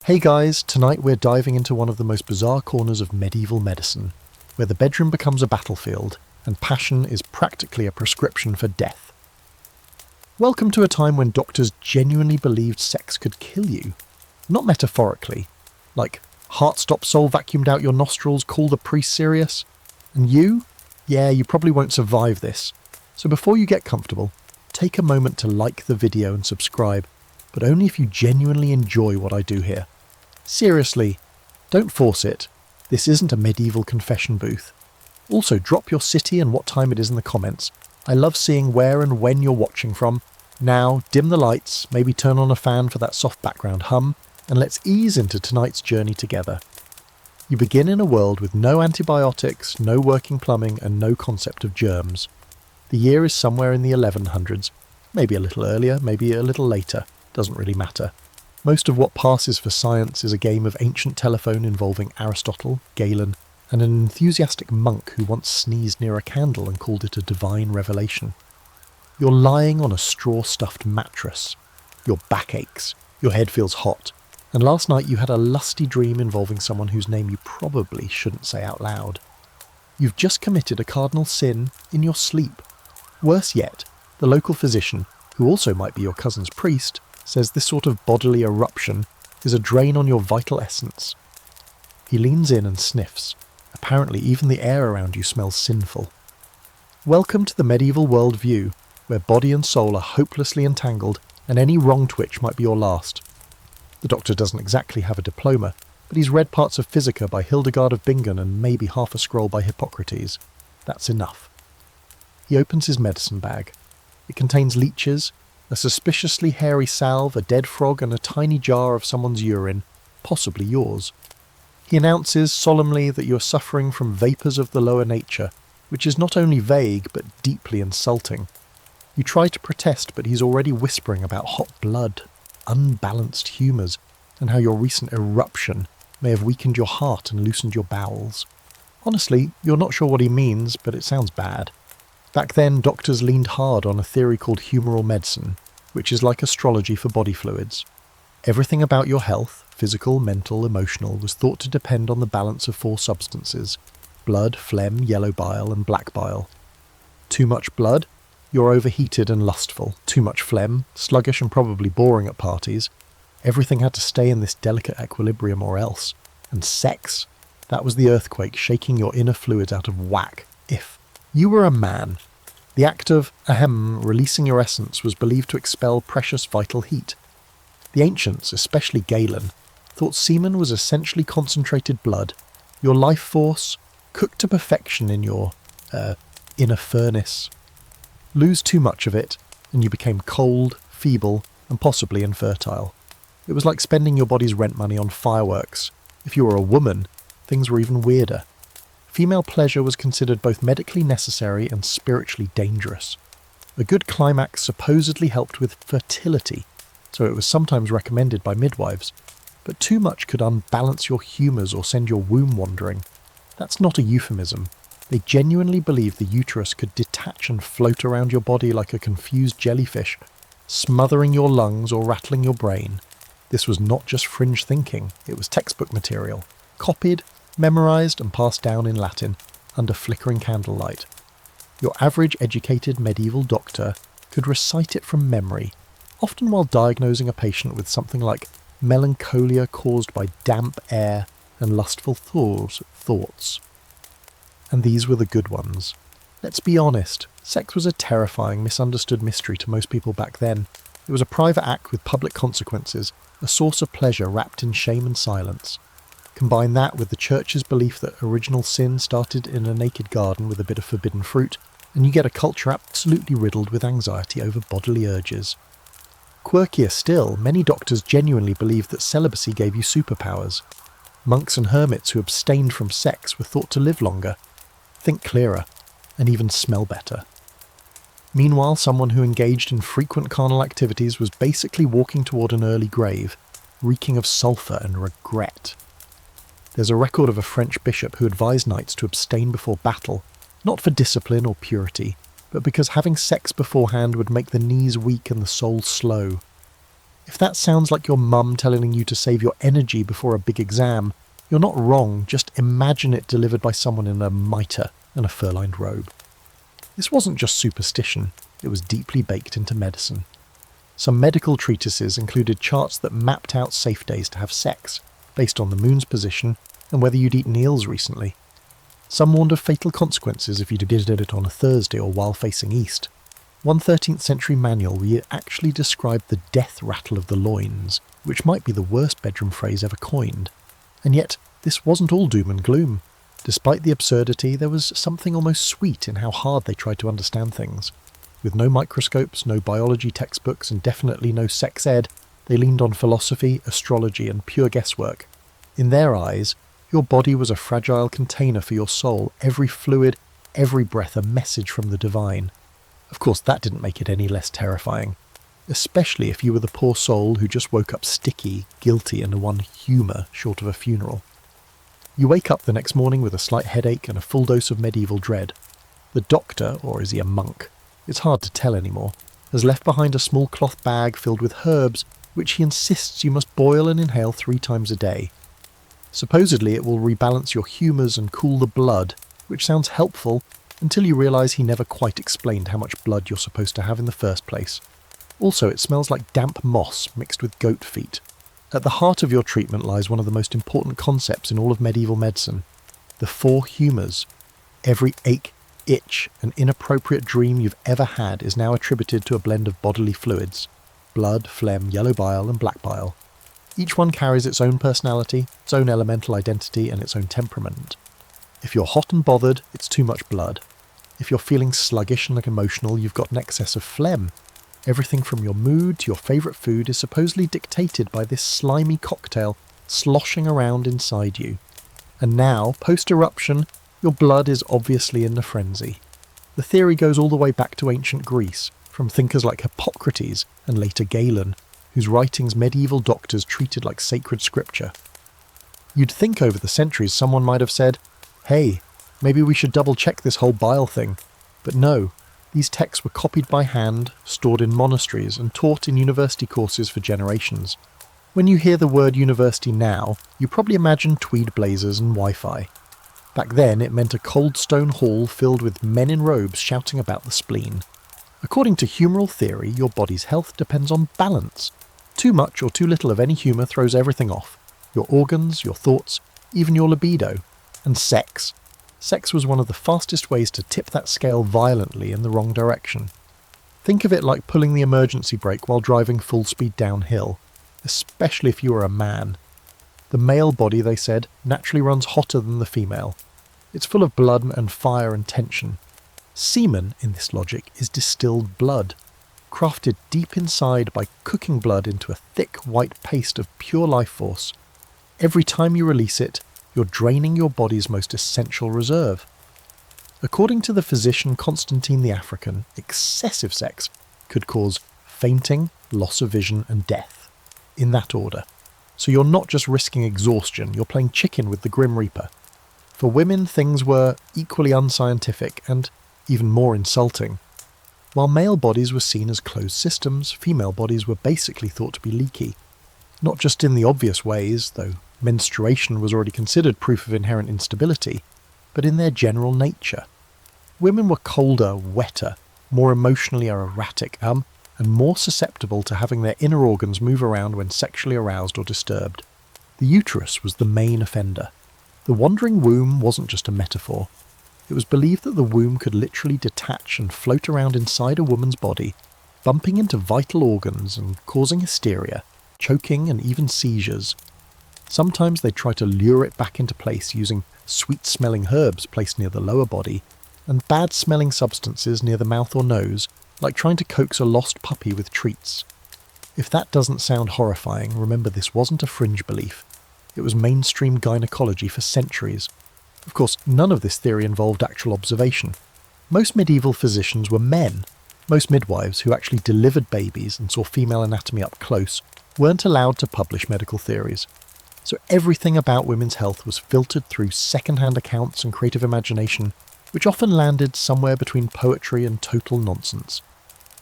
Hey guys, tonight we're diving into one of the most bizarre corners of medieval medicine, where the bedroom becomes a battlefield and passion is practically a prescription for death. Welcome to a time when doctors genuinely believed sex could kill you. Not metaphorically, like heart stop soul vacuumed out your nostrils, call the priest serious. And you? Yeah, you probably won't survive this. So before you get comfortable, take a moment to like the video and subscribe, but only if you genuinely enjoy what I do here. Seriously, don't force it. This isn't a medieval confession booth. Also, drop your city and what time it is in the comments. I love seeing where and when you're watching from. Now, dim the lights, maybe turn on a fan for that soft background hum, and let's ease into tonight's journey together. You begin in a world with no antibiotics, no working plumbing, and no concept of germs. The year is somewhere in the 1100s, maybe a little earlier, maybe a little later, doesn't really matter. Most of what passes for science is a game of ancient telephone involving Aristotle, Galen, and an enthusiastic monk who once sneezed near a candle and called it a divine revelation. You're lying on a straw-stuffed mattress. Your back aches, your head feels hot, and last night you had a lusty dream involving someone whose name you probably shouldn't say out loud. You've just committed a cardinal sin in your sleep. Worse yet, the local physician, who also might be your cousin's priest, says this sort of bodily eruption is a drain on your vital essence. He leans in and sniffs. Apparently even the air around you smells sinful. Welcome to the medieval worldview, where body and soul are hopelessly entangled and any wrong twitch might be your last. The doctor doesn't exactly have a diploma, but he's read parts of Physica by Hildegard of Bingen and maybe half a scroll by Hippocrates. That's enough. He opens his medicine bag. It contains leeches, a suspiciously hairy salve, a dead frog, and a tiny jar of someone's urine, possibly yours. He announces solemnly that you are suffering from vapours of the lower nature, which is not only vague but deeply insulting. You try to protest, but he's already whispering about hot blood, unbalanced humours, and how your recent eruption may have weakened your heart and loosened your bowels. Honestly, you're not sure what he means, but it sounds bad. Back then, doctors leaned hard on a theory called humoral medicine, which is like astrology for body fluids. Everything about your health, physical, mental, emotional, was thought to depend on the balance of four substances: blood, phlegm, yellow bile, and black bile. Too much blood? You're overheated and lustful. Too much phlegm? Sluggish and probably boring at parties. Everything had to stay in this delicate equilibrium or else. And sex? That was the earthquake shaking your inner fluids out of whack. If you were a man, the act of, releasing your essence was believed to expel precious vital heat. The ancients, especially Galen, thought semen was essentially concentrated blood, your life force, cooked to perfection in your, inner furnace. Lose too much of it, and you became cold, feeble, and possibly infertile. It was like spending your body's rent money on fireworks. If you were a woman, things were even weirder. Female pleasure was considered both medically necessary and spiritually dangerous. A good climax supposedly helped with fertility, so it was sometimes recommended by midwives, but too much could unbalance your humours or send your womb wandering. That's not a euphemism. They genuinely believed the uterus could detach and float around your body like a confused jellyfish, smothering your lungs or rattling your brain. This was not just fringe thinking, it was textbook material, copied, memorised and passed down in Latin under flickering candlelight. Your average educated medieval doctor could recite it from memory, often while diagnosing a patient with something like melancholia caused by damp air and lustful thoughts. And these were the good ones. Let's be honest, sex was a terrifying, misunderstood mystery to most people back then. It was a private act with public consequences, a source of pleasure wrapped in shame and silence. Combine that with the church's belief that original sin started in a naked garden with a bit of forbidden fruit, and you get a culture absolutely riddled with anxiety over bodily urges. Quirkier still, many doctors genuinely believed that celibacy gave you superpowers. Monks and hermits who abstained from sex were thought to live longer, think clearer, and even smell better. Meanwhile, someone who engaged in frequent carnal activities was basically walking toward an early grave, reeking of sulphur and regret. There's a record of a French bishop who advised knights to abstain before battle, not for discipline or purity, but because having sex beforehand would make the knees weak and the soul slow. If that sounds like your mum telling you to save your energy before a big exam, you're not wrong, just imagine it delivered by someone in a mitre and a fur-lined robe. This wasn't just superstition, it was deeply baked into medicine. Some medical treatises included charts that mapped out safe days to have sex, based on the moon's position and whether you'd eaten eels recently. Some warned of fatal consequences if you did it on a Thursday or while facing east. One 13th century manual actually described the death rattle of the loins, which might be the worst bedroom phrase ever coined. And yet, this wasn't all doom and gloom. Despite the absurdity, there was something almost sweet in how hard they tried to understand things. With no microscopes, no biology textbooks, and definitely no sex ed, they leaned on philosophy, astrology, and pure guesswork. In their eyes, your body was a fragile container for your soul, every fluid, every breath a message from the divine. Of course, that didn't make it any less terrifying, especially if you were the poor soul who just woke up sticky, guilty, and one humour short of a funeral. You wake up the next morning with a slight headache and a full dose of medieval dread. The doctor, or is he a monk? It's hard to tell anymore, has left behind a small cloth bag filled with herbs, which he insists you must boil and inhale 3 times a day. Supposedly it will rebalance your humours and cool the blood, which sounds helpful until you realise he never quite explained how much blood you're supposed to have in the first place. Also, it smells like damp moss mixed with goat feet. At the heart of your treatment lies one of the most important concepts in all of medieval medicine, the 4 humours. Every ache, itch, and inappropriate dream you've ever had is now attributed to a blend of bodily fluids: blood, phlegm, yellow bile, and black bile. Each one carries its own personality, its own elemental identity, and its own temperament. If you're hot and bothered, it's too much blood. If you're feeling sluggish and emotional, you've got an excess of phlegm. Everything from your mood to your favourite food is supposedly dictated by this slimy cocktail sloshing around inside you. And now, post-eruption, your blood is obviously in a frenzy. The theory goes all the way back to ancient Greece, from thinkers like Hippocrates and later Galen, whose writings medieval doctors treated like sacred scripture. You'd think over the centuries someone might have said, "Hey, maybe we should double-check this whole bile thing." But no, these texts were copied by hand, stored in monasteries, and taught in university courses for generations. When you hear the word university now, you probably imagine tweed blazers and Wi-Fi. Back then, it meant a cold stone hall filled with men in robes shouting about the spleen. According to humoral theory, your body's health depends on balance. Too much or too little of any humour throws everything off. Your organs, your thoughts, even your libido. And sex. Sex was one of the fastest ways to tip that scale violently in the wrong direction. Think of it like pulling the emergency brake while driving full speed downhill, especially if you are a man. The male body, they said, naturally runs hotter than the female. It's full of blood and fire and tension. Semen, in this logic, is distilled blood, crafted deep inside by cooking blood into a thick white paste of pure life force. Every time you release it, you're draining your body's most essential reserve. According to the physician Constantine the African, excessive sex could cause fainting, loss of vision, and death. In that order. So you're not just risking exhaustion, you're playing chicken with the Grim Reaper. For women, things were equally unscientific and even more insulting. While male bodies were seen as closed systems, female bodies were basically thought to be leaky. Not just in the obvious ways, though menstruation was already considered proof of inherent instability, but in their general nature. Women were colder, wetter, more emotionally erratic, and more susceptible to having their inner organs move around when sexually aroused or disturbed. The uterus was the main offender. The wandering womb wasn't just a metaphor. It was believed that the womb could literally detach and float around inside a woman's body, bumping into vital organs and causing hysteria, choking, and even seizures. Sometimes they try to lure it back into place using sweet-smelling herbs placed near the lower body, and bad-smelling substances near the mouth or nose, like trying to coax a lost puppy with treats. If that doesn't sound horrifying, remember this wasn't a fringe belief. It was mainstream gynecology for centuries. Of course, none of this theory involved actual observation. Most medieval physicians were men. Most midwives who actually delivered babies and saw female anatomy up close weren't allowed to publish medical theories. So everything about women's health was filtered through second-hand accounts and creative imagination, which often landed somewhere between poetry and total nonsense.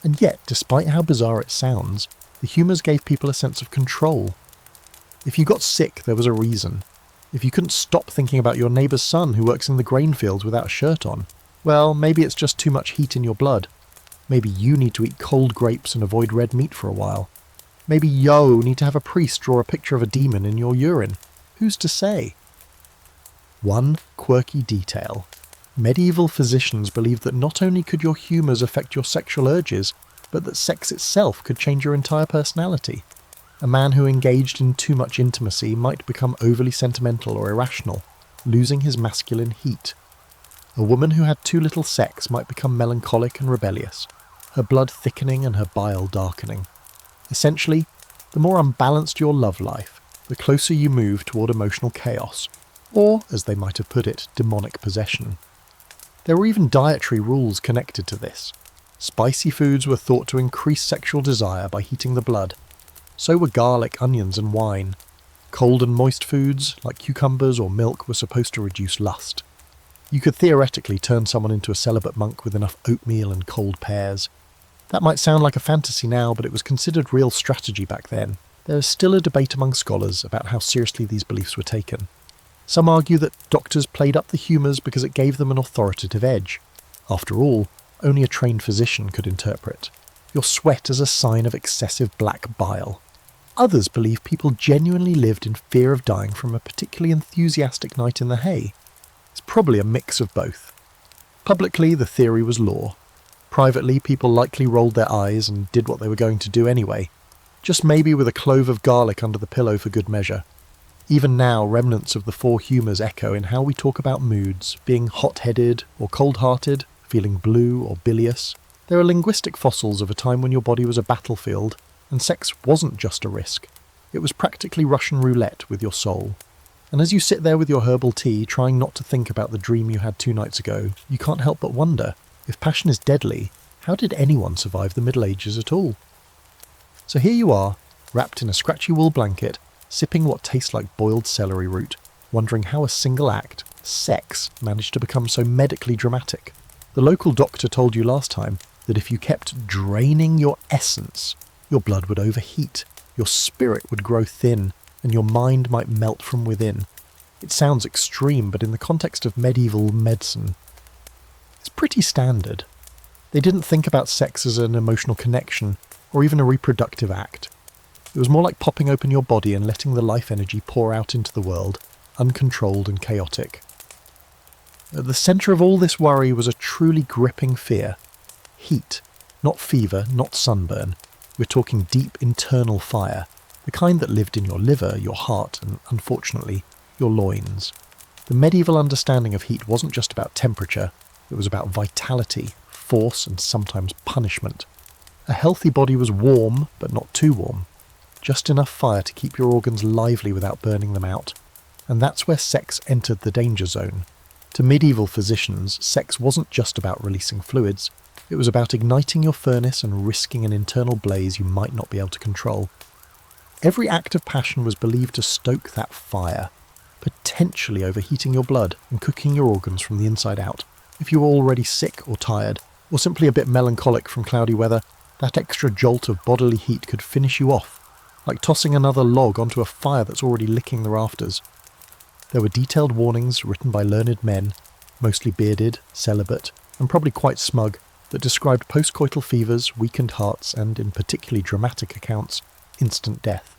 And yet, despite how bizarre it sounds, The humours gave people a sense of control. If you got sick, there was a reason. If you couldn't stop thinking about your neighbour's son who works in the grain fields without a shirt on, well, maybe it's just too much heat in your blood. Maybe you need to eat cold grapes and avoid red meat for a while. Maybe you need to have a priest draw a picture of a demon in your urine. Who's to say? One quirky detail. Medieval physicians believed that not only could your humours affect your sexual urges, but that sex itself could change your entire personality. A man who engaged in too much intimacy might become overly sentimental or irrational, losing his masculine heat. A woman who had too little sex might become melancholic and rebellious, her blood thickening and her bile darkening. Essentially, the more unbalanced your love life, the closer you move toward emotional chaos, or, as they might have put it, demonic possession. There were even dietary rules connected to this. Spicy foods were thought to increase sexual desire by heating the blood. So were garlic, onions, and wine. Cold and moist foods, like cucumbers or milk, were supposed to reduce lust. You could theoretically turn someone into a celibate monk with enough oatmeal and cold pears. That might sound like a fantasy now, but it was considered real strategy back then. There is still a debate among scholars about how seriously these beliefs were taken. Some argue that doctors played up the humours because it gave them an authoritative edge. After all, only a trained physician could interpret your sweat as a sign of excessive black bile. Others believe people genuinely lived in fear of dying from a particularly enthusiastic night in the hay. It's probably a mix of both. Publicly, the theory was law. Privately, people likely rolled their eyes and did what they were going to do anyway, just maybe with a clove of garlic under the pillow for good measure. Even now, remnants of the four humours echo in how we talk about moods, being hot-headed or cold-hearted, feeling blue or bilious. There are linguistic fossils of a time when your body was a battlefield, and sex wasn't just a risk. It was practically Russian roulette with your soul. And as you sit there with your herbal tea, trying not to think about the dream you had 2 nights ago, you can't help but wonder, if passion is deadly, how did anyone survive the Middle Ages at all? So here you are, wrapped in a scratchy wool blanket, sipping what tastes like boiled celery root, wondering how a single act, sex, managed to become so medically dramatic. The local doctor told you last time that if you kept draining your essence, your blood would overheat, your spirit would grow thin, and your mind might melt from within. It sounds extreme, but in the context of medieval medicine, it's pretty standard. They didn't think about sex as an emotional connection, or even a reproductive act. It was more like popping open your body and letting the life energy pour out into the world, uncontrolled and chaotic. At the centre of all this worry was a truly gripping fear. Heat. Not fever, not sunburn. We're talking deep internal fire, the kind that lived in your liver, your heart, and, unfortunately, your loins. The medieval understanding of heat wasn't just about temperature, it was about vitality, force, and sometimes punishment. A healthy body was warm, but not too warm. Just enough fire to keep your organs lively without burning them out. And that's where sex entered the danger zone. To medieval physicians, sex wasn't just about releasing fluids. It was about igniting your furnace and risking an internal blaze you might not be able to control. Every act of passion was believed to stoke that fire, potentially overheating your blood and cooking your organs from the inside out. If you were already sick or tired, or simply a bit melancholic from cloudy weather, that extra jolt of bodily heat could finish you off, like tossing another log onto a fire that's already licking the rafters. There were detailed warnings written by learned men, mostly bearded, celibate, and probably quite smug, that described postcoital fevers, weakened hearts, and, in particularly dramatic accounts, instant death.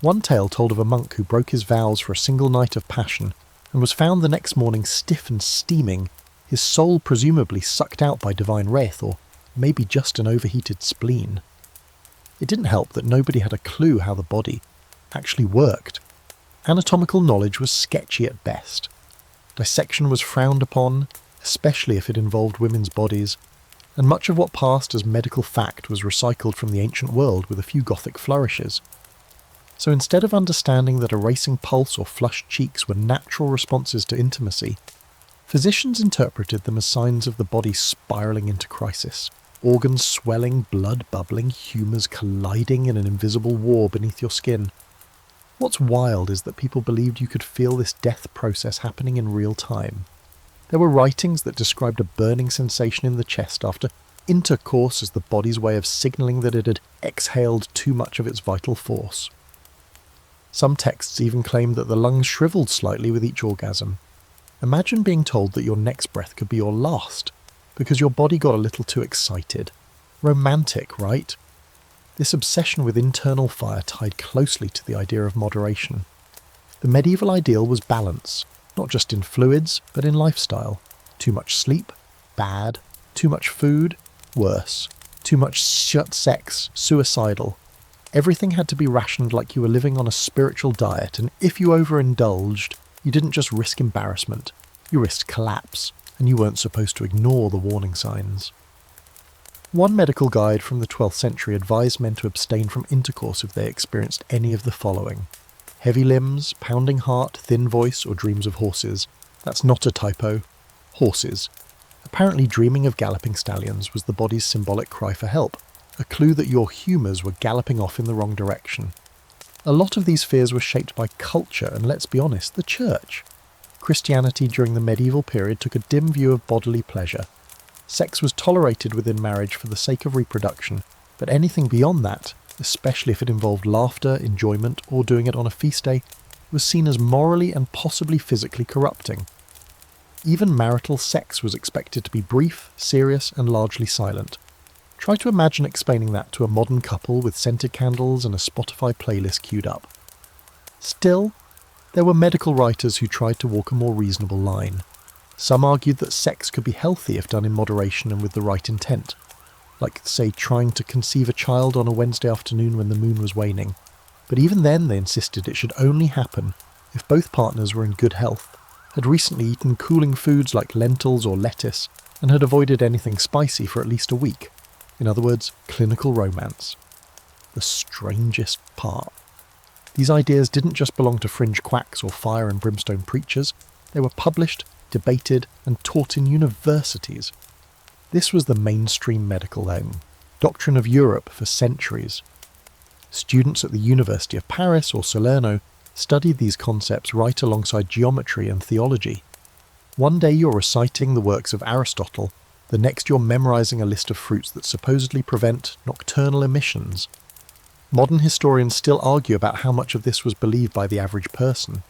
One tale told of a monk who broke his vows for a single night of passion and was found the next morning stiff and steaming, his soul presumably sucked out by divine wrath, or maybe just an overheated spleen. It didn't help that nobody had a clue how the body actually worked. Anatomical knowledge was sketchy at best. Dissection was frowned upon, especially if it involved women's bodies, and much of what passed as medical fact was recycled from the ancient world with a few Gothic flourishes. So instead of understanding that a racing pulse or flushed cheeks were natural responses to intimacy, physicians interpreted them as signs of the body spiralling into crisis, organs swelling, blood bubbling, humours colliding in an invisible war beneath your skin. What's wild is that people believed you could feel this death process happening in real time. There were writings that described a burning sensation in the chest after intercourse as the body's way of signalling that it had exhaled too much of its vital force. Some texts even claim that the lungs shriveled slightly with each orgasm. Imagine being told that your next breath could be your last, because your body got a little too excited. Romantic, right? This obsession with internal fire tied closely to the idea of moderation. The medieval ideal was balance, not just in fluids, but in lifestyle. Too much sleep? Bad. Too much food? Worse. Too much sex? Suicidal. Everything had to be rationed like you were living on a spiritual diet, and if you overindulged, you didn't just risk embarrassment, you risked collapse, and you weren't supposed to ignore the warning signs. One medical guide from the 12th century advised men to abstain from intercourse if they experienced any of the following: heavy limbs, pounding heart, thin voice, or dreams of horses. That's not a typo. Horses. Apparently dreaming of galloping stallions was the body's symbolic cry for help, a clue that your humours were galloping off in the wrong direction. A lot of these fears were shaped by culture and, let's be honest, the church. Christianity during the medieval period took a dim view of bodily pleasure. Sex was tolerated within marriage for the sake of reproduction, but anything beyond that, especially if it involved laughter, enjoyment, or doing it on a feast day, was seen as morally and possibly physically corrupting. Even marital sex was expected to be brief, serious, and largely silent. Try to imagine explaining that to a modern couple with scented candles and a Spotify playlist queued up. Still, there were medical writers who tried to walk a more reasonable line. Some argued that sex could be healthy if done in moderation and with the right intent, like, say, trying to conceive a child on a Wednesday afternoon when the moon was waning. But even then they insisted it should only happen if both partners were in good health, had recently eaten cooling foods like lentils or lettuce, and had avoided anything spicy for at least a week. In other words, clinical romance. The strangest part. These ideas didn't just belong to fringe quacks or fire and brimstone preachers, they were published, debated, and taught in universities. This was the mainstream medical aim, doctrine of Europe for centuries. Students at the University of Paris or Salerno studied these concepts right alongside geometry and theology. One day you're reciting the works of Aristotle, the next you're memorising a list of fruits that supposedly prevent nocturnal emissions. Modern historians still argue about how much of this was believed by the average person.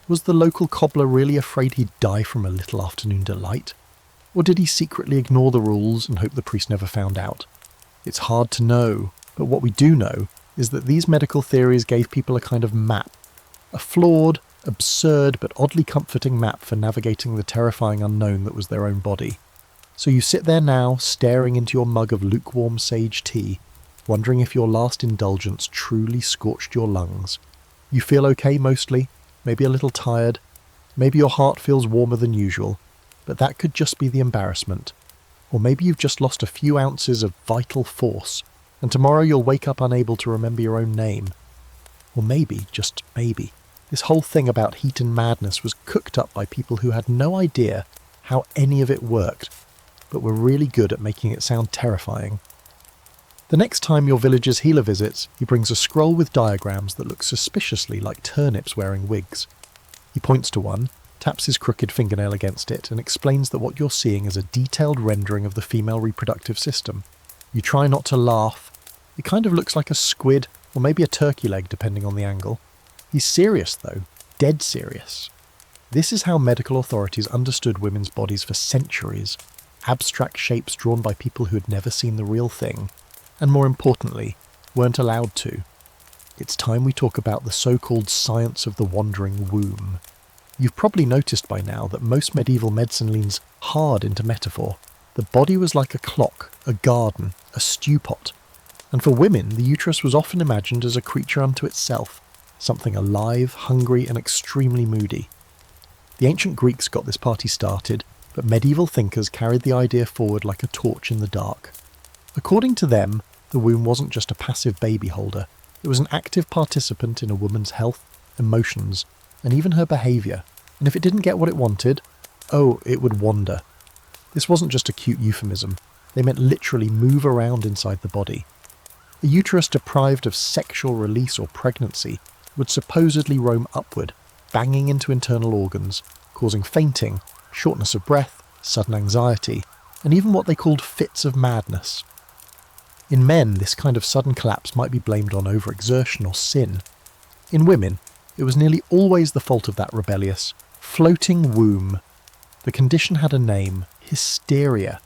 Was the local cobbler really afraid he'd die from a little afternoon delight? Or did he secretly ignore the rules and hope the priest never found out? It's hard to know, but what we do know is that these medical theories gave people a kind of map. A flawed, absurd, but oddly comforting map for navigating the terrifying unknown that was their own body. So you sit there now, staring into your mug of lukewarm sage tea, wondering if your last indulgence truly scorched your lungs. You feel okay mostly, maybe a little tired, maybe your heart feels warmer than usual, but that could just be the embarrassment. Or maybe you've just lost a few ounces of vital force, and tomorrow you'll wake up unable to remember your own name. Or maybe, just maybe, this whole thing about heat and madness was cooked up by people who had no idea how any of it worked, but were really good at making it sound terrifying. The next time your village's healer visits, he brings a scroll with diagrams that look suspiciously like turnips wearing wigs. He points to one, taps his crooked fingernail against it, and explains that what you're seeing is a detailed rendering of the female reproductive system. You try not to laugh. It kind of looks like a squid, or maybe a turkey leg depending on the angle. He's serious though, dead serious. This is how medical authorities understood women's bodies for centuries. Abstract shapes drawn by people who had never seen the real thing, and more importantly, weren't allowed to. It's time we talk about the so-called science of the wandering womb. You've probably noticed by now that most medieval medicine leans hard into metaphor. The body was like a clock, a garden, a stew pot. And for women, the uterus was often imagined as a creature unto itself, something alive, hungry, and extremely moody. The ancient Greeks got this party started, but medieval thinkers carried the idea forward like a torch in the dark. According to them, the womb wasn't just a passive baby holder, it was an active participant in a woman's health, emotions, and even her behaviour, and if it didn't get what it wanted, it would wander. This wasn't just a cute euphemism, they meant literally move around inside the body. A uterus deprived of sexual release or pregnancy would supposedly roam upward, banging into internal organs, causing fainting, shortness of breath, sudden anxiety, and even what they called fits of madness. In men, this kind of sudden collapse might be blamed on overexertion or sin. In women, it was nearly always the fault of that rebellious, floating womb. The condition had a name: hysteria.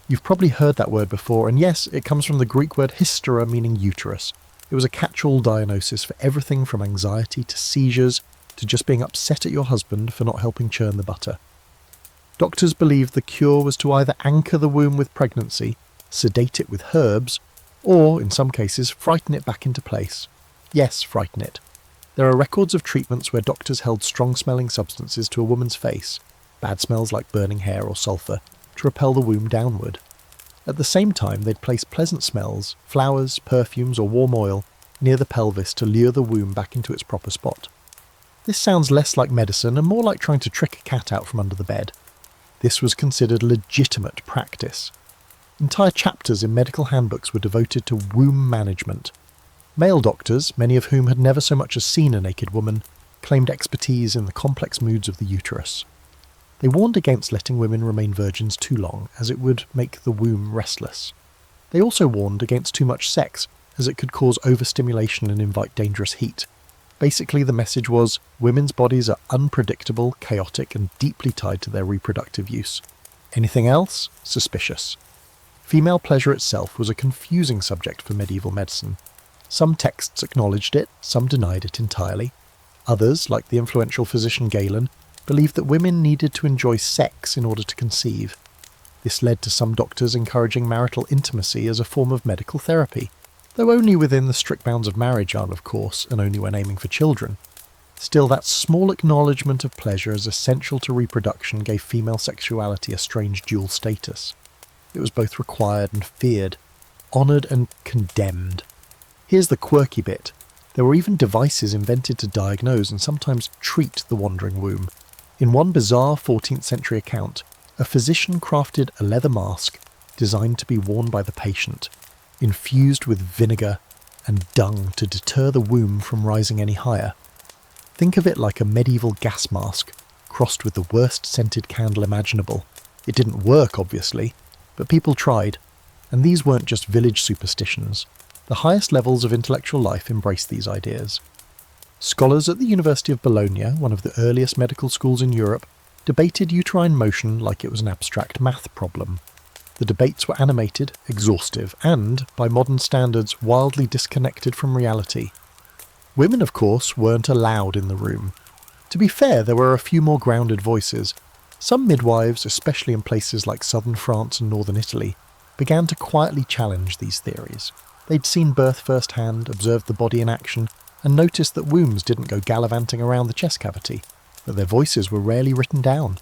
You've probably heard that word before, and yes, it comes from the Greek word hystera, meaning uterus. It was a catch-all diagnosis for everything from anxiety to seizures to just being upset at your husband for not helping churn the butter. Doctors believed the cure was to either anchor the womb with pregnancy, sedate it with herbs, or, in some cases, frighten it back into place. Yes, frighten it. There are records of treatments where doctors held strong-smelling substances to a woman's face, bad smells like burning hair or sulphur, to repel the womb downward. At the same time, they'd place pleasant smells, flowers, perfumes, or warm oil near the pelvis to lure the womb back into its proper spot. This sounds less like medicine and more like trying to trick a cat out from under the bed. This was considered legitimate practice. Entire chapters in medical handbooks were devoted to womb management. Male doctors, many of whom had never so much as seen a naked woman, claimed expertise in the complex moods of the uterus. They warned against letting women remain virgins too long, as it would make the womb restless. They also warned against too much sex, as it could cause overstimulation and invite dangerous heat. Basically, the message was, women's bodies are unpredictable, chaotic, and deeply tied to their reproductive use. Anything else? Suspicious. Female pleasure itself was a confusing subject for medieval medicine. Some texts acknowledged it, some denied it entirely. Others, like the influential physician Galen, believed that women needed to enjoy sex in order to conceive. This led to some doctors encouraging marital intimacy as a form of medical therapy, though only within the strict bounds of marriage, of course, and only when aiming for children. Still, that small acknowledgement of pleasure as essential to reproduction gave female sexuality a strange dual status. It was both required and feared, honoured and condemned. Here's the quirky bit. There were even devices invented to diagnose and sometimes treat the wandering womb. In one bizarre 14th century account, a physician crafted a leather mask designed to be worn by the patient, infused with vinegar and dung to deter the womb from rising any higher. Think of it like a medieval gas mask, crossed with the worst scented candle imaginable. It didn't work, obviously, but people tried, and these weren't just village superstitions. The highest levels of intellectual life embraced these ideas. Scholars at the University of Bologna, one of the earliest medical schools in Europe, debated uterine motion like it was an abstract math problem. The debates were animated, exhaustive, and, by modern standards, wildly disconnected from reality. Women, of course, weren't allowed in the room. To be fair, there were a few more grounded voices. Some midwives, especially in places like southern France and northern Italy, began to quietly challenge these theories. They'd seen birth firsthand, observed the body in action, and noticed that wombs didn't go gallivanting around the chest cavity, that their voices were rarely written down,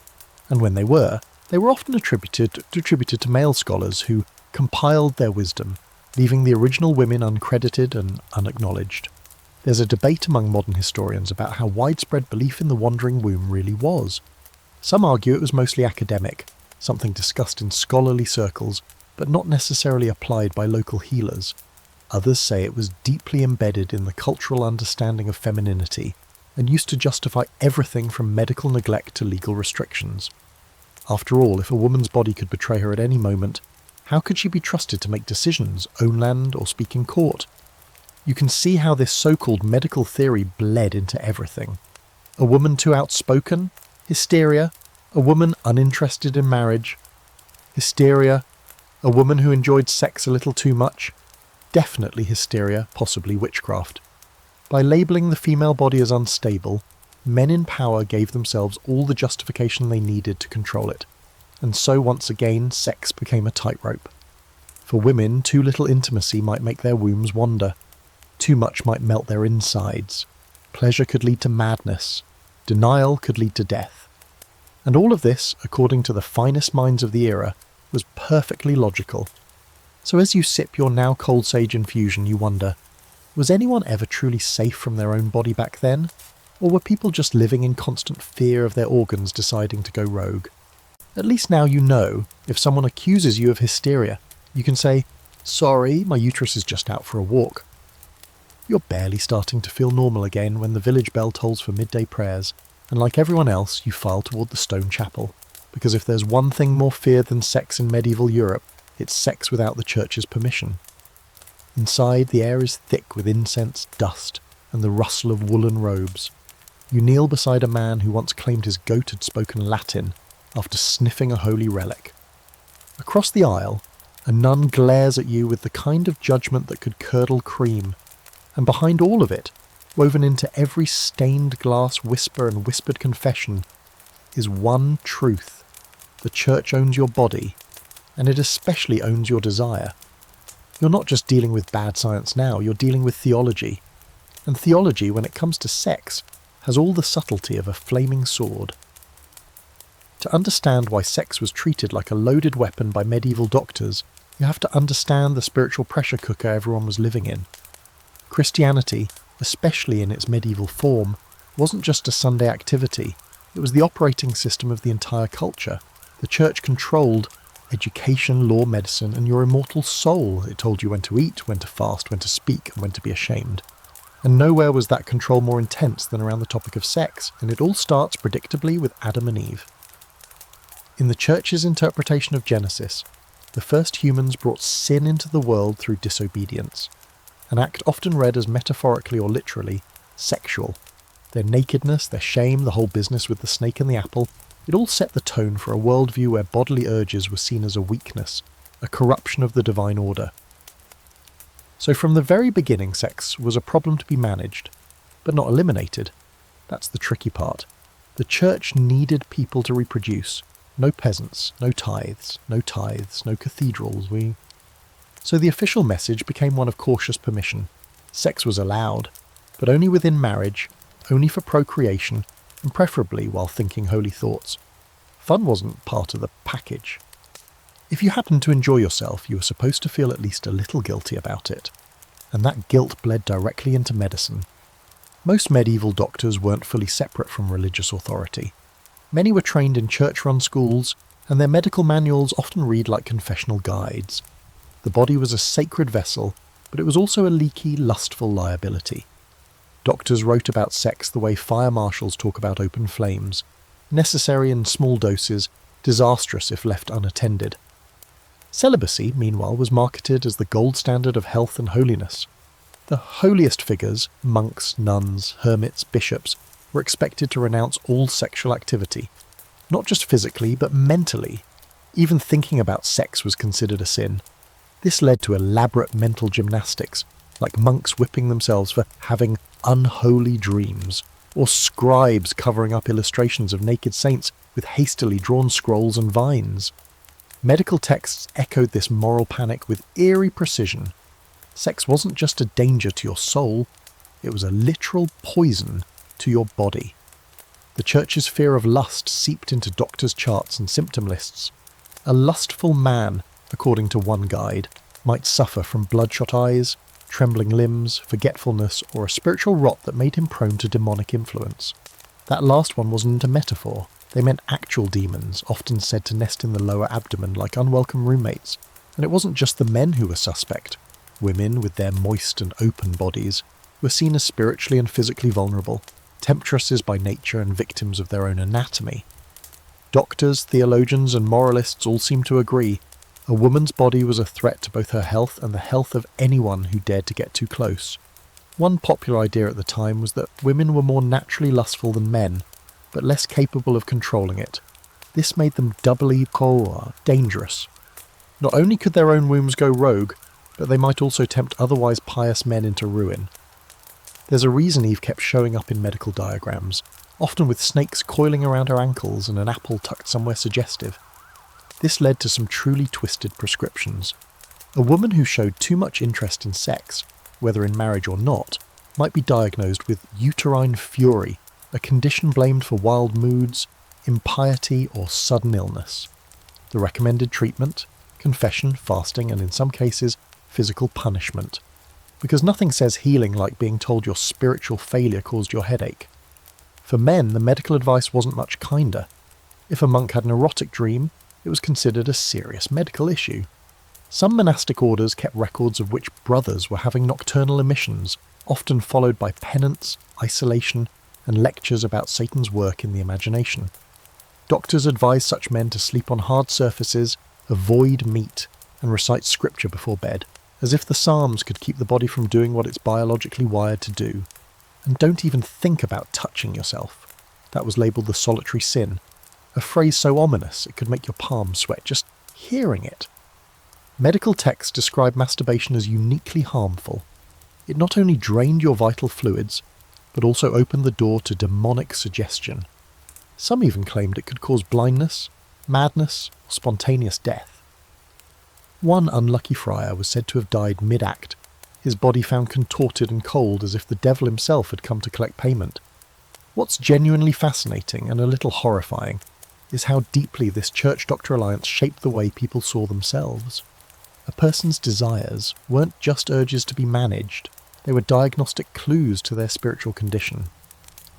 and when they were often attributed to male scholars who compiled their wisdom, leaving the original women uncredited and unacknowledged. There's a debate among modern historians about how widespread belief in the wandering womb really was. Some argue it was mostly academic, something discussed in scholarly circles, but not necessarily applied by local healers. Others say it was deeply embedded in the cultural understanding of femininity and used to justify everything from medical neglect to legal restrictions. After all, if a woman's body could betray her at any moment, how could she be trusted to make decisions, own land, or speak in court? You can see how this so-called medical theory bled into everything. A woman too outspoken? Hysteria. A woman uninterested in marriage? Hysteria. A woman who enjoyed sex a little too much? Definitely hysteria, possibly witchcraft. By labelling the female body as unstable, men in power gave themselves all the justification they needed to control it, and so once again sex became a tightrope. For women, too little intimacy might make their wombs wander. Too much might melt their insides. Pleasure could lead to madness. Denial could lead to death. And all of this, according to the finest minds of the era, was perfectly logical. So as you sip your now cold sage infusion, you wonder, was anyone ever truly safe from their own body back then? Or were people just living in constant fear of their organs deciding to go rogue? At least now you know, if someone accuses you of hysteria, you can say, "Sorry, my uterus is just out for a walk." You're barely starting to feel normal again when the village bell tolls for midday prayers, and like everyone else, you file toward the stone chapel. because if there's one thing more feared than sex in medieval Europe, it's sex without the church's permission. Inside, the air is thick with incense, dust, and the rustle of woolen robes. You kneel beside a man who once claimed his goat had spoken Latin after sniffing a holy relic. Across the aisle, a nun glares at you with the kind of judgment that could curdle cream, and behind all of it, woven into every stained glass whisper and whispered confession, is one truth. The church owns your body, and it especially owns your desire. You're not just dealing with bad science now, you're dealing with theology. And theology, when it comes to sex, has all the subtlety of a flaming sword. To understand why sex was treated like a loaded weapon by medieval doctors, you have to understand the spiritual pressure cooker everyone was living in. Christianity, especially in its medieval form, wasn't just a Sunday activity, it was the operating system of the entire culture. The church controlled education, law, medicine, and your immortal soul. It told you when to eat, when to fast, when to speak, and when to be ashamed. And nowhere was that control more intense than around the topic of sex, and it all starts predictably with Adam and Eve. In the church's interpretation of Genesis, the first humans brought sin into the world through disobedience, an act often read as metaphorically or literally sexual. Their nakedness, their shame, the whole business with the snake and the apple, it all set the tone for a worldview where bodily urges were seen as a weakness, a corruption of the divine order. So from the very beginning, sex was a problem to be managed, but not eliminated. That's the tricky part. The church needed people to reproduce. No peasants, no tithes, no cathedrals, So the official message became one of cautious permission. Sex was allowed, but only within marriage, only for procreation, and preferably while thinking holy thoughts. Fun wasn't part of the package. If you happened to enjoy yourself, you were supposed to feel at least a little guilty about it. And that guilt bled directly into medicine. Most medieval doctors weren't fully separate from religious authority. Many were trained in church-run schools, and their medical manuals often read like confessional guides. The body was a sacred vessel, but it was also a leaky, lustful liability. Doctors wrote about sex the way fire marshals talk about open flames, necessary in small doses, disastrous if left unattended. Celibacy, meanwhile, was marketed as the gold standard of health and holiness. The holiest figures, monks, nuns, hermits, bishops, were expected to renounce all sexual activity, not just physically, but mentally. Even thinking about sex was considered a sin. This led to elaborate mental gymnastics, like monks whipping themselves for having unholy dreams, or scribes covering up illustrations of naked saints with hastily drawn scrolls and vines. Medical texts echoed this moral panic with eerie precision. Sex wasn't just a danger to your soul, it was a literal poison to your body. The church's fear of lust seeped into doctors' charts and symptom lists. A lustful man, according to one guide, might suffer from bloodshot eyes, trembling limbs, forgetfulness, or a spiritual rot that made him prone to demonic influence. That last one wasn't a metaphor. They meant actual demons, often said to nest in the lower abdomen like unwelcome roommates. And it wasn't just the men who were suspect. Women, with their moist and open bodies, were seen as spiritually and physically vulnerable, temptresses by nature and victims of their own anatomy. Doctors, theologians, and moralists all seemed to agree. A woman's body was a threat to both her health and the health of anyone who dared to get too close. One popular idea at the time was that women were more naturally lustful than men, but less capable of controlling it. This made them doubly dangerous. Not only could their own wombs go rogue, but they might also tempt otherwise pious men into ruin. There's a reason Eve kept showing up in medical diagrams, often with snakes coiling around her ankles and an apple tucked somewhere suggestive. This led to some truly twisted prescriptions. A woman who showed too much interest in sex, whether in marriage or not, might be diagnosed with uterine fury, a condition blamed for wild moods, impiety, or sudden illness. The recommended treatment? Confession, fasting, and in some cases, physical punishment. Because nothing says healing like being told your spiritual failure caused your headache. For men, the medical advice wasn't much kinder. If a monk had an erotic dream, it was considered a serious medical issue. Some monastic orders kept records of which brothers were having nocturnal emissions, often followed by penance, isolation, and lectures about Satan's work in the imagination. Doctors advise such men to sleep on hard surfaces, avoid meat, and recite scripture before bed, as if the Psalms could keep the body from doing what it's biologically wired to do. And don't even think about touching yourself. That was labelled the solitary sin, a phrase so ominous it could make your palms sweat just hearing it. Medical texts describe masturbation as uniquely harmful. It not only drained your vital fluids, but also opened the door to demonic suggestion. Some even claimed it could cause blindness, madness, or spontaneous death. One unlucky friar was said to have died mid-act, his body found contorted and cold as if the devil himself had come to collect payment. What's genuinely fascinating and a little horrifying is how deeply this church-doctor alliance shaped the way people saw themselves. A person's desires weren't just urges to be managed, they were diagnostic clues to their spiritual condition.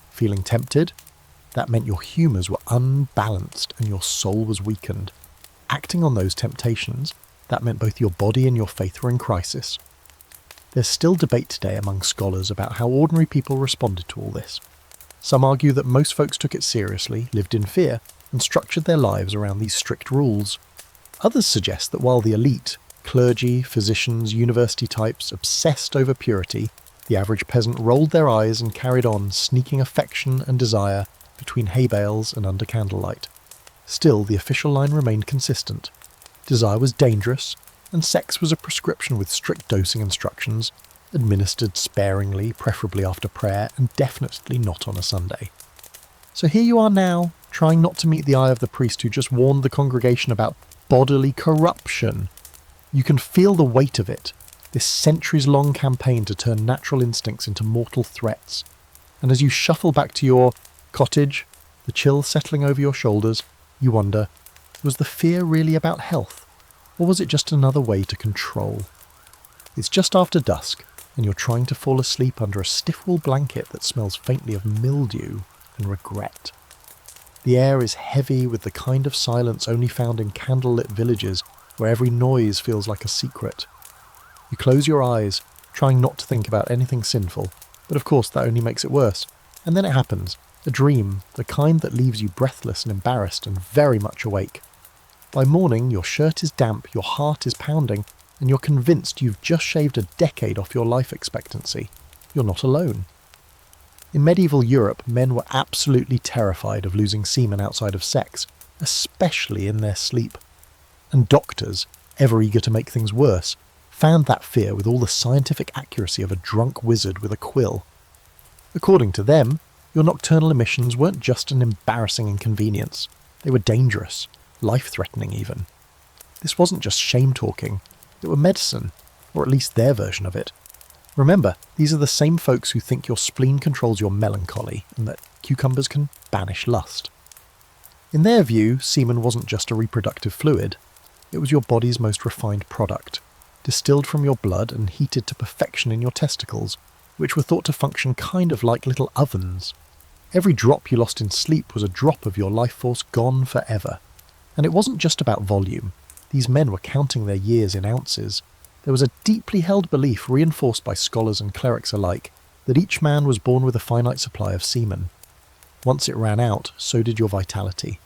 Feeling tempted? That meant your humours were unbalanced and your soul was weakened. Acting on those temptations? That meant both your body and your faith were in crisis. There's still debate today among scholars about how ordinary people responded to all this. Some argue that most folks took it seriously, lived in fear, and structured their lives around these strict rules. Others suggest that while the elite, clergy, physicians, university types obsessed over purity, the average peasant rolled their eyes and carried on sneaking affection and desire between hay bales and under candlelight. Still, the official line remained consistent. Desire was dangerous, and sex was a prescription with strict dosing instructions, administered sparingly, preferably after prayer, and definitely not on a Sunday. So here you are now, trying not to meet the eye of the priest who just warned the congregation about bodily corruption. You can feel the weight of it, this centuries-long campaign to turn natural instincts into mortal threats. And as you shuffle back to your cottage, the chill settling over your shoulders, you wonder, was the fear really about health? Or was it just another way to control? It's just after dusk, and you're trying to fall asleep under a stiff wool blanket that smells faintly of mildew and regret. The air is heavy with the kind of silence only found in candlelit villages where every noise feels like a secret. You close your eyes, trying not to think about anything sinful, but of course that only makes it worse. And then it happens, a dream, the kind that leaves you breathless and embarrassed and very much awake. By morning, your shirt is damp, your heart is pounding, and you're convinced you've just shaved a decade off your life expectancy. You're not alone. In medieval Europe, men were absolutely terrified of losing semen outside of sex, especially in their sleep. And doctors, ever eager to make things worse, found that fear with all the scientific accuracy of a drunk wizard with a quill. According to them, your nocturnal emissions weren't just an embarrassing inconvenience. They were dangerous, life-threatening even. This wasn't just shame-talking, it were medicine, or at least their version of it. Remember, these are the same folks who think your spleen controls your melancholy and that cucumbers can banish lust. In their view, semen wasn't just a reproductive fluid, it was your body's most refined product, distilled from your blood and heated to perfection in your testicles, which were thought to function kind of like little ovens. Every drop you lost in sleep was a drop of your life force gone forever. And it wasn't just about volume. These men were counting their years in ounces. There was a deeply held belief, reinforced by scholars and clerics alike, that each man was born with a finite supply of semen. Once it ran out, so did your vitality.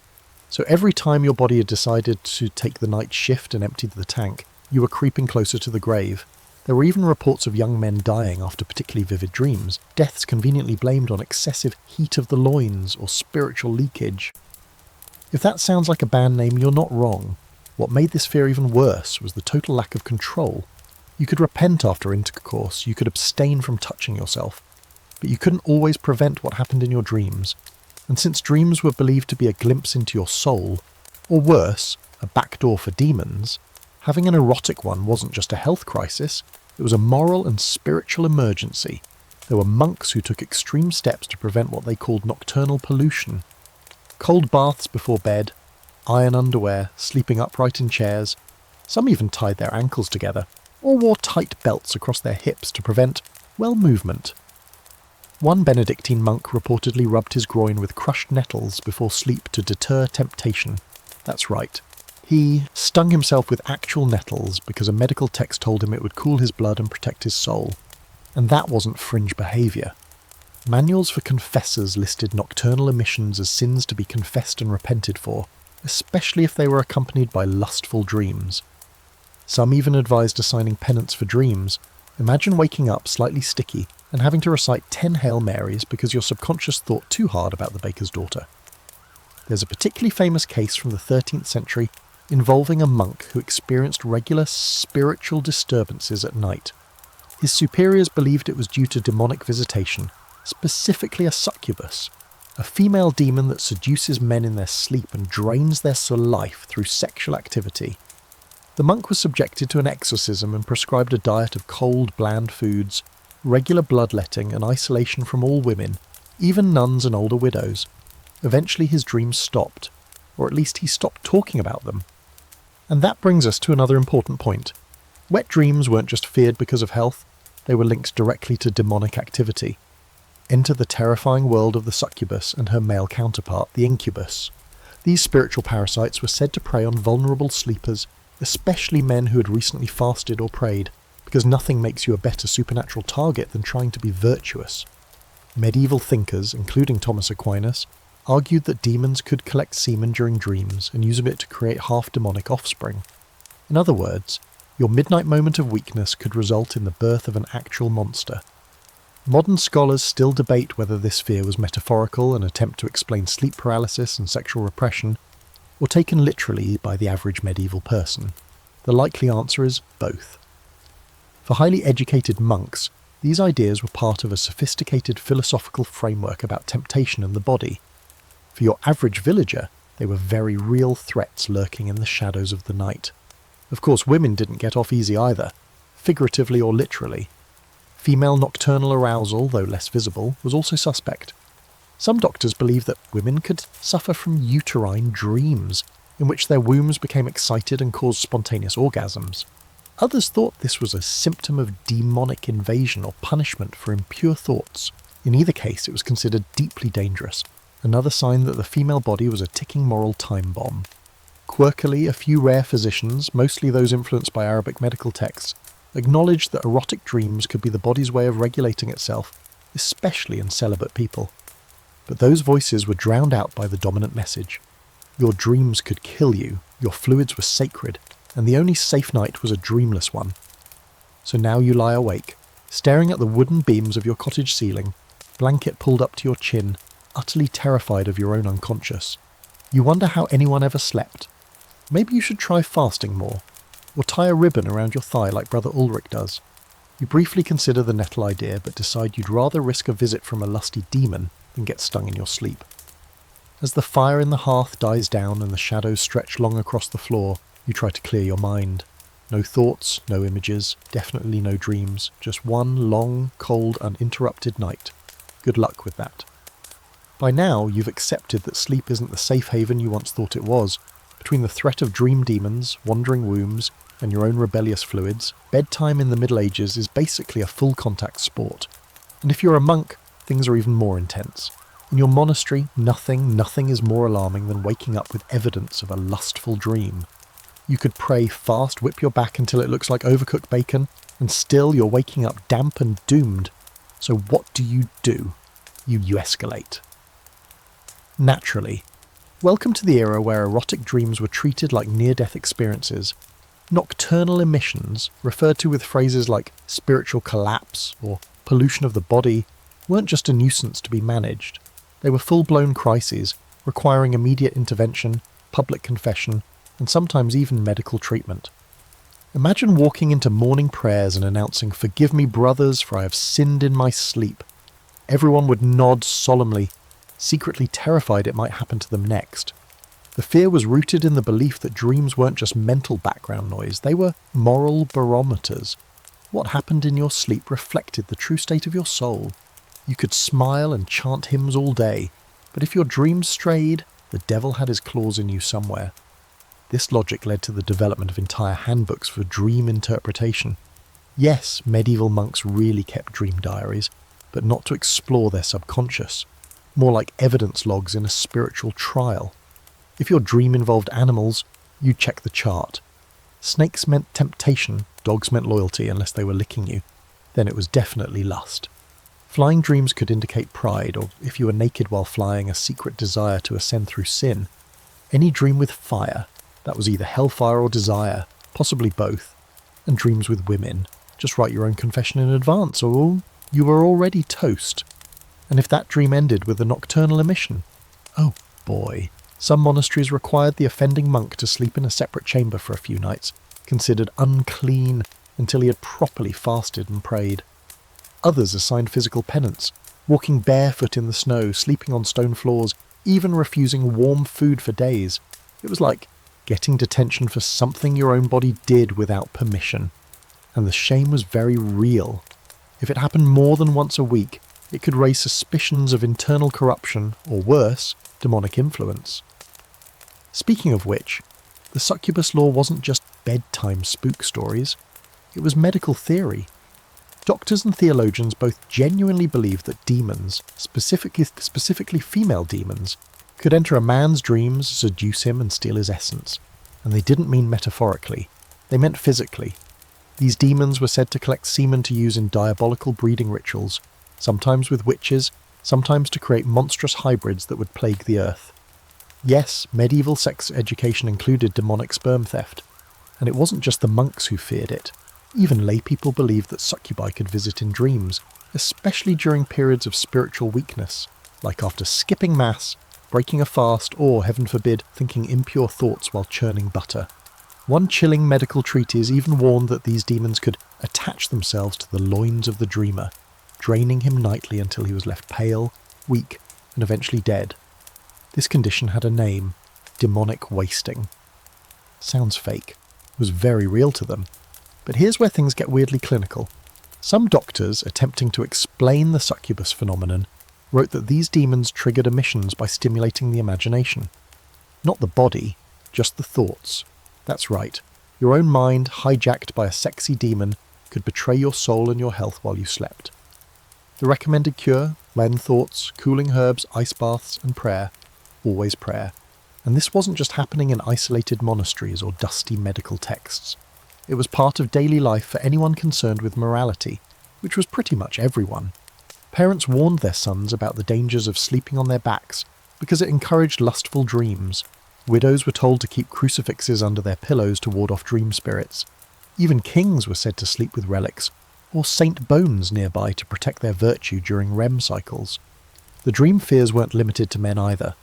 So every time your body had decided to take the night shift and emptied the tank, you were creeping closer to the grave. There were even reports of young men dying after particularly vivid dreams, deaths conveniently blamed on excessive heat of the loins or spiritual leakage. If that sounds like a band name, you're not wrong. What made this fear even worse was the total lack of control. You could repent after intercourse, you could abstain from touching yourself, but you couldn't always prevent what happened in your dreams. And since dreams were believed to be a glimpse into your soul, or worse, a backdoor for demons, having an erotic one wasn't just a health crisis, it was a moral and spiritual emergency. There were monks who took extreme steps to prevent what they called nocturnal pollution. Cold baths before bed, iron underwear, sleeping upright in chairs. Some even tied their ankles together, or wore tight belts across their hips to prevent, well, movement. One Benedictine monk reportedly rubbed his groin with crushed nettles before sleep to deter temptation. That's right. He stung himself with actual nettles because a medical text told him it would cool his blood and protect his soul. And that wasn't fringe behaviour. Manuals for confessors listed nocturnal emissions as sins to be confessed and repented for, especially if they were accompanied by lustful dreams. Some even advised assigning penance for dreams. Imagine waking up slightly sticky and having to recite 10 Hail Marys because your subconscious thought too hard about the baker's daughter. There's a particularly famous case from the 13th century involving a monk who experienced regular spiritual disturbances at night. His superiors believed it was due to demonic visitation, specifically a succubus, a female demon that seduces men in their sleep and drains their life through sexual activity. The monk was subjected to an exorcism and prescribed a diet of cold, bland foods, regular bloodletting and isolation from all women, even nuns and older widows. Eventually his dreams stopped, or at least he stopped talking about them. And that brings us to another important point. Wet dreams weren't just feared because of health, they were linked directly to demonic activity. Enter the terrifying world of the succubus and her male counterpart, the incubus. These spiritual parasites were said to prey on vulnerable sleepers, especially men who had recently fasted or prayed, because nothing makes you a better supernatural target than trying to be virtuous. Medieval thinkers, including Thomas Aquinas, argued that demons could collect semen during dreams and use it to create half-demonic offspring. In other words, your midnight moment of weakness could result in the birth of an actual monster. Modern scholars still debate whether this fear was metaphorical, an attempt to explain sleep paralysis and sexual repression, or taken literally by the average medieval person. The likely answer is both. For highly educated monks, these ideas were part of a sophisticated philosophical framework about temptation and the body. For your average villager, they were very real threats lurking in the shadows of the night. Of course, women didn't get off easy either, figuratively or literally. Female nocturnal arousal, though less visible, was also suspect. Some doctors believed that women could suffer from uterine dreams, in which their wombs became excited and caused spontaneous orgasms. Others thought this was a symptom of demonic invasion or punishment for impure thoughts. In either case, it was considered deeply dangerous, another sign that the female body was a ticking moral time bomb. Quirkily, a few rare physicians, mostly those influenced by Arabic medical texts, acknowledged that erotic dreams could be the body's way of regulating itself, especially in celibate people. But those voices were drowned out by the dominant message. Your dreams could kill you, your fluids were sacred, and the only safe night was a dreamless one. So now you lie awake, staring at the wooden beams of your cottage ceiling, blanket pulled up to your chin, utterly terrified of your own unconscious. You wonder how anyone ever slept. Maybe you should try fasting more, or tie a ribbon around your thigh like Brother Ulrich does. You briefly consider the nettle idea, but decide you'd rather risk a visit from a lusty demon than get stung in your sleep. As the fire in the hearth dies down and the shadows stretch long across the floor, you try to clear your mind. No thoughts, no images, definitely no dreams, just one long, cold, uninterrupted night. Good luck with that. By now, you've accepted that sleep isn't the safe haven you once thought it was. Between the threat of dream demons, wandering wombs, and your own rebellious fluids, bedtime in the Middle Ages is basically a full-contact sport. And if you're a monk, things are even more intense. In your monastery, nothing is more alarming than waking up with evidence of a lustful dream. You could pray, fast, whip your back until it looks like overcooked bacon, and still you're waking up damp and doomed. So what do? You escalate. Naturally. Welcome to the era where erotic dreams were treated like near-death experiences. Nocturnal emissions, referred to with phrases like spiritual collapse or pollution of the body, weren't just a nuisance to be managed. They were full-blown crises, requiring immediate intervention, public confession, and sometimes even medical treatment. Imagine walking into morning prayers and announcing, "Forgive me, brothers, for I have sinned in my sleep." Everyone would nod solemnly, secretly terrified it might happen to them next. The fear was rooted in the belief that dreams weren't just mental background noise, they were moral barometers. What happened in your sleep reflected the true state of your soul. You could smile and chant hymns all day, but if your dreams strayed, the devil had his claws in you somewhere. This logic led to the development of entire handbooks for dream interpretation. Yes, medieval monks really kept dream diaries, but not to explore their subconscious. More like evidence logs in a spiritual trial. If your dream involved animals, you'd check the chart. Snakes meant temptation, dogs meant loyalty unless they were licking you. Then it was definitely lust. Flying dreams could indicate pride, or if you were naked while flying, a secret desire to ascend through sin. Any dream with fire, that was either hellfire or desire, possibly both. And dreams with women, just write your own confession in advance, or you were already toast. And if that dream ended with a nocturnal emission, oh boy. Some monasteries required the offending monk to sleep in a separate chamber for a few nights, considered unclean until he had properly fasted and prayed. Others assigned physical penance, walking barefoot in the snow, sleeping on stone floors, even refusing warm food for days. It was like getting detention for something your own body did without permission. And the shame was very real. If it happened more than once a week, it could raise suspicions of internal corruption, or worse, demonic influence. Speaking of which, the succubus law wasn't just bedtime spook stories. It was medical theory. Doctors and theologians both genuinely believed that demons, specifically female demons, could enter a man's dreams, seduce him and steal his essence. And they didn't mean metaphorically. They meant physically. These demons were said to collect semen to use in diabolical breeding rituals, sometimes with witches, sometimes to create monstrous hybrids that would plague the earth. Yes, medieval sex education included demonic sperm theft. And it wasn't just the monks who feared it. Even lay people believed that succubi could visit in dreams, especially during periods of spiritual weakness, like after skipping mass, breaking a fast, or, heaven forbid, thinking impure thoughts while churning butter. One chilling medical treatise even warned that these demons could attach themselves to the loins of the dreamer, draining him nightly until he was left pale, weak, and eventually dead. This condition had a name: demonic wasting. Sounds fake. It was very real to them. But here's where things get weirdly clinical. Some doctors, attempting to explain the succubus phenomenon, wrote that these demons triggered emissions by stimulating the imagination. Not the body, just the thoughts. That's right, your own mind, hijacked by a sexy demon, could betray your soul and your health while you slept. The recommended cure? Len thoughts, cooling herbs, ice baths, and prayer. Always prayer. And this wasn't just happening in isolated monasteries or dusty medical texts. It was part of daily life for anyone concerned with morality, which was pretty much everyone. Parents warned their sons about the dangers of sleeping on their backs because it encouraged lustful dreams. Widows were told to keep crucifixes under their pillows to ward off dream spirits. Even kings were said to sleep with relics, or saint bones nearby to protect their virtue during REM cycles. The dream fears weren't limited to men either.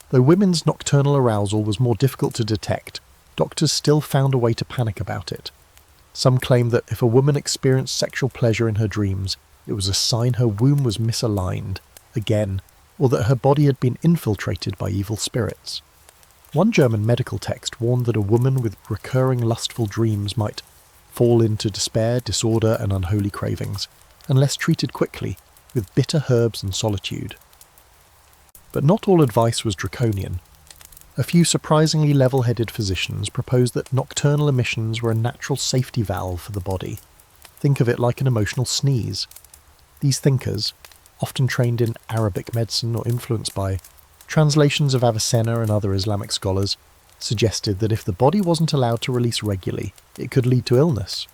Though women's nocturnal arousal was more difficult to detect, doctors still found a way to panic about it. Some claim that if a woman experienced sexual pleasure in her dreams, it was a sign her womb was misaligned, again, or that her body had been infiltrated by evil spirits. One German medical text warned that a woman with recurring lustful dreams might fall into despair, disorder, and unholy cravings, unless treated quickly, with bitter herbs and solitude. But not all advice was draconian. A few surprisingly level-headed physicians proposed that nocturnal emissions were a natural safety valve for the body. Think of it like an emotional sneeze. These thinkers, often trained in Arabic medicine or influenced by translations of Avicenna and other Islamic scholars, suggested that if the body wasn't allowed to release regularly, it could lead to illness.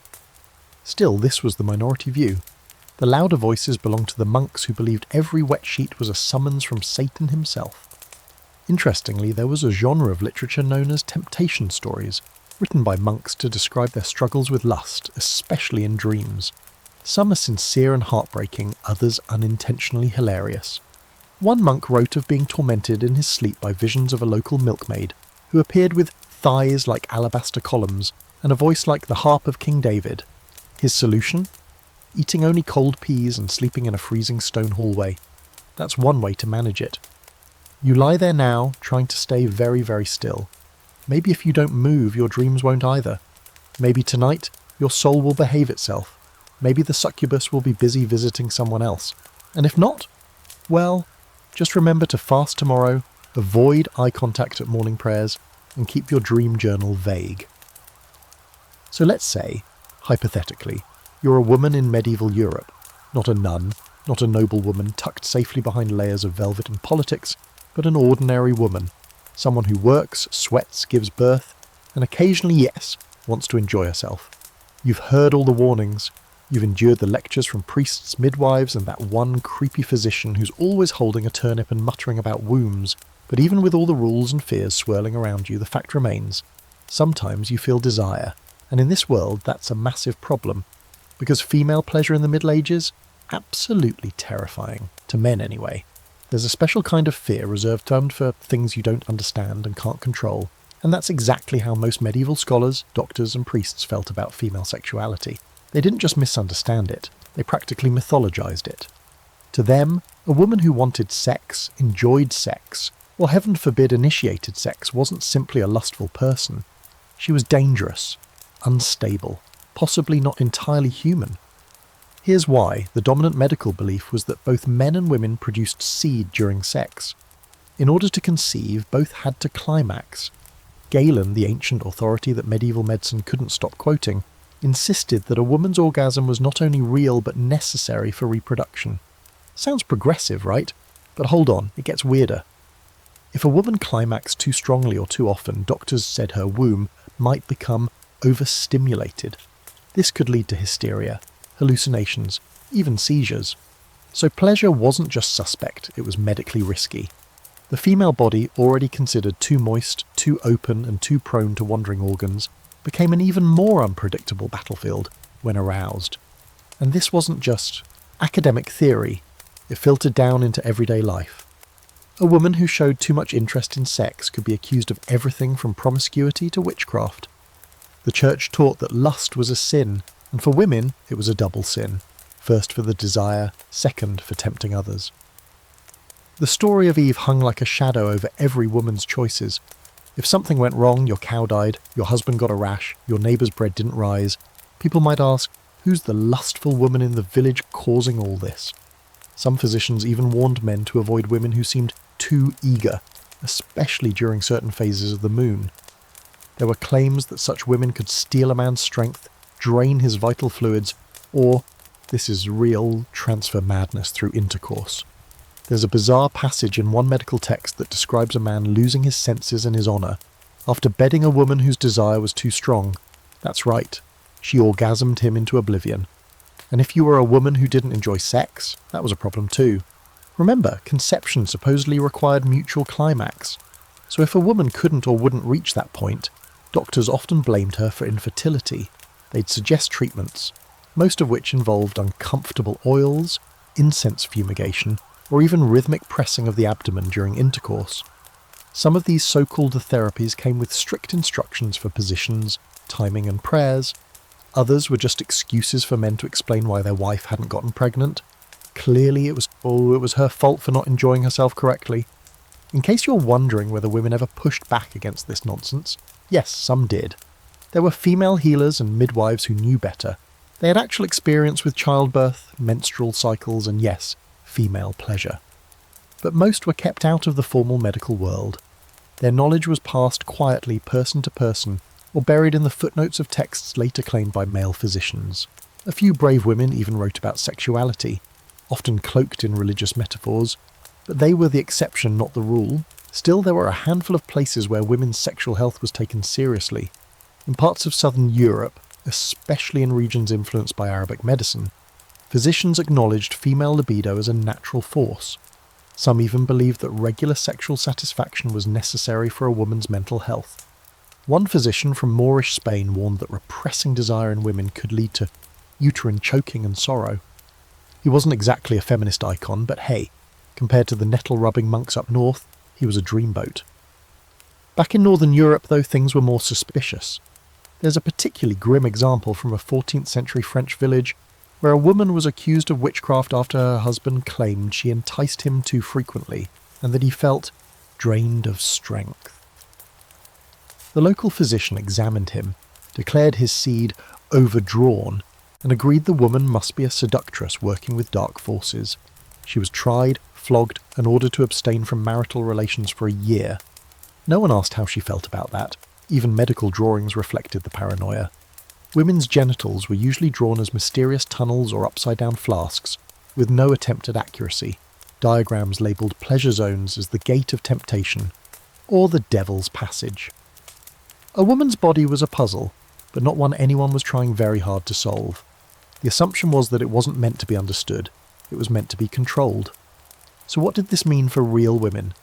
Still, this was the minority view. The louder voices belonged to the monks who believed every wet sheet was a summons from Satan himself. Interestingly, there was a genre of literature known as temptation stories, written by monks to describe their struggles with lust, especially in dreams. Some are sincere and heartbreaking, others unintentionally hilarious. One monk wrote of being tormented in his sleep by visions of a local milkmaid, who appeared with thighs like alabaster columns and a voice like the harp of King David. His solution? Eating only cold peas and sleeping in a freezing stone hallway. That's one way to manage it. You lie there now, trying to stay very, very still. Maybe if you don't move, your dreams won't either. Maybe tonight, your soul will behave itself. Maybe the succubus will be busy visiting someone else. And if not, well, just remember to fast tomorrow, avoid eye contact at morning prayers, and keep your dream journal vague. So let's say, hypothetically, you're a woman in medieval Europe, not a nun, not a noblewoman tucked safely behind layers of velvet and politics, but an ordinary woman, someone who works, sweats, gives birth, and occasionally, yes, wants to enjoy herself. You've heard all the warnings. You've endured the lectures from priests, midwives, and that one creepy physician who's always holding a turnip and muttering about wombs. But even with all the rules and fears swirling around you, the fact remains, sometimes you feel desire. And in this world, that's a massive problem. Because female pleasure in the Middle Ages? Absolutely terrifying. To men, anyway. There's a special kind of fear reserved for things you don't understand and can't control. And that's exactly how most medieval scholars, doctors, and priests felt about female sexuality. They didn't just misunderstand it, they practically mythologized it. To them, a woman who wanted sex, enjoyed sex, or heaven forbid initiated sex wasn't simply a lustful person. She was dangerous, unstable, possibly not entirely human. Here's why. The dominant medical belief was that both men and women produced seed during sex. In order to conceive, both had to climax. Galen, the ancient authority that medieval medicine couldn't stop quoting, insisted that a woman's orgasm was not only real but necessary for reproduction. Sounds progressive, right? But hold on, it gets weirder. If a woman climaxed too strongly or too often, doctors said her womb might become overstimulated. This could lead to hysteria, hallucinations, even seizures. So pleasure wasn't just suspect, it was medically risky. The female body, already considered too moist, too open, and too prone to wandering organs, became an even more unpredictable battlefield when aroused. And this wasn't just academic theory, it filtered down into everyday life. A woman who showed too much interest in sex could be accused of everything from promiscuity to witchcraft. The church taught that lust was a sin, and for women it was a double sin, first for the desire, second for tempting others. The story of Eve hung like a shadow over every woman's choices. If something went wrong, your cow died, your husband got a rash, your neighbour's bread didn't rise, people might ask, who's the lustful woman in the village causing all this? Some physicians even warned men to avoid women who seemed too eager, especially during certain phases of the moon. There were claims that such women could steal a man's strength, drain his vital fluids, or, this is real, transfer madness through intercourse. There's a bizarre passage in one medical text that describes a man losing his senses and his honour after bedding a woman whose desire was too strong. That's right, she orgasmed him into oblivion. And if you were a woman who didn't enjoy sex, that was a problem too. Remember, conception supposedly required mutual climax. So if a woman couldn't or wouldn't reach that point, doctors often blamed her for infertility. They'd suggest treatments, most of which involved uncomfortable oils, incense fumigation, or even rhythmic pressing of the abdomen during intercourse. Some of these so-called therapies came with strict instructions for positions, timing and prayers. Others were just excuses for men to explain why their wife hadn't gotten pregnant. Clearly it was her fault for not enjoying herself correctly. In case you're wondering whether women ever pushed back against this nonsense, yes, some did. There were female healers and midwives who knew better. They had actual experience with childbirth, menstrual cycles, and yes, female pleasure. But most were kept out of the formal medical world. Their knowledge was passed quietly person to person, or buried in the footnotes of texts later claimed by male physicians. A few brave women even wrote about sexuality, often cloaked in religious metaphors, but they were the exception, not the rule. Still, there were a handful of places where women's sexual health was taken seriously. In parts of southern Europe, especially in regions influenced by Arabic medicine, physicians acknowledged female libido as a natural force. Some even believed that regular sexual satisfaction was necessary for a woman's mental health. One physician from Moorish Spain warned that repressing desire in women could lead to uterine choking and sorrow. He wasn't exactly a feminist icon, but hey, compared to the nettle-rubbing monks up north, he was a dreamboat. Back in northern Europe, though, things were more suspicious. There's a particularly grim example from a 14th century French village where a woman was accused of witchcraft after her husband claimed she enticed him too frequently and that he felt drained of strength. The local physician examined him, declared his seed overdrawn, and agreed the woman must be a seductress working with dark forces. She was tried, flogged, and ordered to abstain from marital relations for a year. No one asked how she felt about that. Even medical drawings reflected the paranoia. Women's genitals were usually drawn as mysterious tunnels or upside-down flasks, with no attempt at accuracy. Diagrams labelled pleasure zones as the gate of temptation, or the devil's passage. A woman's body was a puzzle, but not one anyone was trying very hard to solve. The assumption was that it wasn't meant to be understood, it was meant to be controlled. So what did this mean for real women?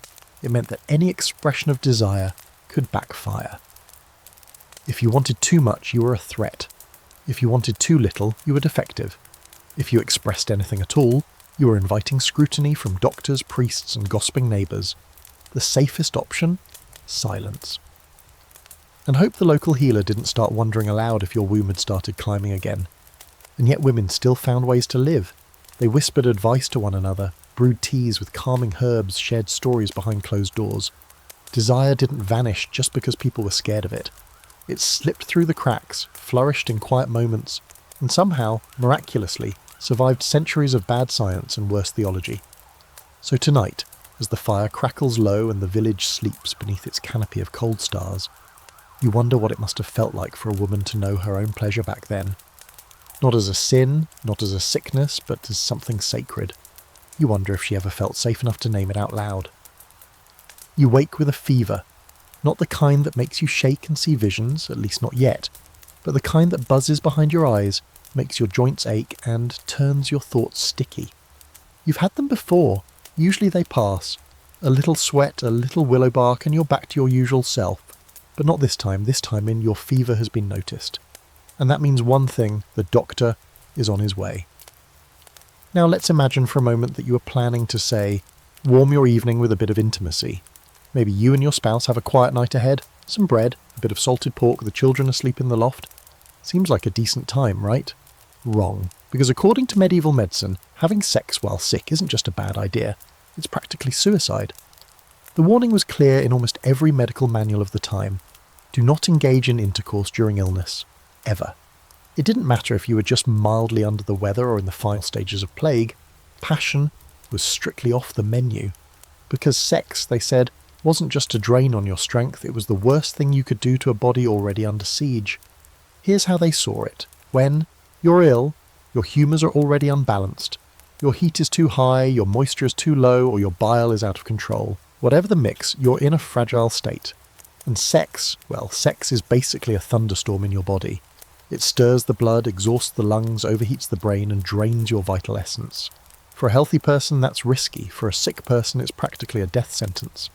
It meant that any expression of desire could backfire. If you wanted too much, you were a threat. If you wanted too little, you were defective. If you expressed anything at all, you were inviting scrutiny from doctors, priests, and gossiping neighbours. The safest option? Silence. And hope the local healer didn't start wondering aloud if your womb had started climbing again. And yet women still found ways to live. They whispered advice to one another, brewed teas with calming herbs, shared stories behind closed doors. Desire didn't vanish just because people were scared of it. It slipped through the cracks, flourished in quiet moments, and somehow, miraculously, survived centuries of bad science and worse theology. So tonight, as the fire crackles low and the village sleeps beneath its canopy of cold stars, you wonder what it must have felt like for a woman to know her own pleasure back then. Not as a sin, not as a sickness, but as something sacred. You wonder if she ever felt safe enough to name it out loud. You wake with a fever, not the kind that makes you shake and see visions, at least not yet, but the kind that buzzes behind your eyes, makes your joints ache, and turns your thoughts sticky. You've had them before. Usually they pass. A little sweat, a little willow bark, and you're back to your usual self. But not this time. This time your fever has been noticed. And that means one thing: the doctor is on his way. Now let's imagine for a moment that you are planning to, say, warm your evening with a bit of intimacy. Maybe you and your spouse have a quiet night ahead, some bread, a bit of salted pork, the children asleep in the loft. Seems like a decent time, right? Wrong. Because according to medieval medicine, having sex while sick isn't just a bad idea, it's practically suicide. The warning was clear in almost every medical manual of the time. Do not engage in intercourse during illness. Ever. It didn't matter if you were just mildly under the weather or in the final stages of plague. Passion was strictly off the menu. Because sex, they said, wasn't just a drain on your strength, it was the worst thing you could do to a body already under siege. Here's how they saw it. When you're ill, your humours are already unbalanced. Your heat is too high, your moisture is too low, or your bile is out of control. Whatever the mix, you're in a fragile state. And sex, well, sex is basically a thunderstorm in your body. It stirs the blood, exhausts the lungs, overheats the brain, and drains your vital essence. For a healthy person, that's risky. For a sick person, it's practically a death sentence.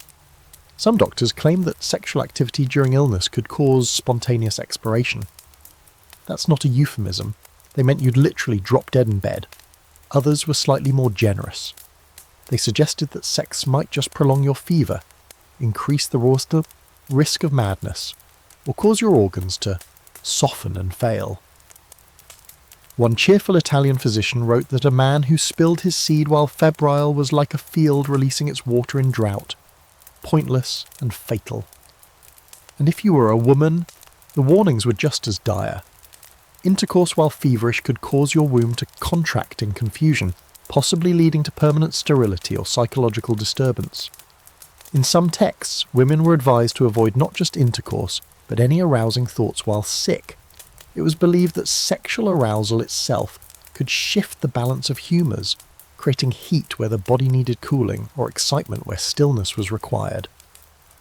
Some doctors claim that sexual activity during illness could cause spontaneous expiration. That's not a euphemism. They meant you'd literally drop dead in bed. Others were slightly more generous. They suggested that sex might just prolong your fever, increase the risk of madness, or cause your organs to soften and fail. One cheerful Italian physician wrote that a man who spilled his seed while febrile was like a field releasing its water in drought, pointless and fatal. And if you were a woman, the warnings were just as dire. Intercourse while feverish could cause your womb to contract in confusion, possibly leading to permanent sterility or psychological disturbance. In some texts, women were advised to avoid not just intercourse, but any arousing thoughts while sick. It was believed that sexual arousal itself could shift the balance of humours, creating heat where the body needed cooling or excitement where stillness was required.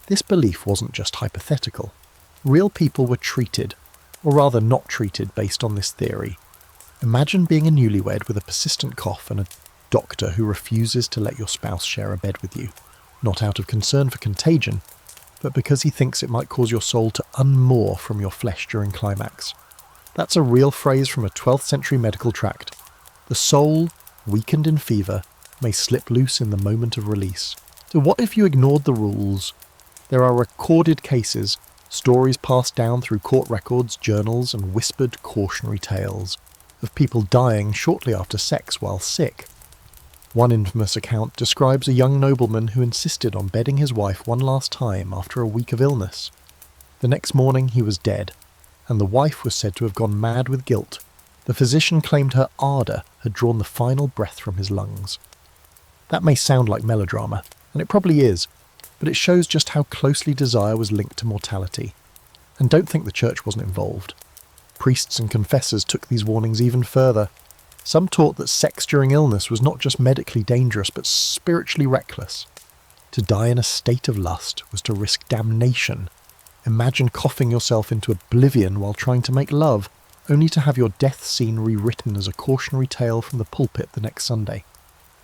This belief wasn't just hypothetical. Real people were treated, or rather not treated, based on this theory. Imagine being a newlywed with a persistent cough and a doctor who refuses to let your spouse share a bed with you, not out of concern for contagion, but because he thinks it might cause your soul to unmoor from your flesh during climax. That's a real phrase from a 12th century medical tract. The soul, weakened in fever, may slip loose in the moment of release. So what if you ignored the rules? There are recorded cases, stories passed down through court records, journals, and whispered cautionary tales of people dying shortly after sex while sick. One infamous account describes a young nobleman who insisted on bedding his wife one last time after a week of illness. The next morning he was dead, and the wife was said to have gone mad with guilt. The physician claimed her ardour had drawn the final breath from his lungs. That may sound like melodrama, and it probably is, but it shows just how closely desire was linked to mortality. And don't think the church wasn't involved. Priests and confessors took these warnings even further. Some taught that sex during illness was not just medically dangerous, but spiritually reckless. To die in a state of lust was to risk damnation. Imagine coughing yourself into oblivion while trying to make love. only to have your death scene rewritten as a cautionary tale from the pulpit the next Sunday.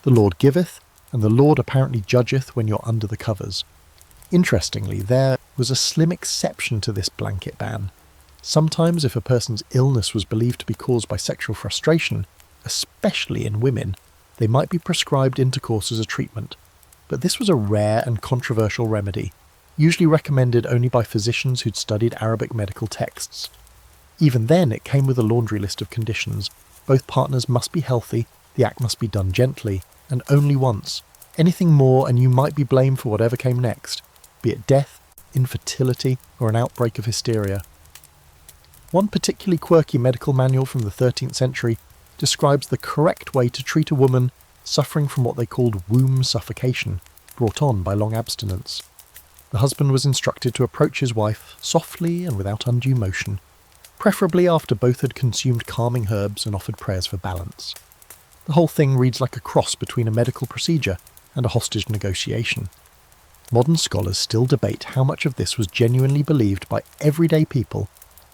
The Lord giveth, and the Lord apparently judgeth when you're under the covers. Interestingly, there was a slim exception to this blanket ban. Sometimes if a person's illness was believed to be caused by sexual frustration, especially in women, they might be prescribed intercourse as a treatment. But this was a rare and controversial remedy, usually recommended only by physicians who'd studied Arabic medical texts. Even then, it came with a laundry list of conditions. Both partners must be healthy, the act must be done gently, and only once. Anything more and you might be blamed for whatever came next, be it death, infertility, or an outbreak of hysteria. One particularly quirky medical manual from the 13th century describes the correct way to treat a woman suffering from what they called womb suffocation, brought on by long abstinence. The husband was instructed to approach his wife softly and without undue motion, preferably after both had consumed calming herbs and offered prayers for balance. The whole thing reads like a cross between a medical procedure and a hostage negotiation. Modern scholars still debate how much of this was genuinely believed by everyday people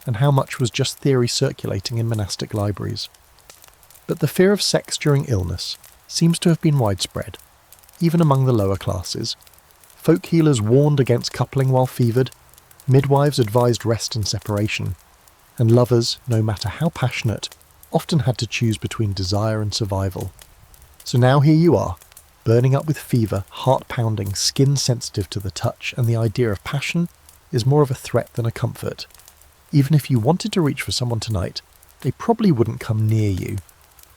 and how much was just theory circulating in monastic libraries. But the fear of sex during illness seems to have been widespread, even among the lower classes. Folk healers warned against coupling while fevered, midwives advised rest and separation, and lovers, no matter how passionate, often had to choose between desire and survival. So now here you are, burning up with fever, heart-pounding, skin-sensitive to the touch, and the idea of passion is more of a threat than a comfort. Even if you wanted to reach for someone tonight, they probably wouldn't come near you.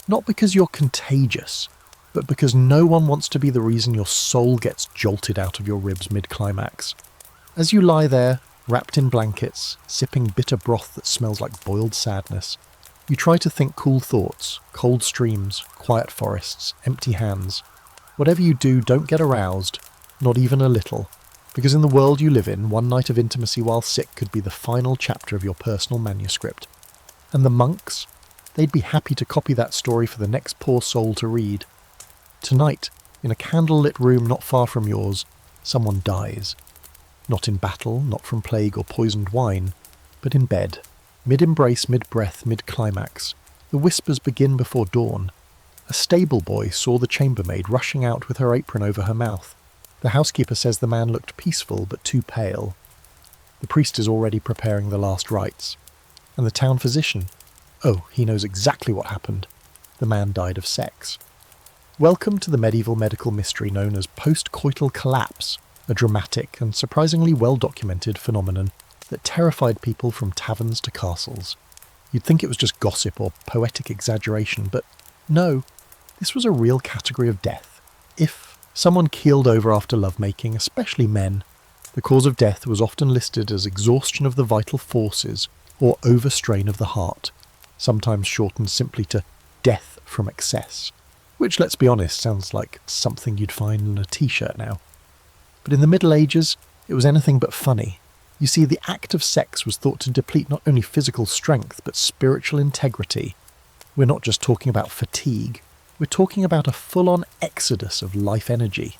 Not because you're contagious, but because no one wants to be the reason your soul gets jolted out of your ribs mid-climax. As you lie there, wrapped in blankets, sipping bitter broth that smells like boiled sadness, you try to think cool thoughts, cold streams, quiet forests, empty hands. Whatever you do, don't get aroused, not even a little, because in the world you live in, one night of intimacy while sick could be the final chapter of your personal manuscript. And the monks? They'd be happy to copy that story for the next poor soul to read. Tonight, in a candle-lit room not far from yours, someone dies. Not in battle, not from plague or poisoned wine, but in bed. Mid-embrace, mid-breath, mid-climax. The whispers begin before dawn. A stable boy saw the chambermaid rushing out with her apron over her mouth. The housekeeper says the man looked peaceful but too pale. The priest is already preparing the last rites. And the town physician? Oh, he knows exactly what happened. The man died of sex. Welcome to the medieval medical mystery known as postcoital collapse, a dramatic and surprisingly well-documented phenomenon that terrified people from taverns to castles. You'd think it was just gossip or poetic exaggeration, but no, this was a real category of death. If someone keeled over after lovemaking, especially men, the cause of death was often listed as exhaustion of the vital forces or overstrain of the heart, sometimes shortened simply to death from excess, which, let's be honest, sounds like something you'd find on a t-shirt now. But in the Middle Ages, it was anything but funny. You see, the act of sex was thought to deplete not only physical strength, but spiritual integrity. We're not just talking about fatigue, we're talking about a full-on exodus of life energy.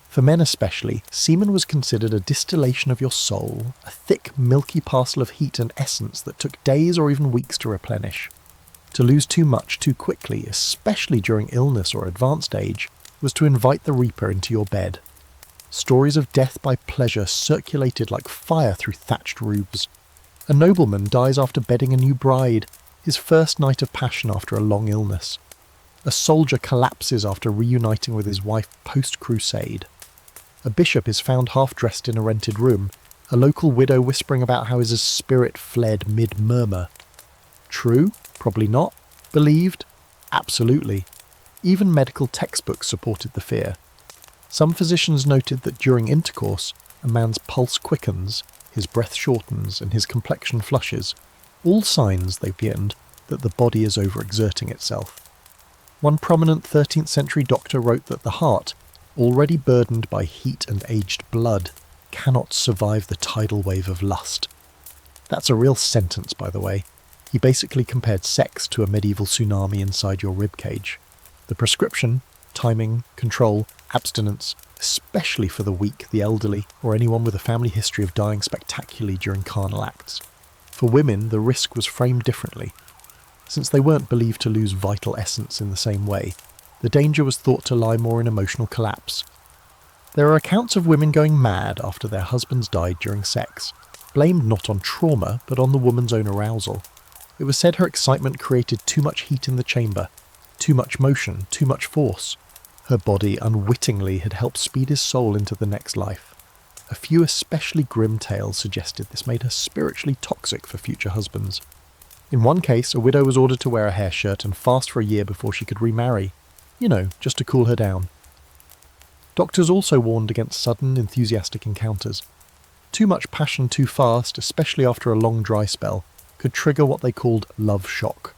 For men especially, semen was considered a distillation of your soul, a thick, milky parcel of heat and essence that took days or even weeks to replenish. To lose too much too quickly, especially during illness or advanced age, was to invite the reaper into your bed. Stories of death by pleasure circulated like fire through thatched roofs. A nobleman dies after bedding a new bride, his first night of passion after a long illness. A soldier collapses after reuniting with his wife post-crusade. A bishop is found half-dressed in a rented room, a local widow whispering about how his spirit fled mid-murmur. True? Probably not. Believed? Absolutely. Even medical textbooks supported the fear. Some physicians noted that during intercourse, a man's pulse quickens, his breath shortens, and his complexion flushes, all signs, they feared, that the body is overexerting itself. One prominent 13th century doctor wrote that the heart, already burdened by heat and aged blood, cannot survive the tidal wave of lust. That's a real sentence, by the way. He basically compared sex to a medieval tsunami inside your ribcage. The prescription, timing, control, abstinence, especially for the weak, the elderly, or anyone with a family history of dying spectacularly during carnal acts. For women, the risk was framed differently. Since they weren't believed to lose vital essence in the same way, the danger was thought to lie more in emotional collapse. There are accounts of women going mad after their husbands died during sex, blamed not on trauma but on the woman's own arousal. It was said her excitement created too much heat in the chamber, too much motion, too much force. Her body unwittingly had helped speed his soul into the next life. A few especially grim tales suggested this made her spiritually toxic for future husbands. In one case, a widow was ordered to wear a hair shirt and fast for a year before she could remarry. Just to cool her down. Doctors also warned against sudden, enthusiastic encounters. Too much passion too fast, especially after a long dry spell, could trigger what they called love shock.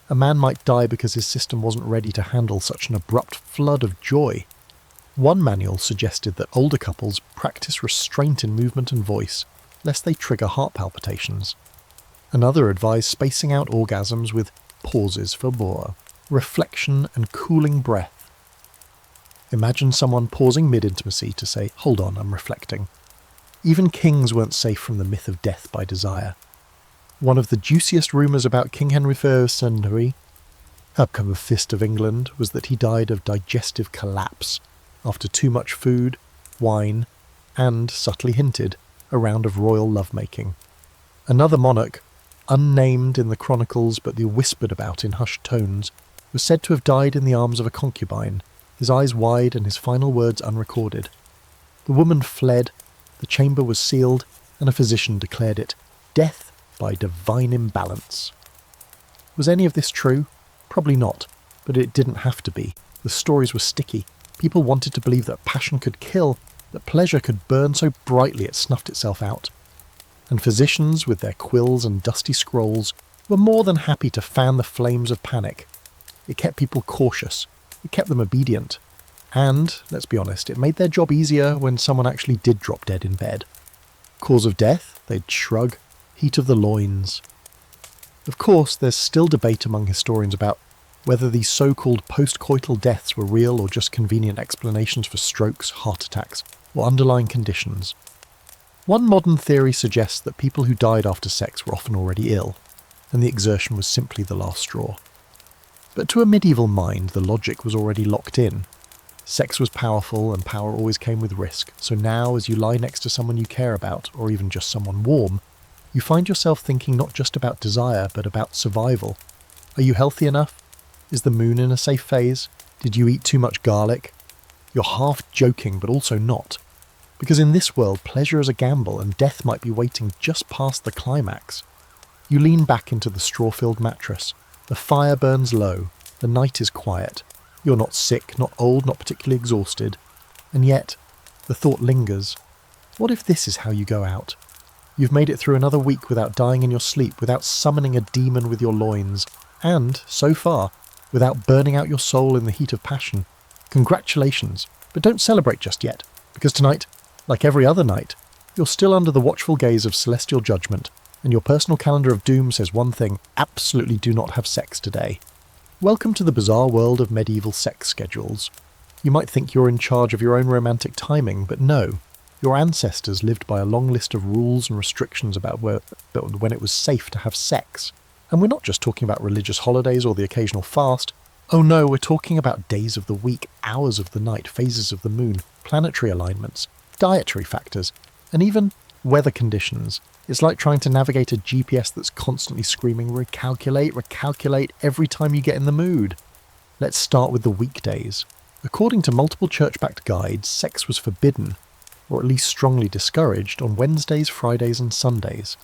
A man might die because his system wasn't ready to handle such an abrupt flood of joy. One manual suggested that older couples practice restraint in movement and voice, lest they trigger heart palpitations. Another advised spacing out orgasms with pauses for more, reflection and cooling breath. Imagine someone pausing mid-intimacy to say, "Hold on, I'm reflecting." Even kings weren't safe from the myth of death by desire. One of the juiciest rumours about King Henry I, outcome of Fist of England, was that he died of digestive collapse after too much food, wine, and, subtly hinted, a round of royal lovemaking. Another monarch, unnamed in the chronicles but whispered about in hushed tones, was said to have died in the arms of a concubine, his eyes wide and his final words unrecorded. The woman fled, the chamber was sealed, and a physician declared it death by divine imbalance. Was any of this true? Probably not, but it didn't have to be. The stories were sticky. People wanted to believe that passion could kill, that pleasure could burn so brightly it snuffed itself out. And physicians, with their quills and dusty scrolls, were more than happy to fan the flames of panic. It kept people cautious. It kept them obedient. And, let's be honest, it made their job easier when someone actually did drop dead in bed. Cause of death? They'd shrug. Heat of the loins. Of course, there's still debate among historians about whether these so-called postcoital deaths were real or just convenient explanations for strokes, heart attacks, or underlying conditions. One modern theory suggests that people who died after sex were often already ill, and the exertion was simply the last straw. But to a medieval mind, the logic was already locked in. Sex was powerful, and power always came with risk, so now as you lie next to someone you care about, or even just someone warm, you find yourself thinking not just about desire, but about survival. Are you healthy enough? Is the moon in a safe phase? Did you eat too much garlic? You're half joking, but also not. Because in this world, pleasure is a gamble, and death might be waiting just past the climax. You lean back into the straw-filled mattress. The fire burns low. The night is quiet. You're not sick, not old, not particularly exhausted. And yet, the thought lingers. What if this is how you go out? You've made it through another week without dying in your sleep, without summoning a demon with your loins, and, so far, without burning out your soul in the heat of passion. Congratulations, but don't celebrate just yet, because tonight, like every other night, you're still under the watchful gaze of celestial judgment, and your personal calendar of doom says one thing: absolutely do not have sex today. Welcome to the bizarre world of medieval sex schedules. You might think you're in charge of your own romantic timing, but no. Your ancestors lived by a long list of rules and restrictions about when it was safe to have sex. And we're not just talking about religious holidays or the occasional fast. Oh no, we're talking about days of the week, hours of the night, phases of the moon, planetary alignments, dietary factors, and even weather conditions. It's like trying to navigate a GPS that's constantly screaming, recalculate every time you get in the mood. Let's start with the weekdays. According to multiple church-backed guides, sex was forbidden, or at least strongly discouraged, on Wednesdays, Fridays and Sundays.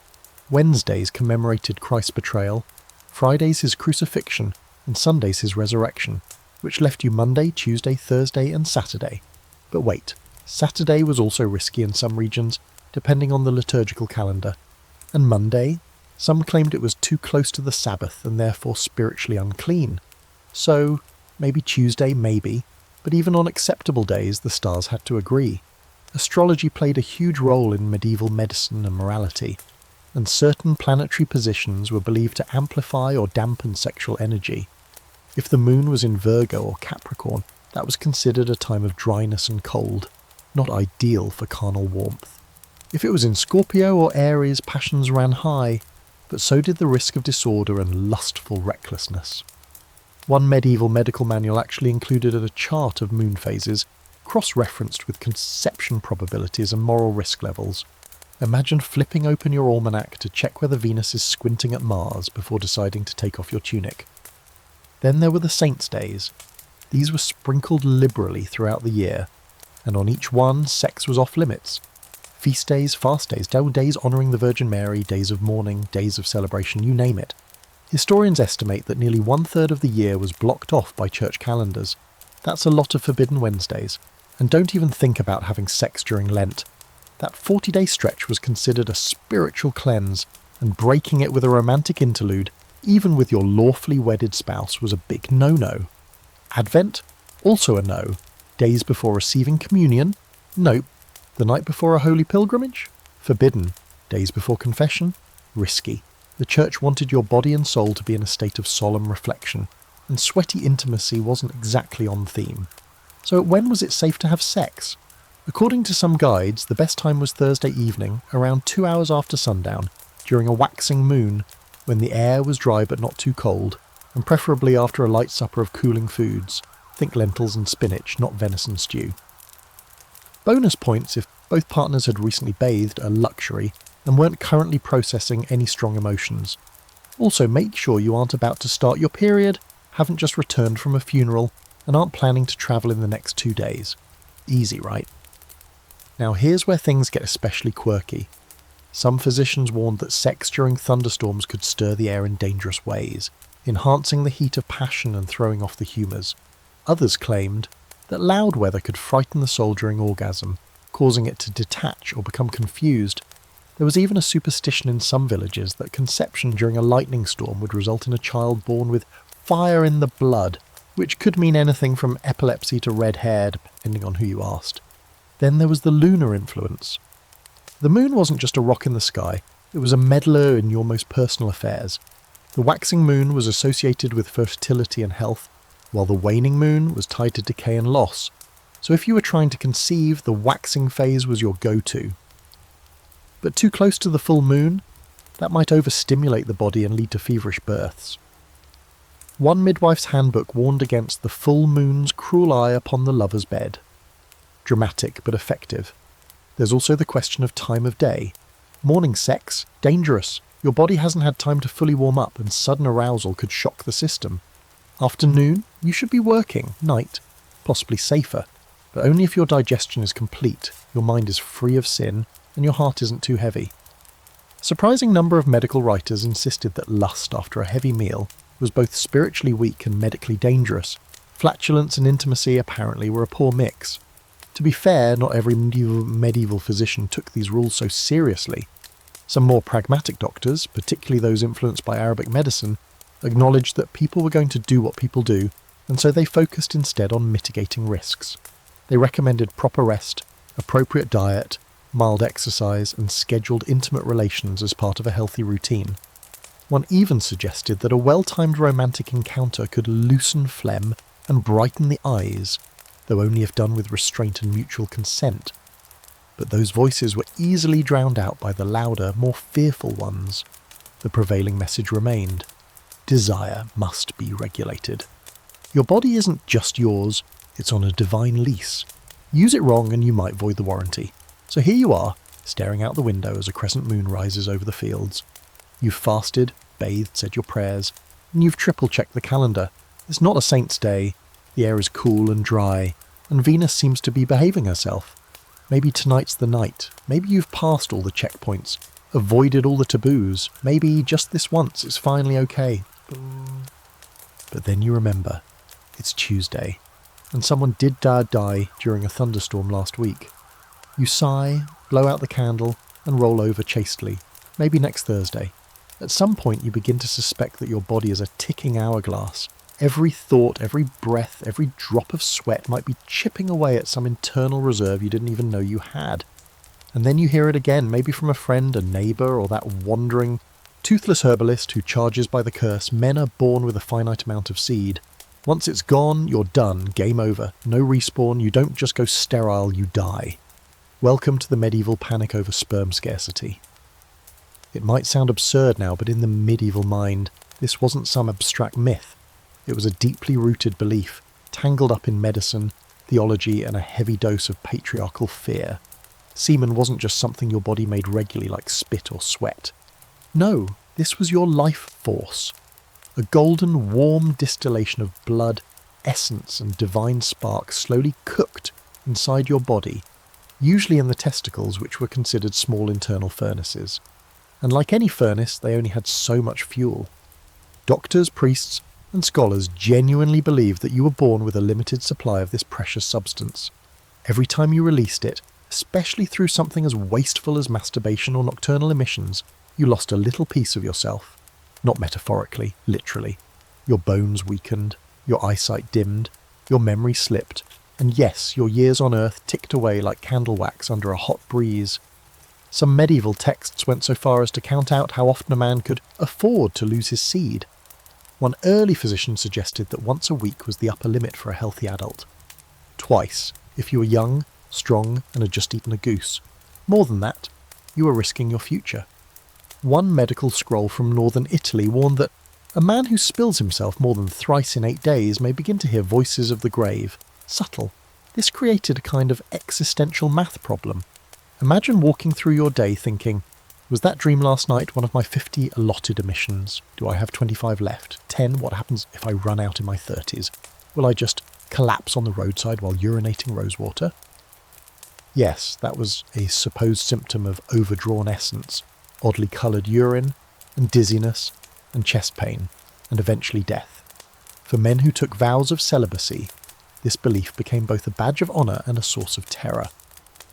Wednesdays commemorated Christ's betrayal, Fridays his crucifixion, and Sundays his resurrection, which left you Monday, Tuesday, Thursday and Saturday. But wait, Saturday was also risky in some regions, depending on the liturgical calendar. And Monday? Some claimed it was too close to the Sabbath and therefore spiritually unclean. So, maybe Tuesday, maybe, but even on acceptable days the stars had to agree. Astrology played a huge role in medieval medicine and morality, and certain planetary positions were believed to amplify or dampen sexual energy. If the moon was in Virgo or Capricorn, that was considered a time of dryness and cold, not ideal for carnal warmth. If it was in Scorpio or Aries, passions ran high. but so did the risk of disorder and lustful recklessness. One medieval medical manual actually included a chart of moon phases, cross-referenced with conception probabilities and moral risk levels. Imagine flipping open your almanac to check whether Venus is squinting at Mars before deciding to take off your tunic. Then there were the saints' days. These were sprinkled liberally throughout the year, and on each one sex was off limits. Feast days, fast days, days honouring the Virgin Mary, days of mourning, days of celebration, you name it. Historians estimate that nearly 1/3 of the year was blocked off by church calendars. That's a lot of forbidden Wednesdays. And don't even think about having sex during Lent. That 40-day stretch was considered a spiritual cleanse, and breaking it with a romantic interlude, even with your lawfully wedded spouse, was a big no-no. Advent? Also a no. Days before receiving communion? Nope. The night before a holy pilgrimage? Forbidden. Days before confession? Risky. The church wanted your body and soul to be in a state of solemn reflection, and sweaty intimacy wasn't exactly on theme. So when was it safe to have sex? According to some guides, the best time was Thursday evening, around 2 hours after sundown, during a waxing moon, when the air was dry but not too cold, and preferably after a light supper of cooling foods. Think lentils and spinach, not venison stew. Bonus points if both partners had recently bathed, a luxury, and weren't currently processing any strong emotions. Also, make sure you aren't about to start your period, haven't just returned from a funeral, and aren't planning to travel in the next 2 days. Easy, right? Now here's where things get especially quirky. Some physicians warned that sex during thunderstorms could stir the air in dangerous ways, enhancing the heat of passion and throwing off the humours. Others claimed that loud weather could frighten the soul during orgasm, causing it to detach or become confused. There was even a superstition in some villages that conception during a lightning storm would result in a child born with fire in the blood, which could mean anything from epilepsy to red hair, depending on who you asked. Then there was the lunar influence. The moon wasn't just a rock in the sky, it was a meddler in your most personal affairs. The waxing moon was associated with fertility and health, while the waning moon was tied to decay and loss. So if you were trying to conceive, the waxing phase was your go-to. But too close to the full moon? That might overstimulate the body and lead to feverish births. One midwife's handbook warned against the full moon's cruel eye upon the lover's bed. Dramatic but effective. There's also the question of time of day. Morning sex? Dangerous. Your body hasn't had time to fully warm up and sudden arousal could shock the system. Afternoon? You should be working. Night? Possibly safer. But only if your digestion is complete, your mind is free of sin, and your heart isn't too heavy. A surprising number of medical writers insisted that lust after a heavy meal was both spiritually weak and medically dangerous. Flatulence and intimacy apparently were a poor mix. To be fair, not every medieval physician took these rules so seriously. Some more pragmatic doctors, particularly those influenced by Arabic medicine, acknowledged that people were going to do what people do, and so they focused instead on mitigating risks. They recommended proper rest, appropriate diet, mild exercise, and scheduled intimate relations as part of a healthy routine. One even suggested that a well-timed romantic encounter could loosen phlegm and brighten the eyes, though only if done with restraint and mutual consent. But those voices were easily drowned out by the louder, more fearful ones. The prevailing message remained: desire must be regulated. Your body isn't just yours, it's on a divine lease. Use it wrong and you might void the warranty. So here you are, staring out the window as a crescent moon rises over the fields. You've fasted, bathed, said your prayers, and you've triple-checked the calendar. It's not a saint's day, the air is cool and dry, and Venus seems to be behaving herself. Maybe tonight's the night, maybe you've passed all the checkpoints, avoided all the taboos, maybe just this once it's finally okay. But then you remember, it's Tuesday, and someone did die during a thunderstorm last week. You sigh, blow out the candle, and roll over chastely, maybe next Thursday. At some point you begin to suspect that your body is a ticking hourglass. Every thought, every breath, every drop of sweat might be chipping away at some internal reserve you didn't even know you had. And then you hear it again, maybe from a friend, a neighbour, or that wandering, toothless herbalist who charges by the curse, men are born with a finite amount of seed. Once it's gone, you're done, game over. No respawn, you don't just go sterile, you die. Welcome to the medieval panic over sperm scarcity. It might sound absurd now, but in the medieval mind, this wasn't some abstract myth. It was a deeply rooted belief, tangled up in medicine, theology, and a heavy dose of patriarchal fear. Semen wasn't just something your body made regularly like spit or sweat. No, this was your life force. A golden, warm distillation of blood, essence, and divine spark slowly cooked inside your body, usually in the testicles, which were considered small internal furnaces. And like any furnace, they only had so much fuel. Doctors, priests, and scholars genuinely believed that you were born with a limited supply of this precious substance. Every time you released it, especially through something as wasteful as masturbation or nocturnal emissions, you lost a little piece of yourself. Not metaphorically, literally. Your bones weakened, your eyesight dimmed, your memory slipped, and yes, your years on Earth ticked away like candle wax under a hot breeze. Some medieval texts went so far as to count out how often a man could afford to lose his seed. One early physician suggested that once a week was the upper limit for a healthy adult. Twice, if you were young, strong, and had just eaten a goose. More than that, you were risking your future. One medical scroll from northern Italy warned that a man who spills himself more than thrice in 8 days may begin to hear voices of the grave. Subtle. This created a kind of existential math problem. Imagine walking through your day thinking, was that dream last night one of my 50 allotted emissions? Do I have 25 left? 10? What happens if I run out in my 30s? Will I just collapse on the roadside while urinating rosewater? Yes, that was a supposed symptom of overdrawn essence, oddly coloured urine, and dizziness, and chest pain, and eventually death. For men who took vows of celibacy, this belief became both a badge of honour and a source of terror.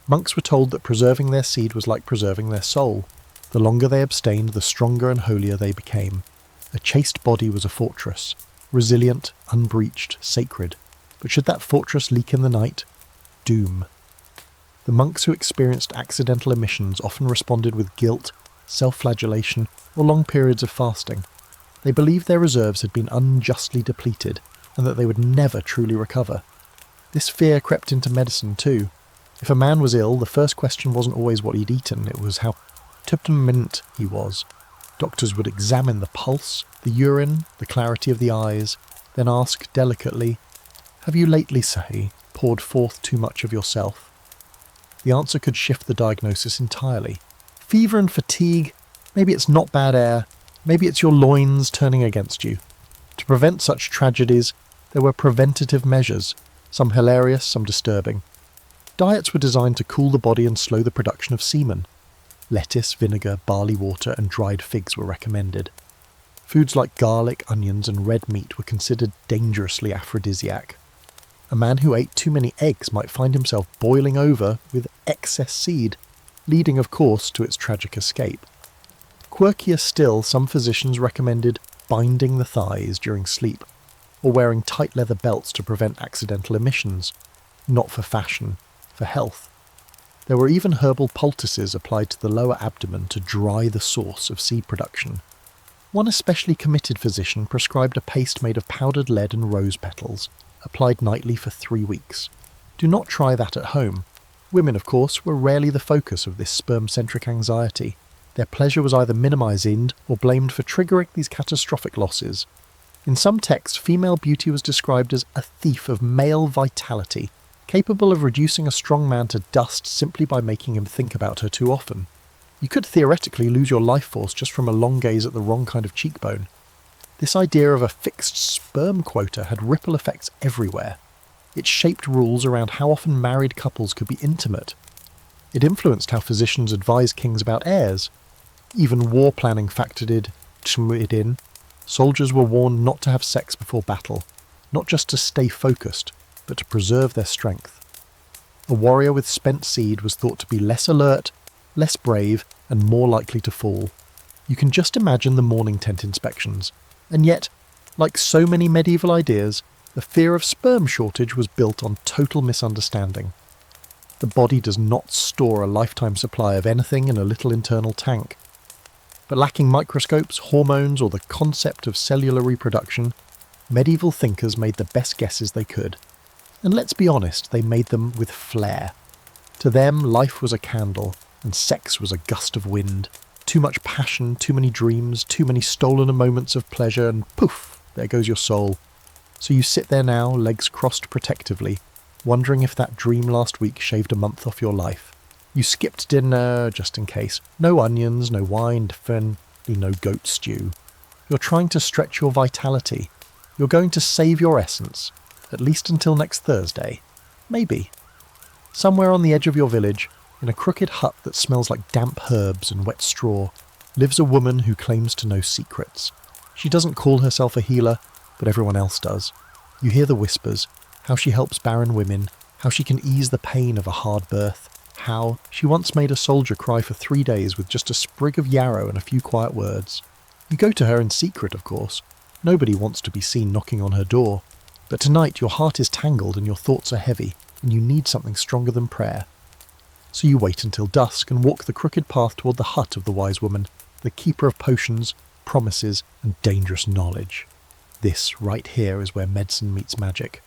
Monks were told that preserving their seed was like preserving their soul. The longer they abstained, the stronger and holier they became. A chaste body was a fortress, resilient, unbreached, sacred. But should that fortress leak in the night? Doom. The monks who experienced accidental emissions often responded with guilt, self-flagellation, or long periods of fasting. They believed their reserves had been unjustly depleted, and that they would never truly recover. This fear crept into medicine too. If a man was ill, the first question wasn't always what he'd eaten, it was how temperament he was. Doctors would examine the pulse, the urine, the clarity of the eyes, then ask delicately, "Have you lately, say, poured forth too much of yourself?" The answer could shift the diagnosis entirely. Fever and fatigue, maybe it's not bad air, maybe it's your loins turning against you. To prevent such tragedies, there were preventative measures, some hilarious, some disturbing. Diets were designed to cool the body and slow the production of semen. Lettuce, vinegar, barley water, and dried figs were recommended. Foods like garlic, onions, and red meat were considered dangerously aphrodisiac. A man who ate too many eggs might find himself boiling over with excess seed, leading, of course, to its tragic escape. Quirkier still, some physicians recommended binding the thighs during sleep, or wearing tight leather belts to prevent accidental emissions, not for fashion, for health. There were even herbal poultices applied to the lower abdomen to dry the source of seed production. One especially committed physician prescribed a paste made of powdered lead and rose petals, applied nightly for 3 weeks. Do not try that at home. Women, of course, were rarely the focus of this sperm-centric anxiety. Their pleasure was either minimised or blamed for triggering these catastrophic losses. In some texts, female beauty was described as a thief of male vitality, capable of reducing a strong man to dust simply by making him think about her too often. You could theoretically lose your life force just from a long gaze at the wrong kind of cheekbone. This idea of a fixed sperm quota had ripple effects everywhere. It shaped rules around how often married couples could be intimate. It influenced how physicians advised kings about heirs. Even war planning factored it in. Soldiers were warned not to have sex before battle, not just to stay focused, but to preserve their strength. A warrior with spent seed was thought to be less alert, less brave, and more likely to fall. You can just imagine the mourning tent inspections. And yet, like so many medieval ideas, the fear of sperm shortage was built on total misunderstanding. The body does not store a lifetime supply of anything in a little internal tank. But lacking microscopes, hormones, or the concept of cellular reproduction, medieval thinkers made the best guesses they could. And let's be honest, they made them with flair. To them, life was a candle, and sex was a gust of wind. Too much passion, too many dreams, too many stolen moments of pleasure, and poof, there goes your soul. So you sit there now, legs crossed protectively, wondering if that dream last week shaved a month off your life. You skipped dinner, just in case. No onions, no wine, definitely no goat stew. You're trying to stretch your vitality. You're going to save your essence, at least until next Thursday. Maybe. Somewhere on the edge of your village, in a crooked hut that smells like damp herbs and wet straw, lives a woman who claims to know secrets. She doesn't call herself a healer, but everyone else does. You hear the whispers, how she helps barren women, how she can ease the pain of a hard birth, how she once made a soldier cry for 3 days with just a sprig of yarrow and a few quiet words. You go to her in secret, of course. Nobody wants to be seen knocking on her door. But tonight your heart is tangled and your thoughts are heavy, and you need something stronger than prayer. So you wait until dusk and walk the crooked path toward the hut of the wise woman, the keeper of potions, promises, and dangerous knowledge. This, right here, is where medicine meets magic.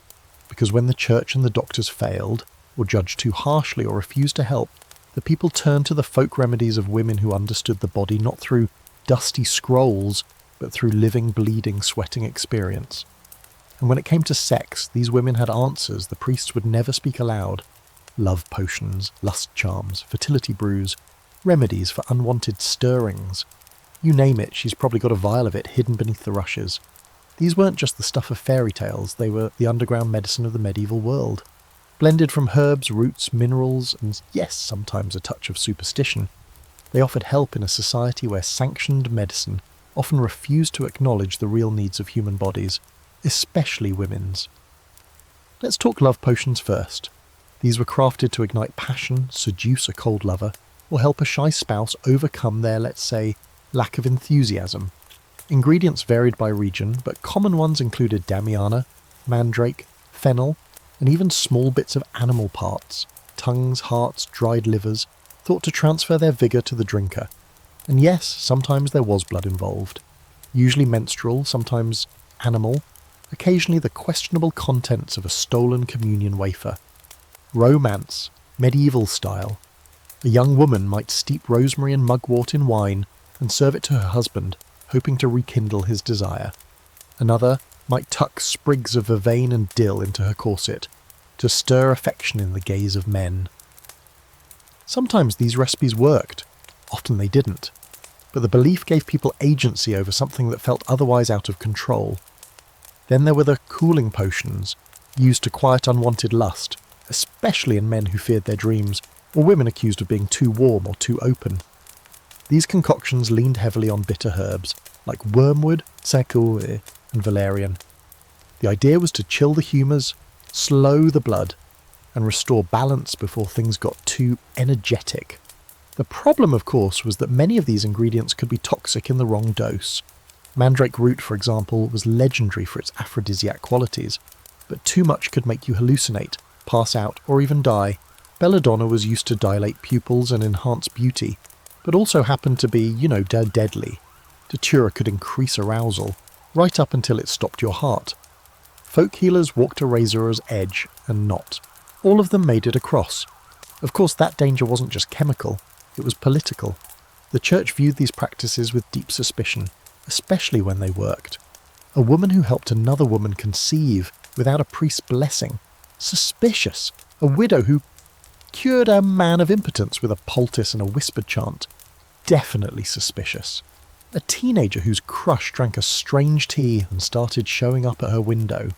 Because when the church and the doctors failed, or judged too harshly or refused to help, the people turned to the folk remedies of women who understood the body not through dusty scrolls, but through living, bleeding, sweating experience. And when it came to sex, these women had answers the priests would never speak aloud. Love potions, lust charms, fertility brews, remedies for unwanted stirrings. You name it, she's probably got a vial of it hidden beneath the rushes. These weren't just the stuff of fairy tales, they were the underground medicine of the medieval world. Blended from herbs, roots, minerals, and yes, sometimes a touch of superstition. They offered help in a society where sanctioned medicine often refused to acknowledge the real needs of human bodies, especially women's. Let's talk love potions first. These were crafted to ignite passion, seduce a cold lover, or help a shy spouse overcome their, let's say, lack of enthusiasm. Ingredients varied by region, but common ones included damiana, mandrake, fennel, and even small bits of animal parts, tongues, hearts, dried livers, thought to transfer their vigour to the drinker. And yes, sometimes there was blood involved. Usually menstrual, sometimes animal, occasionally the questionable contents of a stolen communion wafer. Romance, medieval style. A young woman might steep rosemary and mugwort in wine and serve it to her husband, hoping to rekindle his desire. Another might tuck sprigs of vervain and dill into her corset, to stir affection in the gaze of men. Sometimes these recipes worked, often they didn't, but the belief gave people agency over something that felt otherwise out of control. Then there were the cooling potions, used to quiet unwanted lust, especially in men who feared their dreams, or women accused of being too warm or too open. These concoctions leaned heavily on bitter herbs, like wormwood, Succubi, and valerian. The idea was to chill the humours, slow the blood, and restore balance before things got too energetic. The problem, of course, was that many of these ingredients could be toxic in the wrong dose. Mandrake root, for example, was legendary for its aphrodisiac qualities, but too much could make you hallucinate, pass out, or even die. Belladonna was used to dilate pupils and enhance beauty, but also happened to be, deadly. Datura could increase arousal, right up until it stopped your heart. Folk healers walked a razor's edge and not. All of them made it across. Of course, that danger wasn't just chemical, it was political. The church viewed these practices with deep suspicion, especially when they worked. A woman who helped another woman conceive without a priest's blessing. Suspicious. A widow who cured a man of impotence with a poultice and a whispered chant. Definitely suspicious. A teenager whose crush drank a strange tea and started showing up at her window.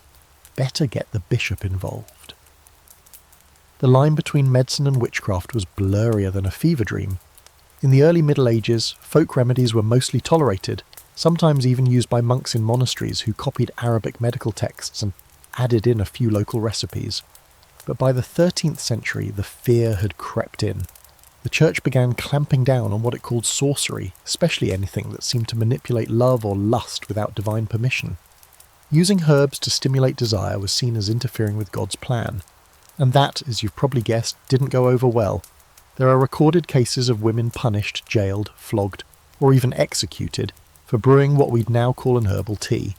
Better get the bishop involved. The line between medicine and witchcraft was blurrier than a fever dream. In the early Middle Ages, folk remedies were mostly tolerated, sometimes even used by monks in monasteries who copied Arabic medical texts and added in a few local recipes. But by the 13th century, the fear had crept in. The church began clamping down on what it called sorcery, especially anything that seemed to manipulate love or lust without divine permission. Using herbs to stimulate desire was seen as interfering with God's plan. And that, as you've probably guessed, didn't go over well. There are recorded cases of women punished, jailed, flogged, or even executed for brewing what we'd now call an herbal tea.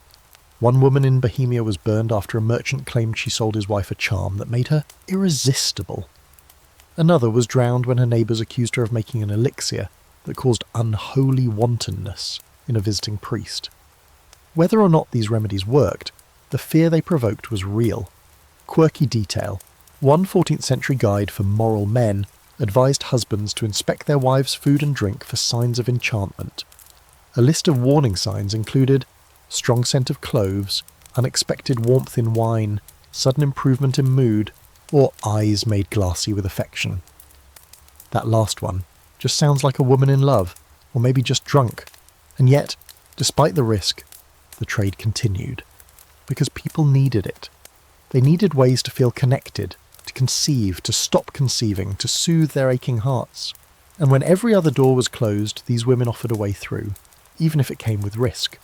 One woman in Bohemia was burned after a merchant claimed she sold his wife a charm that made her irresistible. Another was drowned when her neighbours accused her of making an elixir, that caused unholy wantonness in a visiting priest. Whether or not these remedies worked, the fear they provoked was real. Quirky detail. One 14th century guide for moral men advised husbands to inspect their wives' food and drink for signs of enchantment. A list of warning signs included strong scent of cloves, unexpected warmth in wine, sudden improvement in mood, or eyes made glassy with affection. That last one just sounds like a woman in love, or maybe just drunk. And yet, despite the risk, the trade continued. Because people needed it. They needed ways to feel connected, to conceive, to stop conceiving, to soothe their aching hearts. And when every other door was closed, these women offered a way through, even if it came with risk.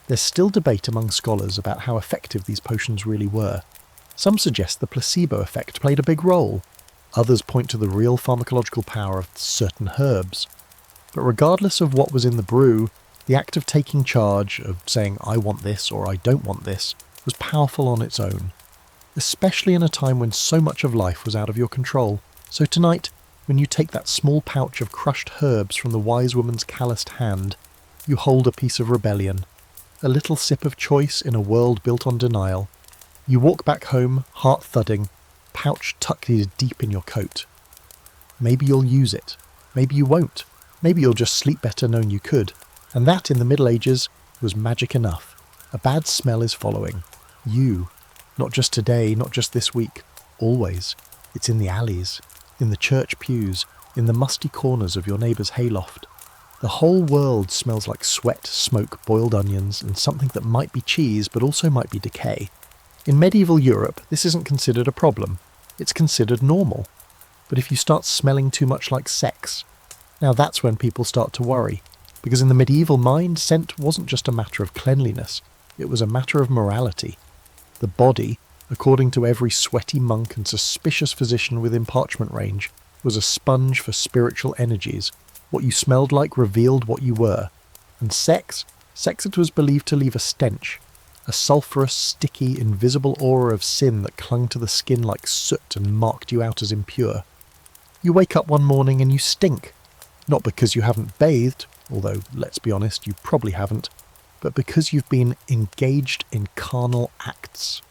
There's still debate among scholars about how effective these potions really were. Some suggest the placebo effect played a big role. Others point to the real pharmacological power of certain herbs. But regardless of what was in the brew, the act of taking charge, of saying I want this or I don't want this, was powerful on its own. Especially in a time when so much of life was out of your control. So tonight, when you take that small pouch of crushed herbs from the wise woman's calloused hand, you hold a piece of rebellion, a little sip of choice in a world built on denial. You walk back home, heart thudding, pouch tucked deep in your coat. Maybe you'll use it. Maybe you won't. Maybe you'll just sleep better knowing you could. And that, in the Middle Ages, was magic enough. A bad smell is following. You. Not just today, not just this week. Always. It's in the alleys, in the church pews, in the musty corners of your neighbour's hayloft. The whole world smells like sweat, smoke, boiled onions, and something that might be cheese but also might be decay. In medieval Europe, this isn't considered a problem. It's considered normal. But if you start smelling too much like sex, now that's when people start to worry. Because in the medieval mind, scent wasn't just a matter of cleanliness. It was a matter of morality. The body, according to every sweaty monk and suspicious physician within parchment range, was a sponge for spiritual energies. What you smelled like revealed what you were. And sex it was believed to leave a stench. A sulphurous, sticky, invisible aura of sin that clung to the skin like soot and marked you out as impure. You wake up one morning and you stink. Not because you haven't bathed, although, let's be honest, you probably haven't, but because you've been engaged in carnal acts.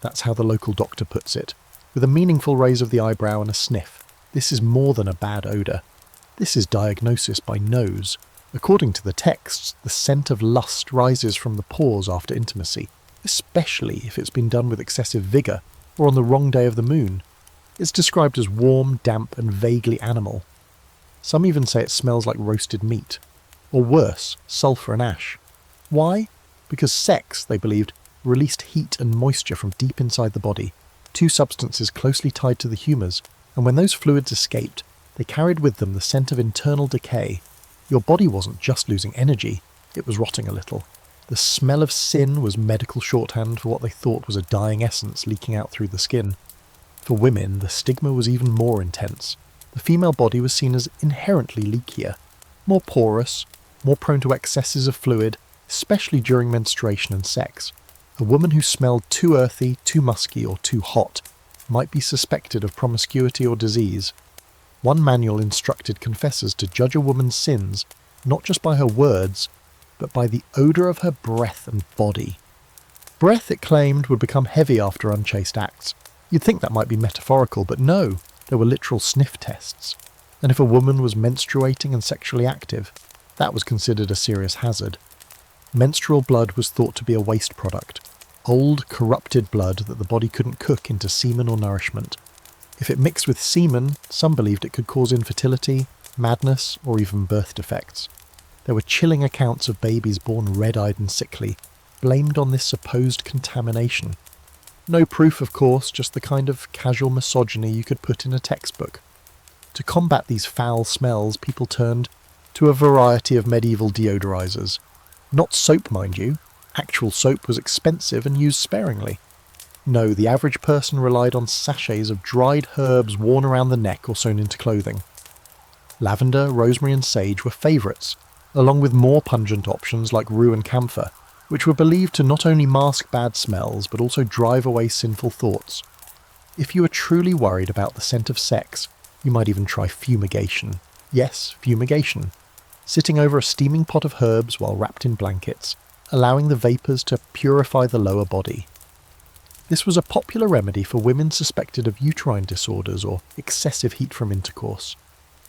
That's how the local doctor puts it, with a meaningful raise of the eyebrow and a sniff. This is more than a bad odour. This is diagnosis by nose. According to the texts, the scent of lust rises from the pores after intimacy, especially if it's been done with excessive vigour or on the wrong day of the moon. It's described as warm, damp and vaguely animal. Some even say it smells like roasted meat. Or worse, sulphur and ash. Why? Because sex, they believed, released heat and moisture from deep inside the body, two substances closely tied to the humours, and when those fluids escaped, they carried with them the scent of internal decay. Your body wasn't just losing energy, it was rotting a little. The smell of sin was medical shorthand for what they thought was a dying essence leaking out through the skin. For women, the stigma was even more intense. The female body was seen as inherently leakier, more porous, more prone to excesses of fluid, especially during menstruation and sex. A woman who smelled too earthy, too musky, or too hot might be suspected of promiscuity or disease. One manual instructed confessors to judge a woman's sins not just by her words, but by the odour of her breath and body. Breath, it claimed, would become heavy after unchaste acts. You'd think that might be metaphorical, but no, there were literal sniff tests. And if a woman was menstruating and sexually active, that was considered a serious hazard. Menstrual blood was thought to be a waste product, old, corrupted blood that the body couldn't cook into semen or nourishment. If it mixed with semen, some believed it could cause infertility, madness, or even birth defects. There were chilling accounts of babies born red-eyed and sickly, blamed on this supposed contamination. No proof, of course, just the kind of casual misogyny you could put in a textbook. To combat these foul smells, people turned to a variety of medieval deodorizers. Not soap, mind you. Actual soap was expensive and used sparingly. No, the average person relied on sachets of dried herbs worn around the neck or sewn into clothing. Lavender, rosemary and sage were favourites, along with more pungent options like rue and camphor, which were believed to not only mask bad smells but also drive away sinful thoughts. If you are truly worried about the scent of sex, you might even try fumigation. Yes, fumigation. sitting over a steaming pot of herbs while wrapped in blankets, allowing the vapours to purify the lower body. This was a popular remedy for women suspected of uterine disorders or excessive heat from intercourse.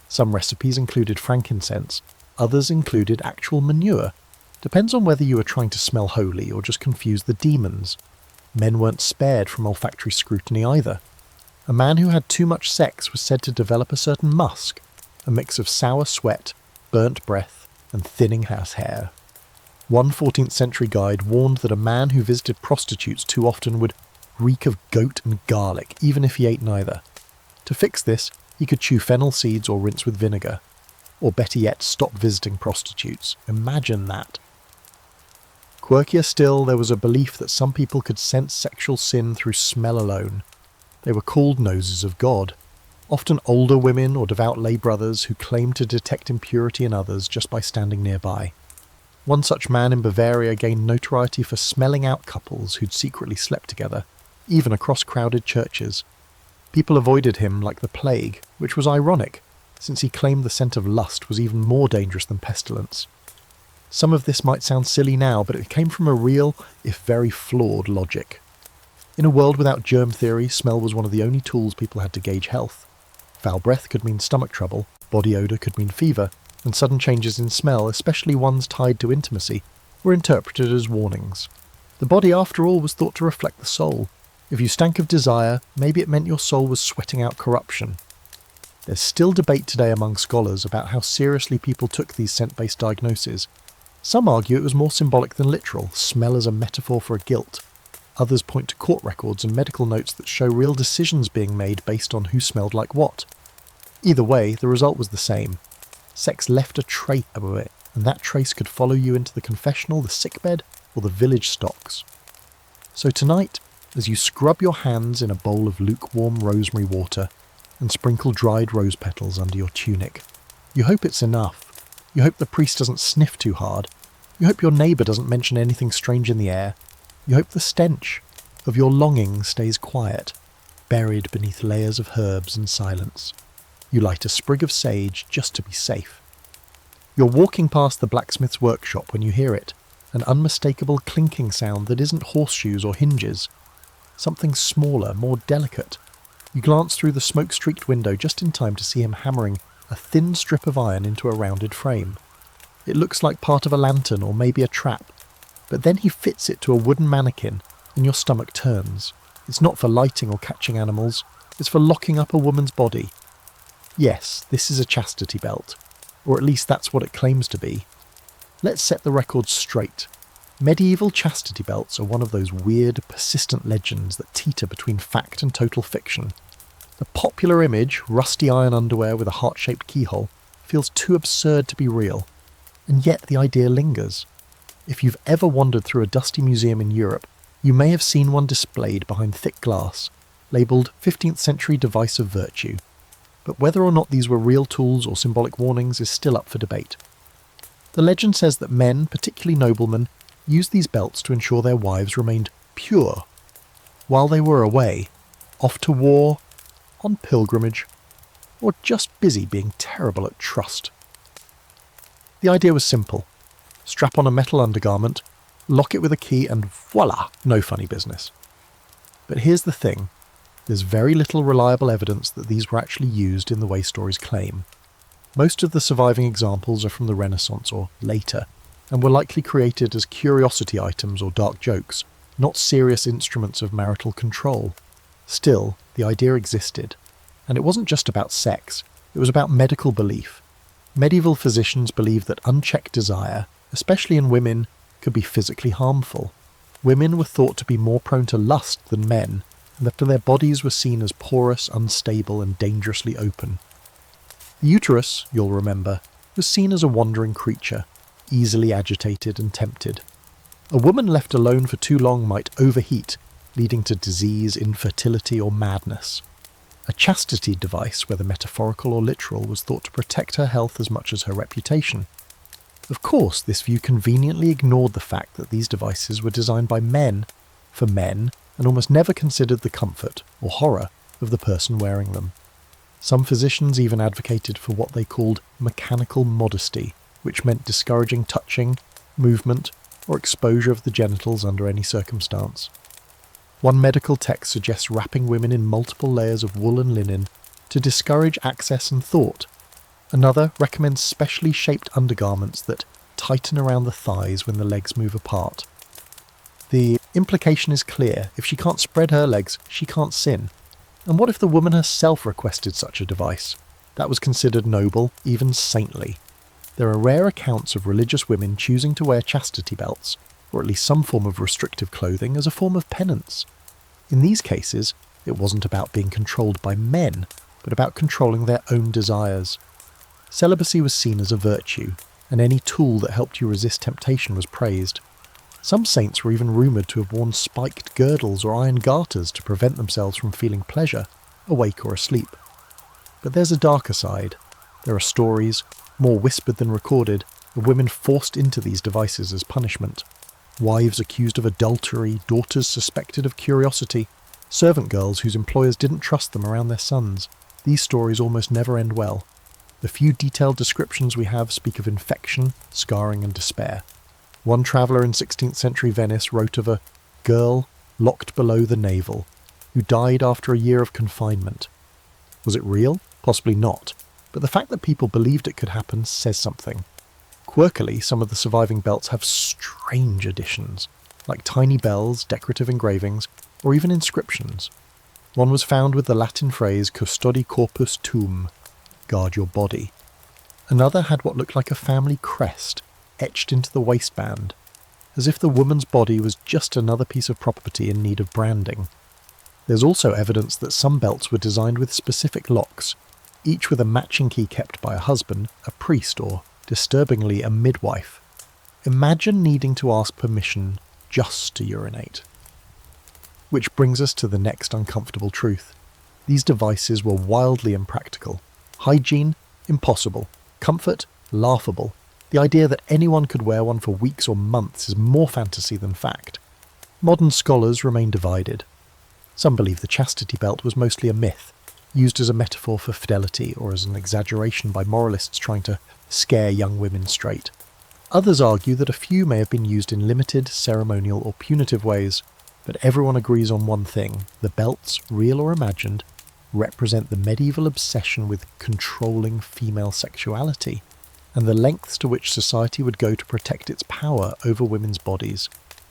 Some recipes included frankincense, others included actual manure. Depends on whether you were trying to smell holy or just confuse the demons. Men weren't spared from olfactory scrutiny either. A man who had too much sex was said to develop a certain musk, a mix of sour sweat, burnt breath, and thinning house hair. One 14th century guide warned that a man who visited prostitutes too often would reek of goat and garlic, even if he ate neither. To fix this, he could chew fennel seeds or rinse with vinegar. Or better yet, stop visiting prostitutes. Imagine that. Quirkier still, there was a belief that some people could sense sexual sin through smell alone. They were called noses of God. Often older women or devout lay brothers who claimed to detect impurity in others just by standing nearby. One such man in Bavaria gained notoriety for smelling out couples who'd secretly slept together, even across crowded churches. People avoided him like the plague, which was ironic, since he claimed the scent of lust was even more dangerous than pestilence. Some of this might sound silly now, but it came from a real, if very flawed, logic. In a world without germ theory, smell was one of the only tools people had to gauge health. Foul breath could mean stomach trouble, body odour could mean fever, and sudden changes in smell, especially ones tied to intimacy, were interpreted as warnings. The body, after all, was thought to reflect the soul. If you stank of desire, maybe it meant your soul was sweating out corruption. There's still debate today among scholars about how seriously people took these scent-based diagnoses. Some argue it was more symbolic than literal, smell as a metaphor for a guilt. Others point to court records and medical notes that show real decisions being made based on who smelled like what. Either way, the result was the same. Sex left a trace of it, and that trace could follow you into the confessional, the sickbed, or the village stocks. So tonight, as you scrub your hands in a bowl of lukewarm rosemary water and sprinkle dried rose petals under your tunic, you hope it's enough. You hope the priest doesn't sniff too hard. You hope your neighbour doesn't mention anything strange in the air. You hope the stench of your longing stays quiet, buried beneath layers of herbs and silence. You light a sprig of sage just to be safe. You're walking past the blacksmith's workshop when you hear it, an unmistakable clinking sound that isn't horseshoes or hinges. Something smaller, more delicate. You glance through the smoke-streaked window just in time to see him hammering a thin strip of iron into a rounded frame. It looks like part of a lantern or maybe a trap, but then he fits it to a wooden mannequin and your stomach turns. It's not for lighting or catching animals, it's for locking up a woman's body. Yes, this is a chastity belt, or at least that's what it claims to be. Let's set the record straight. Medieval chastity belts are one of those weird, persistent legends that teeter between fact and total fiction. The popular image, rusty iron underwear with a heart-shaped keyhole, feels too absurd to be real, and yet the idea lingers. If you've ever wandered through a dusty museum in Europe, you may have seen one displayed behind thick glass, labelled 15th century device of virtue. But whether or not these were real tools or symbolic warnings is still up for debate. The legend says that men, particularly noblemen, used these belts to ensure their wives remained pure while they were away, off to war, on pilgrimage, or just busy being terrible at trust. The idea was simple. Strap on a metal undergarment, lock it with a key, and voila, no funny business. But here's the thing. There's very little reliable evidence that these were actually used in the way stories claim. Most of the surviving examples are from the Renaissance or later, and were likely created as curiosity items or dark jokes, not serious instruments of marital control. Still, the idea existed. And it wasn't just about sex, it was about medical belief. Medieval physicians believed that unchecked desire, especially in women, could be physically harmful. Women were thought to be more prone to lust than men, and that their bodies were seen as porous, unstable, and dangerously open. The uterus, you'll remember, was seen as a wandering creature, easily agitated and tempted. A woman left alone for too long might overheat, leading to disease, infertility, or madness. A chastity device, whether metaphorical or literal, was thought to protect her health as much as her reputation. Of course, this view conveniently ignored the fact that these devices were designed by men, for men, and almost never considered the comfort, or horror, of the person wearing them. Some physicians even advocated for what they called mechanical modesty, which meant discouraging touching, movement, or exposure of the genitals under any circumstance. One medical text suggests wrapping women in multiple layers of wool and linen to discourage access and thought. Another recommends specially shaped undergarments that tighten around the thighs when the legs move apart. The implication is clear: if she can't spread her legs, she can't sin. And what if the woman herself requested such a device? That was considered noble, even saintly. There are rare accounts of religious women choosing to wear chastity belts, or at least some form of restrictive clothing, as a form of penance. In these cases, it wasn't about being controlled by men, but about controlling their own desires. Celibacy was seen as a virtue, and any tool that helped you resist temptation was praised. Some saints were even rumoured to have worn spiked girdles or iron garters to prevent themselves from feeling pleasure, awake or asleep. But there's a darker side. There are stories, more whispered than recorded, of women forced into these devices as punishment. Wives accused of adultery, daughters suspected of curiosity, servant girls whose employers didn't trust them around their sons. These stories almost never end well. The few detailed descriptions we have speak of infection, scarring and despair. One traveller in 16th century Venice wrote of a girl locked below the navel, who died after a year of confinement. Was it real? Possibly not, but the fact that people believed it could happen says something. Quirkily, some of the surviving belts have strange additions, like tiny bells, decorative engravings, or even inscriptions. One was found with the Latin phrase custodi corpus tuum, guard your body. Another had what looked like a family crest, etched into the waistband, as if the woman's body was just another piece of property in need of branding. There's also evidence that some belts were designed with specific locks, each with a matching key kept by a husband, a priest, or, disturbingly, a midwife. Imagine needing to ask permission just to urinate. Which brings us to the next uncomfortable truth. These devices were wildly impractical. Hygiene, impossible. Comfort, laughable. The idea that anyone could wear one for weeks or months is more fantasy than fact. Modern scholars remain divided. Some believe the chastity belt was mostly a myth, used as a metaphor for fidelity or as an exaggeration by moralists trying to scare young women straight. Others argue that a few may have been used in limited, ceremonial or punitive ways, but everyone agrees on one thing: the belts, real or imagined, represent the medieval obsession with controlling female sexuality, and the lengths to which society would go to protect its power over women's bodies.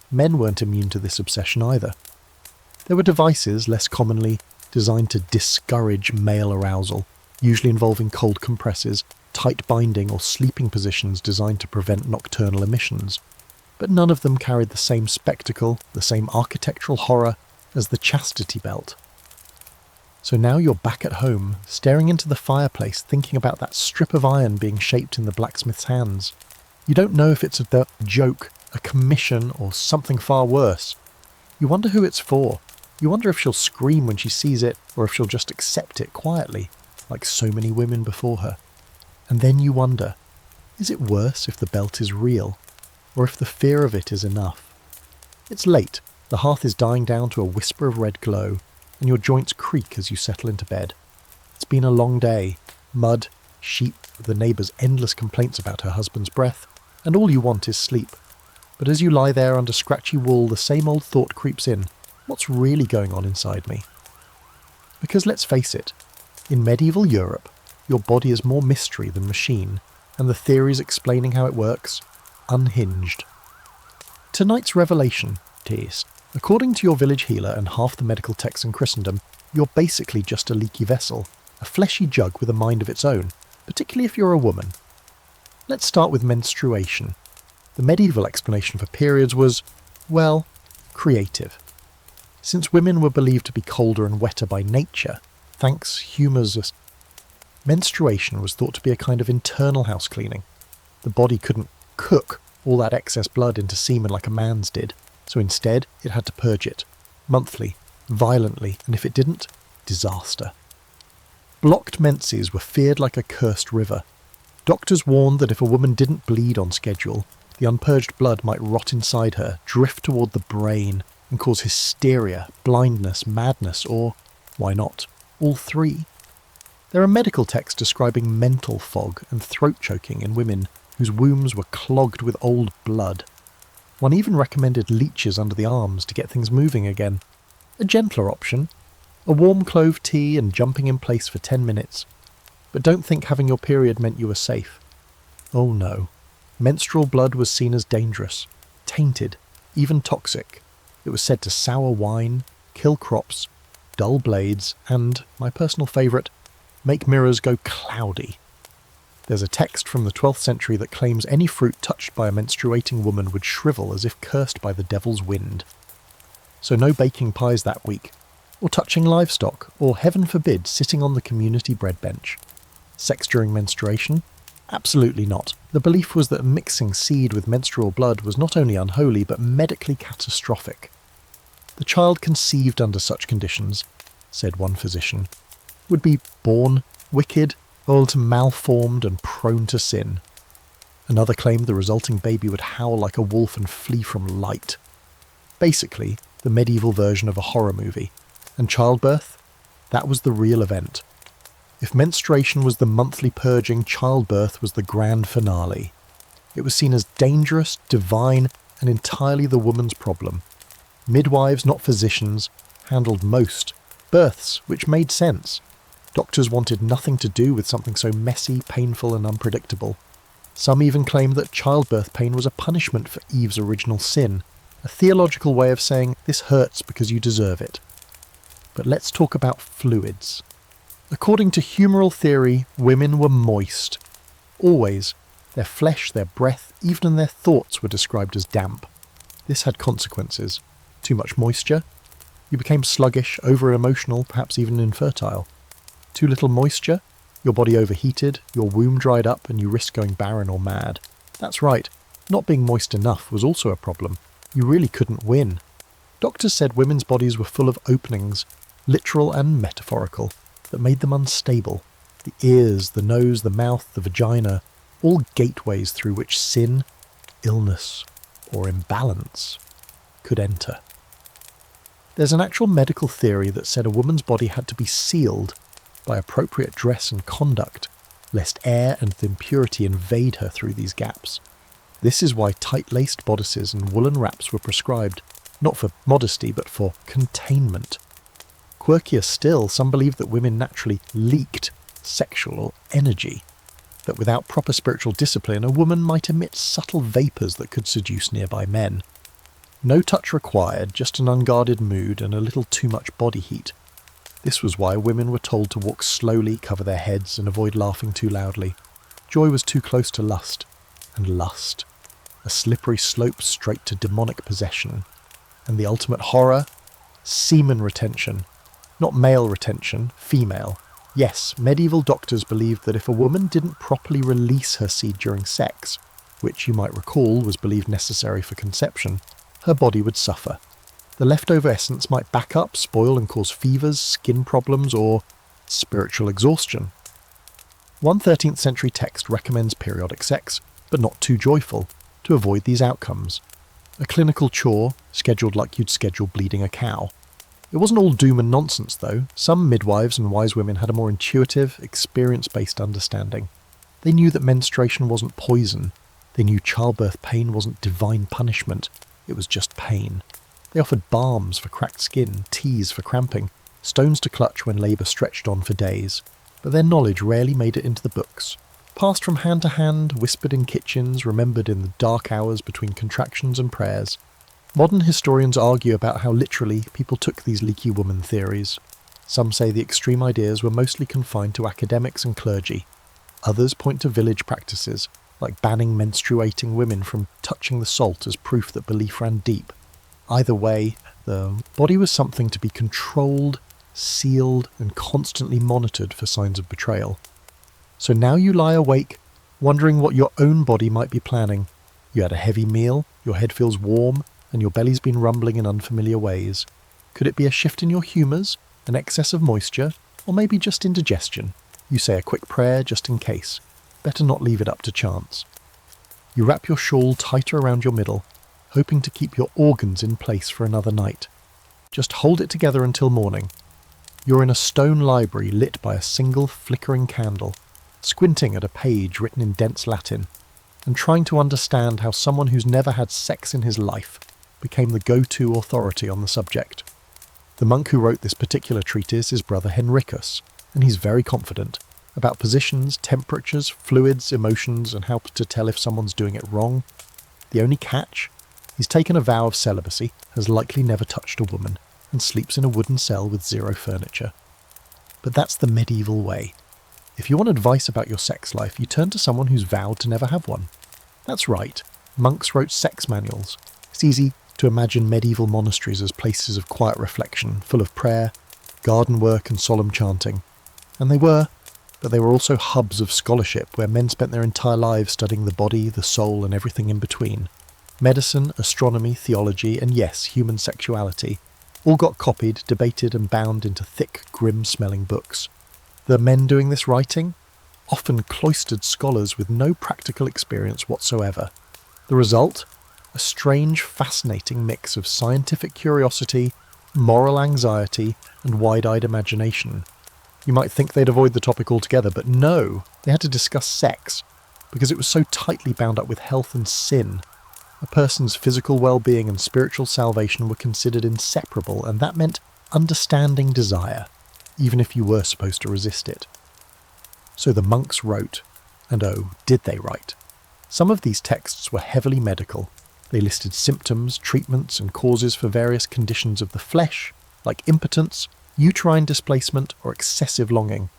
Men weren't immune to this obsession either. There were devices, less commonly, designed to discourage male arousal, usually involving cold compresses, tight binding or sleeping positions designed to prevent nocturnal emissions. But none of them carried the same spectacle, the same architectural horror as the chastity belt. So now you're back at home, staring into the fireplace, thinking about that strip of iron being shaped in the blacksmith's hands. You don't know if it's a joke, a commission, or something far worse. You wonder who it's for. You wonder if she'll scream when she sees it, or if she'll just accept it quietly, like so many women before her. And then you wonder, is it worse if the belt is real, or if the fear of it is enough? It's late, the hearth is dying down to a whisper of red glow, and your joints creak as you settle into bed. It's been a long day, mud, sheep, the neighbour's endless complaints about her husband's breath, and all you want is sleep. But as you lie there under scratchy wool, the same old thought creeps in: what's really going on inside me? Because let's face it, in medieval Europe, your body is more mystery than machine, and the theories explaining how it works, unhinged. Tonight's revelation is, according to your village healer and half the medical texts in Christendom, you're basically just a leaky vessel, a fleshy jug with a mind of its own, particularly if you're a woman. Let's start with menstruation. The medieval explanation for periods was, well, creative. Since women were believed to be colder and wetter by nature, thanks Humer's, menstruation was thought to be a kind of internal house cleaning. The body couldn't cook all that excess blood into semen like a man's did, so instead it had to purge it, monthly, violently, and if it didn't, disaster. Blocked menses were feared like a cursed river. Doctors warned that if a woman didn't bleed on schedule, the unpurged blood might rot inside her, drift toward the brain, and cause hysteria, blindness, madness, or, why not, all three. There are medical texts describing mental fog and throat choking in women, whose wombs were clogged with old blood. One even recommended leeches under the arms to get things moving again. A gentler option. A warm clove tea and jumping in place for 10 minutes. But don't think having your period meant you were safe. Oh no. Menstrual blood was seen as dangerous, tainted, even toxic. It was said to sour wine, kill crops, dull blades, and, my personal favourite, make mirrors go cloudy. There's a text from the 12th century that claims any fruit touched by a menstruating woman would shrivel as if cursed by the devil's wind. So no baking pies that week, or touching livestock, or heaven forbid sitting on the community bread bench. Sex during menstruation? Absolutely not. The belief was that mixing seed with menstrual blood was not only unholy but medically catastrophic. The child conceived under such conditions, said one physician, would be born wicked, old, malformed and prone to sin. Another claimed the resulting baby would howl like a wolf and flee from light. Basically, the medieval version of a horror movie. And childbirth? That was the real event. If menstruation was the monthly purging, childbirth was the grand finale. It was seen as dangerous, divine, and entirely the woman's problem. Midwives, not physicians, handled most births, which made sense. Doctors wanted nothing to do with something so messy, painful, and unpredictable. Some even claimed that childbirth pain was a punishment for Eve's original sin, a theological way of saying this hurts because you deserve it. But let's talk about fluids. According to humoral theory, women were moist. Always. Their flesh, their breath, even their thoughts were described as damp. This had consequences. Too much moisture? You became sluggish, over-emotional, perhaps even infertile. Too little moisture? Your body overheated, your womb dried up, and you risked going barren or mad. That's right, not being moist enough was also a problem. You really couldn't win. Doctors said women's bodies were full of openings, literal and metaphorical, that made them unstable. The ears, the nose, the mouth, the vagina, all gateways through which sin, illness, or imbalance could enter. There's an actual medical theory that said a woman's body had to be sealed by appropriate dress and conduct, lest air and impurity invade her through these gaps. This is why tight-laced bodices and woolen wraps were prescribed, not for modesty but for containment. Quirkier still, some believed that women naturally leaked sexual energy, that without proper spiritual discipline a woman might emit subtle vapours that could seduce nearby men. No touch required, just an unguarded mood and a little too much body heat. This was why women were told to walk slowly, cover their heads, and avoid laughing too loudly. Joy was too close to lust, and lust, a slippery slope straight to demonic possession. And the ultimate horror? Semen retention. Not male retention, female. Yes, medieval doctors believed that if a woman didn't properly release her seed during sex, which you might recall was believed necessary for conception, her body would suffer. The leftover essence might back up, spoil and cause fevers, skin problems, or spiritual exhaustion. One 13th century text recommends periodic sex, but not too joyful, to avoid these outcomes. A clinical chore, scheduled like you'd schedule bleeding a cow. It wasn't all doom and nonsense though. Some midwives and wise women had a more intuitive, experience-based understanding. They knew that menstruation wasn't poison. They knew childbirth pain wasn't divine punishment. It was just pain. They offered balms for cracked skin, teas for cramping, stones to clutch when labour stretched on for days. But their knowledge rarely made it into the books. Passed from hand to hand, whispered in kitchens, remembered in the dark hours between contractions and prayers. Modern historians argue about how literally people took these leaky woman theories. Some say the extreme ideas were mostly confined to academics and clergy. Others point to village practices, like banning menstruating women from touching the salt as proof that belief ran deep. Either way, the body was something to be controlled, sealed, and constantly monitored for signs of betrayal. So now you lie awake, wondering what your own body might be planning. You had a heavy meal, your head feels warm, and your belly's been rumbling in unfamiliar ways. Could it be a shift in your humours, an excess of moisture, or maybe just indigestion? You say a quick prayer just in case. Better not leave it up to chance. You wrap your shawl tighter around your middle, hoping to keep your organs in place for another night. Just hold it together until morning. You're in a stone library lit by a single flickering candle, squinting at a page written in dense Latin. and trying to understand how someone who's never had sex in his life became the go-to authority on the subject. The monk who wrote this particular treatise is Brother Henricus, and he's very confident about positions, temperatures, fluids, emotions, and how to tell if someone's doing it wrong. The only catch? He's taken a vow of celibacy, has likely never touched a woman, and sleeps in a wooden cell with zero furniture. But that's the medieval way. If you want advice about your sex life, you turn to someone who's vowed to never have one. That's right, monks wrote sex manuals. It's easy to imagine medieval monasteries as places of quiet reflection, full of prayer, garden work and solemn chanting. And they were, but they were also hubs of scholarship where men spent their entire lives studying the body, the soul and everything in between. Medicine, astronomy, theology and yes, human sexuality all got copied, debated and bound into thick, grim-smelling books. The men doing this writing? Often cloistered scholars with no practical experience whatsoever. The result? A strange, fascinating mix of scientific curiosity, moral anxiety, and wide-eyed imagination. You might think they'd avoid the topic altogether, but no, they had to discuss sex, because it was so tightly bound up with health and sin. A person's physical well-being and spiritual salvation were considered inseparable, and that meant understanding desire, even if you were supposed to resist it. So the monks wrote, and oh, did they write. Some of these texts were heavily medical. They listed symptoms, treatments, and causes for various conditions of the flesh, like impotence, uterine displacement, or excessive longing.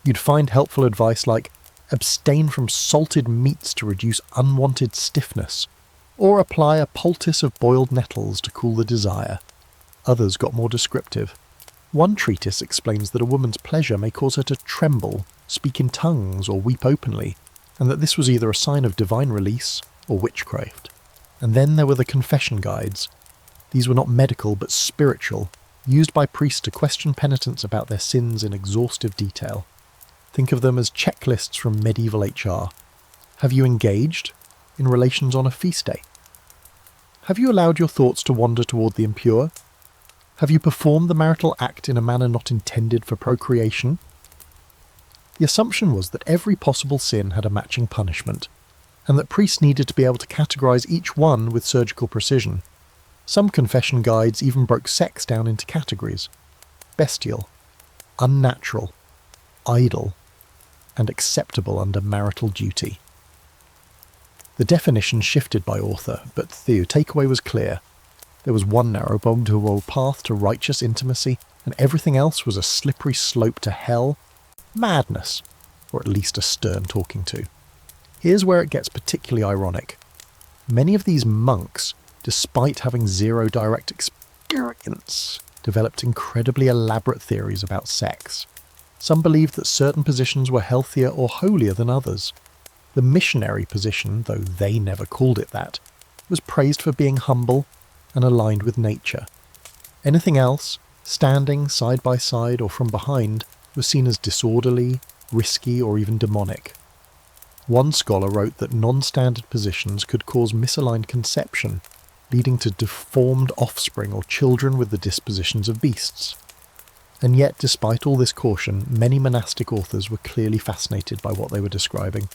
You'd find helpful advice like abstain from salted meats to reduce unwanted stiffness, or apply a poultice of boiled nettles to cool the desire. Others got more descriptive. One treatise explains that a woman's pleasure may cause her to tremble, speak in tongues, or weep openly, and that this was either a sign of divine release or witchcraft. And then there were the confession guides. These were not medical but spiritual, used by priests to question penitents about their sins in exhaustive detail. Think of them as checklists from medieval HR. Have you engaged in relations on a feast day? Have you allowed your thoughts to wander toward the impure? Have you performed the marital act in a manner not intended for procreation? The assumption was that every possible sin had a matching punishment, and that priests needed to be able to categorize each one with surgical precision. Some confession guides even broke sex down into categories: bestial, unnatural, idle, and acceptable under marital duty. The definition shifted by author, but the takeaway was clear. There was one narrow-bound path to righteous intimacy, and everything else was a slippery slope to hell, madness, or at least a stern talking to. Here's where it gets particularly ironic. Many of these monks, despite having zero direct experience, developed incredibly elaborate theories about sex. Some believed that certain positions were healthier or holier than others. The missionary position, though they never called it that, was praised for being humble and aligned with nature. Anything else, standing side by side or from behind, was seen as disorderly, risky, or even demonic. One scholar wrote that non-standard positions could cause misaligned conception, leading to deformed offspring or children with the dispositions of beasts. And yet, despite all this caution, many monastic authors were clearly fascinated by what they were describing.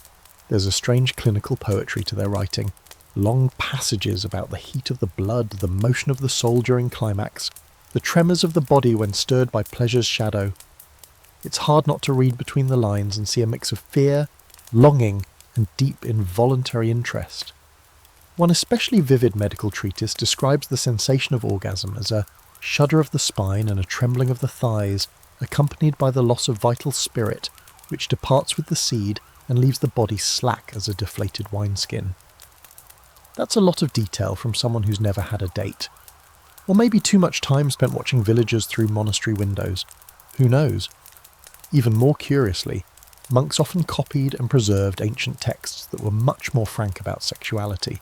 There's a strange clinical poetry to their writing, long passages about the heat of the blood, the motion of the soul during climax, the tremors of the body when stirred by pleasure's shadow. It's hard not to read between the lines and see a mix of fear, longing, and deep involuntary interest. One especially vivid medical treatise describes the sensation of orgasm as a shudder of the spine and a trembling of the thighs, accompanied by the loss of vital spirit, which departs with the seed and leaves the body slack as a deflated wineskin. That's a lot of detail from someone who's never had a date. Or maybe too much time spent watching villagers through monastery windows. Who knows? Even more curiously, monks often copied and preserved ancient texts that were much more frank about sexuality.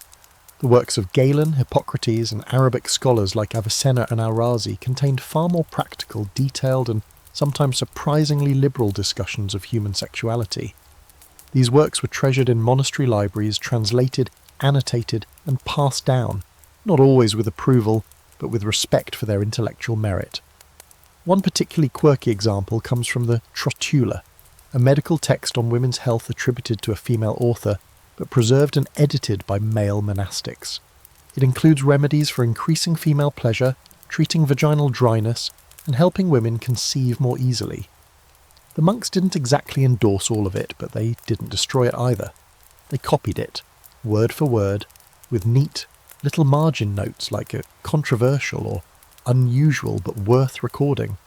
The works of Galen, Hippocrates, and Arabic scholars like Avicenna and Al-Razi contained far more practical, detailed, and sometimes surprisingly liberal discussions of human sexuality. These works were treasured in monastery libraries, translated, annotated, and passed down, not always with approval, but with respect for their intellectual merit. One particularly quirky example comes from the Trotula, a medical text on women's health attributed to a female author but preserved and edited by male monastics. It includes remedies for increasing female pleasure, treating vaginal dryness, and helping women conceive more easily. The monks didn't exactly endorse all of it, but they didn't destroy it either. They copied it, word for word, with neat, little margin notes like a controversial or unusual but worth recording.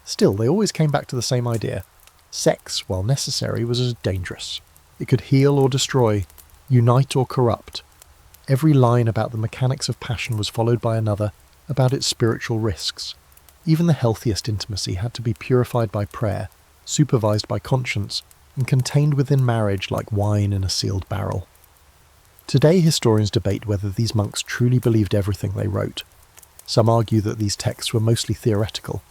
Still, they always came back to the same idea. Sex, while necessary, was as dangerous. It could heal or destroy, unite or corrupt. Every line about the mechanics of passion was followed by another about its spiritual risks. Even the healthiest intimacy had to be purified by prayer, supervised by conscience, and contained within marriage like wine in a sealed barrel. Today, historians debate whether these monks truly believed everything they wrote. Some argue that these texts were mostly theoretical,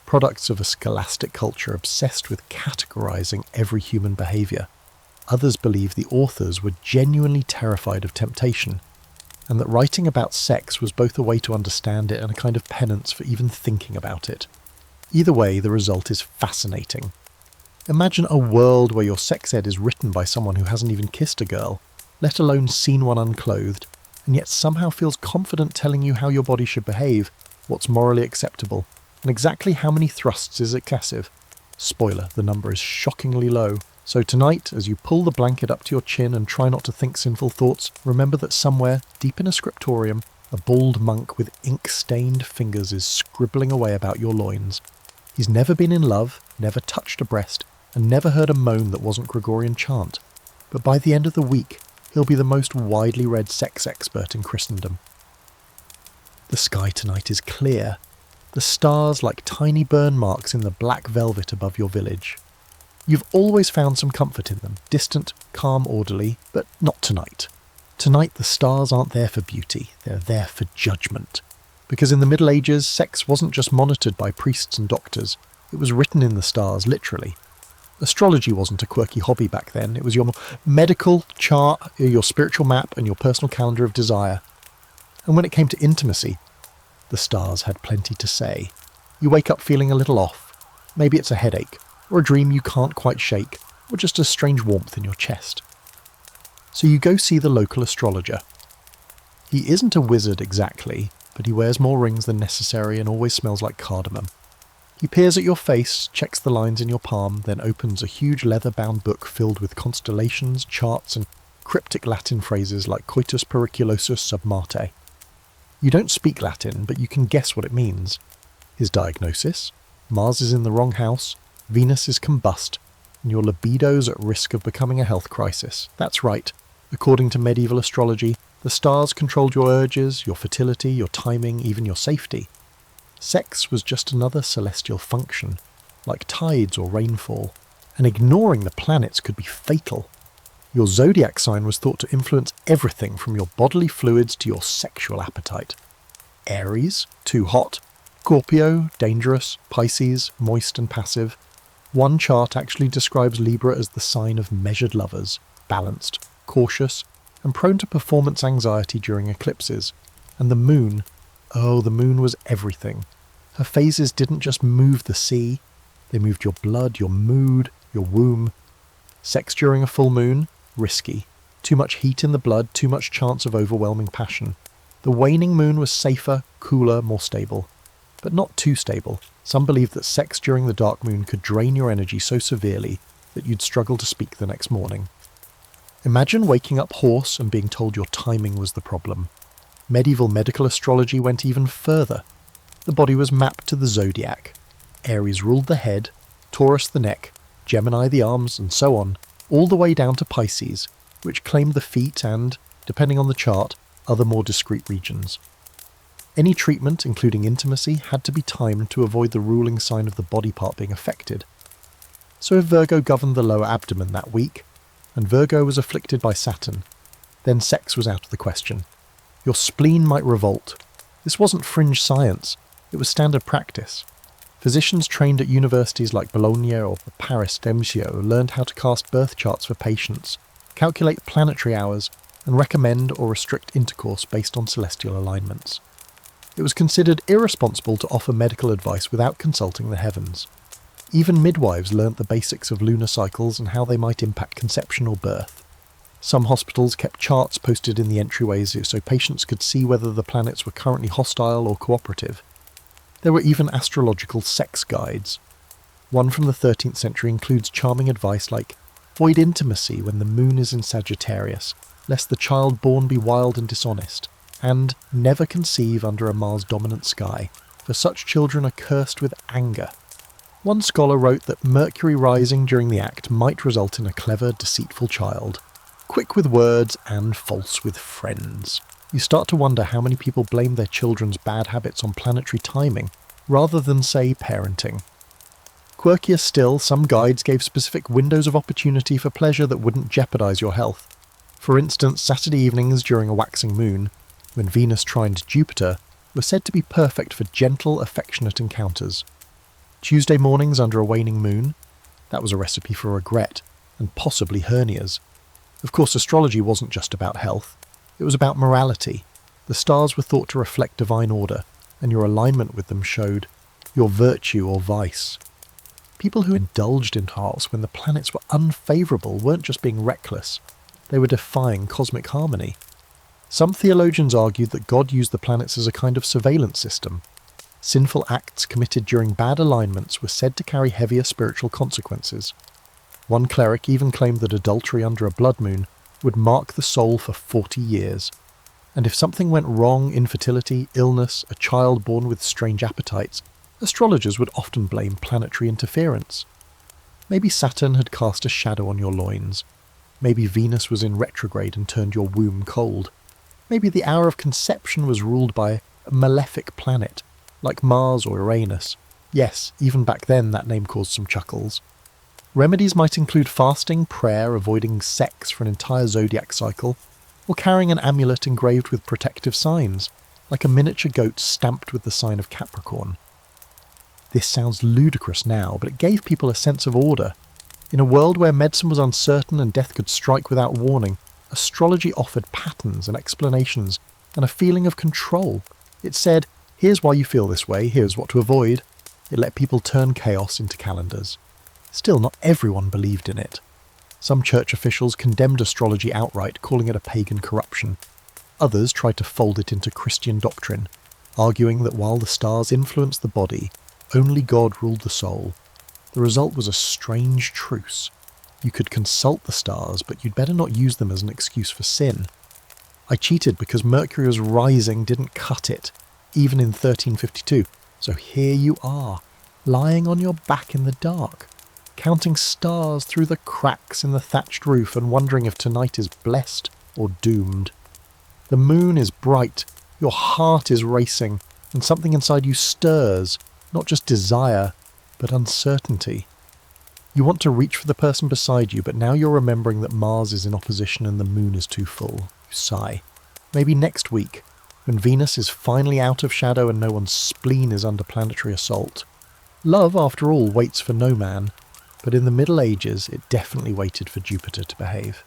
products of a scholastic culture obsessed with categorizing every human behavior. Others believe the authors were genuinely terrified of temptation, and that writing about sex was both a way to understand it and a kind of penance for even thinking about it. Either way, the result is fascinating. Imagine a world where your sex ed is written by someone who hasn't even kissed a girl, let alone seen one unclothed, and yet somehow feels confident telling you how your body should behave, what's morally acceptable, and exactly how many thrusts is excessive. Spoiler, the number is shockingly low. So tonight, as you pull the blanket up to your chin and try not to think sinful thoughts, remember that somewhere, deep in a scriptorium, a bald monk with ink-stained fingers is scribbling away about your loins. He's never been in love, never touched a breast, and never heard a moan that wasn't Gregorian chant. But by the end of the week, he'll be the most widely read sex expert in Christendom. The sky tonight is clear, the stars like tiny burn marks in the black velvet above your village. You've always found some comfort in them, distant, calm, orderly, but not tonight. Tonight the stars aren't there for beauty, they're there for judgment. Because in the Middle Ages, sex wasn't just monitored by priests and doctors, it was written in the stars, literally. Astrology wasn't a quirky hobby back then, it was your medical chart, your spiritual map, and your personal calendar of desire. And when it came to intimacy, the stars had plenty to say. You wake up feeling a little off. Maybe it's a headache, or a dream you can't quite shake, or just a strange warmth in your chest. So you go see the local astrologer. He isn't a wizard exactly, but he wears more rings than necessary and always smells like cardamom. He peers at your face, checks the lines in your palm, then opens a huge leather-bound book filled with constellations, charts, and cryptic Latin phrases like coitus periculosus sub Marte. You don't speak Latin, but you can guess what it means. His diagnosis: Mars is in the wrong house, Venus is combust, and your libido's at risk of becoming a health crisis. That's right. According to medieval astrology, the stars controlled your urges, your fertility, your timing, even your safety. Sex was just another celestial function, like tides or rainfall, and ignoring the planets could be fatal. Your zodiac sign was thought to influence everything from your bodily fluids to your sexual appetite. Aries, too hot. Scorpio, dangerous. Pisces, moist and passive. One chart actually describes Libra as the sign of measured lovers, balanced, cautious, and prone to performance anxiety during eclipses. And the moon, oh, the moon was everything. Her phases didn't just move the sea, they moved your blood, your mood, your womb. Sex during a full moon? Risky. Too much heat in the blood, too much chance of overwhelming passion. The waning moon was safer, cooler, more stable. But not too stable. Some believed that sex during the dark moon could drain your energy so severely that you'd struggle to speak the next morning. Imagine waking up hoarse and being told your timing was the problem. Medieval medical astrology went even further. The body was mapped to the zodiac. Aries ruled the head, Taurus the neck, Gemini the arms, and so on, all the way down to Pisces, which claimed the feet and, depending on the chart, other more discrete regions. Any treatment, including intimacy, had to be timed to avoid the ruling sign of the body part being affected. So if Virgo governed the lower abdomen that week, and Virgo was afflicted by Saturn, then sex was out of the question. Your spleen might revolt. This wasn't fringe science, it was standard practice. Physicians trained at universities like Bologna or Paris Demsio learned how to cast birth charts for patients, calculate planetary hours, and recommend or restrict intercourse based on celestial alignments. It was considered irresponsible to offer medical advice without consulting the heavens. Even midwives learnt the basics of lunar cycles and how they might impact conception or birth. Some hospitals kept charts posted in the entryways so patients could see whether the planets were currently hostile or cooperative. There were even astrological sex guides. One from the 13th century includes charming advice like, avoid intimacy when the moon is in Sagittarius, lest the child born be wild and dishonest, and never conceive under a Mars-dominant sky, for such children are cursed with anger. One scholar wrote that Mercury rising during the act might result in a clever, deceitful child, quick with words and false with friends. You start to wonder how many people blame their children's bad habits on planetary timing, rather than, say, parenting. Quirkier still, some guides gave specific windows of opportunity for pleasure that wouldn't jeopardize your health. For instance, Saturday evenings during a waxing moon, when Venus trined Jupiter, were said to be perfect for gentle, affectionate encounters. Tuesday mornings under a waning moon, that was a recipe for regret, and possibly hernias. Of course, astrology wasn't just about health. It was about morality. The stars were thought to reflect divine order, and your alignment with them showed your virtue or vice. People who indulged in charts when the planets were unfavourable weren't just being reckless, they were defying cosmic harmony. Some theologians argued that God used the planets as a kind of surveillance system. Sinful acts committed during bad alignments were said to carry heavier spiritual consequences. One cleric even claimed that adultery under a blood moon would mark the soul for 40 years. And if something went wrong, infertility, illness, a child born with strange appetites, astrologers would often blame planetary interference. Maybe Saturn had cast a shadow on your loins. Maybe Venus was in retrograde and turned your womb cold. Maybe the hour of conception was ruled by a malefic planet, like Mars or Uranus. Yes, even back then that name caused some chuckles. Remedies might include fasting, prayer, avoiding sex for an entire zodiac cycle, or carrying an amulet engraved with protective signs, like a miniature goat stamped with the sign of Capricorn. This sounds ludicrous now, but it gave people a sense of order. In a world where medicine was uncertain and death could strike without warning, astrology offered patterns and explanations and a feeling of control. It said, here's why you feel this way, here's what to avoid. It let people turn chaos into calendars. Still, not everyone believed in it. Some church officials condemned astrology outright, calling it a pagan corruption. Others tried to fold it into Christian doctrine, arguing that while the stars influenced the body, only God ruled the soul. The result was a strange truce. You could consult the stars, but you'd better not use them as an excuse for sin. I cheated because Mercury was rising didn't cut it, even in 1352. So here you are, lying on your back in the dark, counting stars through the cracks in the thatched roof and wondering if tonight is blessed or doomed. The moon is bright, your heart is racing, and something inside you stirs, not just desire, but uncertainty. You want to reach for the person beside you, but now you're remembering that Mars is in opposition and the moon is too full. You sigh. Maybe next week, when Venus is finally out of shadow and no one's spleen is under planetary assault. Love, after all, waits for no man, but in the Middle Ages it definitely waited for Jupiter to behave.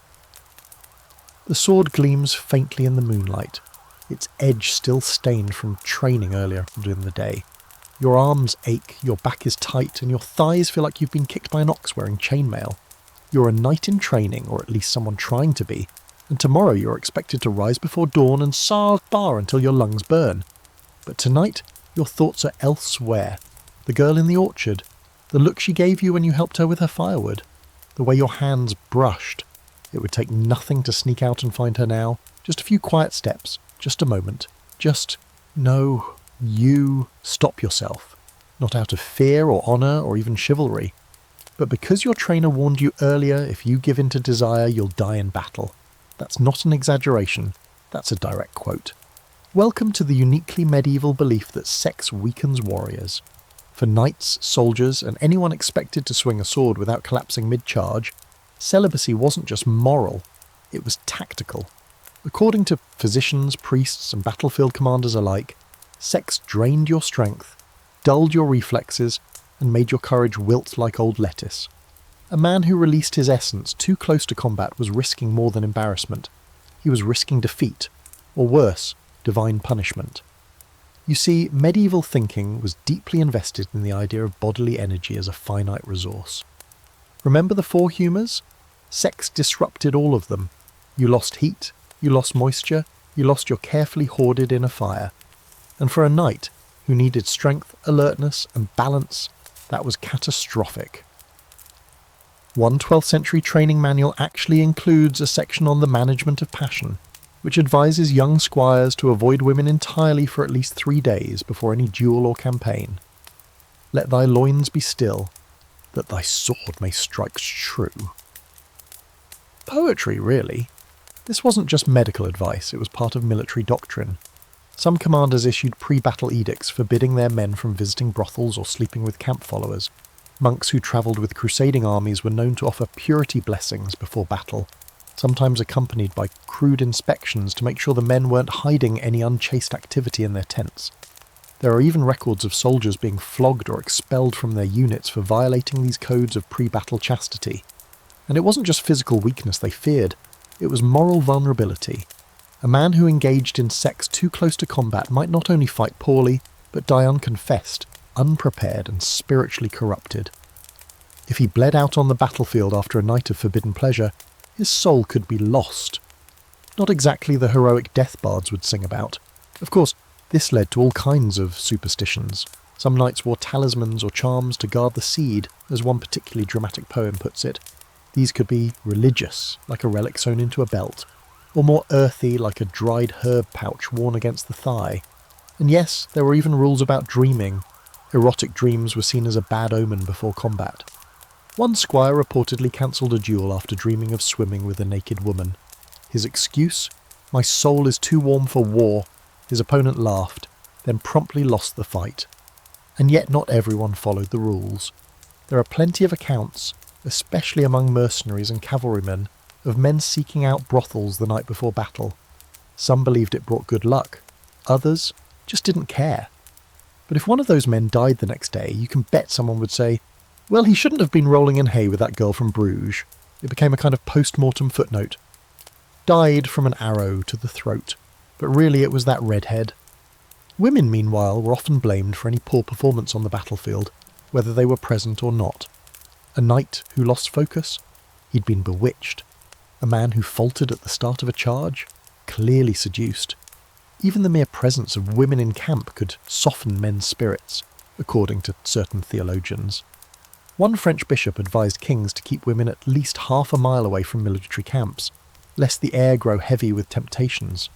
The sword gleams faintly in the moonlight, its edge still stained from training earlier in the day. Your arms ache, your back is tight, and your thighs feel like you've been kicked by an ox wearing chainmail. You're a knight in training, or at least someone trying to be, and tomorrow you're expected to rise before dawn and bar until your lungs burn. But tonight, your thoughts are elsewhere. The girl in the orchard, the look she gave you when you helped her with her firewood, the way your hands brushed. It would take nothing to sneak out and find her now, just a few quiet steps, just a moment, just, no, you stop yourself, not out of fear or honour or even chivalry, but because your trainer warned you earlier if you give in to desire you'll die in battle. That's not an exaggeration, that's a direct quote. Welcome to the uniquely medieval belief that sex weakens warriors. For knights, soldiers, and anyone expected to swing a sword without collapsing mid-charge, celibacy wasn't just moral, it was tactical. According to physicians, priests, and battlefield commanders alike, sex drained your strength, dulled your reflexes, and made your courage wilt like old lettuce. A man who released his essence too close to combat was risking more than embarrassment. He was risking defeat, or worse, divine punishment. You see, medieval thinking was deeply invested in the idea of bodily energy as a finite resource. Remember the four humours? Sex disrupted all of them. You lost heat, you lost moisture, you lost your carefully hoarded inner fire. And for a knight who needed strength, alertness, and balance, that was catastrophic. One 12th century training manual actually includes a section on the management of passion, which advises young squires to avoid women entirely for at least 3 days before any duel or campaign. Let thy loins be still, that thy sword may strike true. Poetry, really. This wasn't just medical advice, it was part of military doctrine. Some commanders issued pre-battle edicts forbidding their men from visiting brothels or sleeping with camp followers. Monks who travelled with crusading armies were known to offer purity blessings before battle, sometimes accompanied by crude inspections to make sure the men weren't hiding any unchaste activity in their tents. There are even records of soldiers being flogged or expelled from their units for violating these codes of pre-battle chastity. And it wasn't just physical weakness they feared, it was moral vulnerability. A man who engaged in sex too close to combat might not only fight poorly, but die unconfessed, unprepared and spiritually corrupted. If he bled out on the battlefield after a night of forbidden pleasure, his soul could be lost. Not exactly the heroic death bards would sing about. Of course, this led to all kinds of superstitions. Some knights wore talismans or charms to guard the seed, as one particularly dramatic poem puts it. These could be religious, like a relic sewn into a belt, or more earthy, like a dried herb pouch worn against the thigh. And yes, there were even rules about dreaming. Erotic dreams were seen as a bad omen before combat. One squire reportedly cancelled a duel after dreaming of swimming with a naked woman. His excuse? "My soul is too warm for war." His opponent laughed, then promptly lost the fight. And yet not everyone followed the rules. There are plenty of accounts, especially among mercenaries and cavalrymen, of men seeking out brothels the night before battle. Some believed it brought good luck, others just didn't care. But if one of those men died the next day, you can bet someone would say, well, he shouldn't have been rolling in hay with that girl from Bruges. It became a kind of post-mortem footnote. Died from an arrow to the throat, but really it was that redhead. Women, meanwhile, were often blamed for any poor performance on the battlefield, whether they were present or not. A knight who lost focus? He'd been bewitched. A man who faltered at the start of a charge? Clearly seduced. Even the mere presence of women in camp could soften men's spirits, according to certain theologians. One French bishop advised kings to keep women at least half a mile away from military camps, lest the air grow heavy with temptations.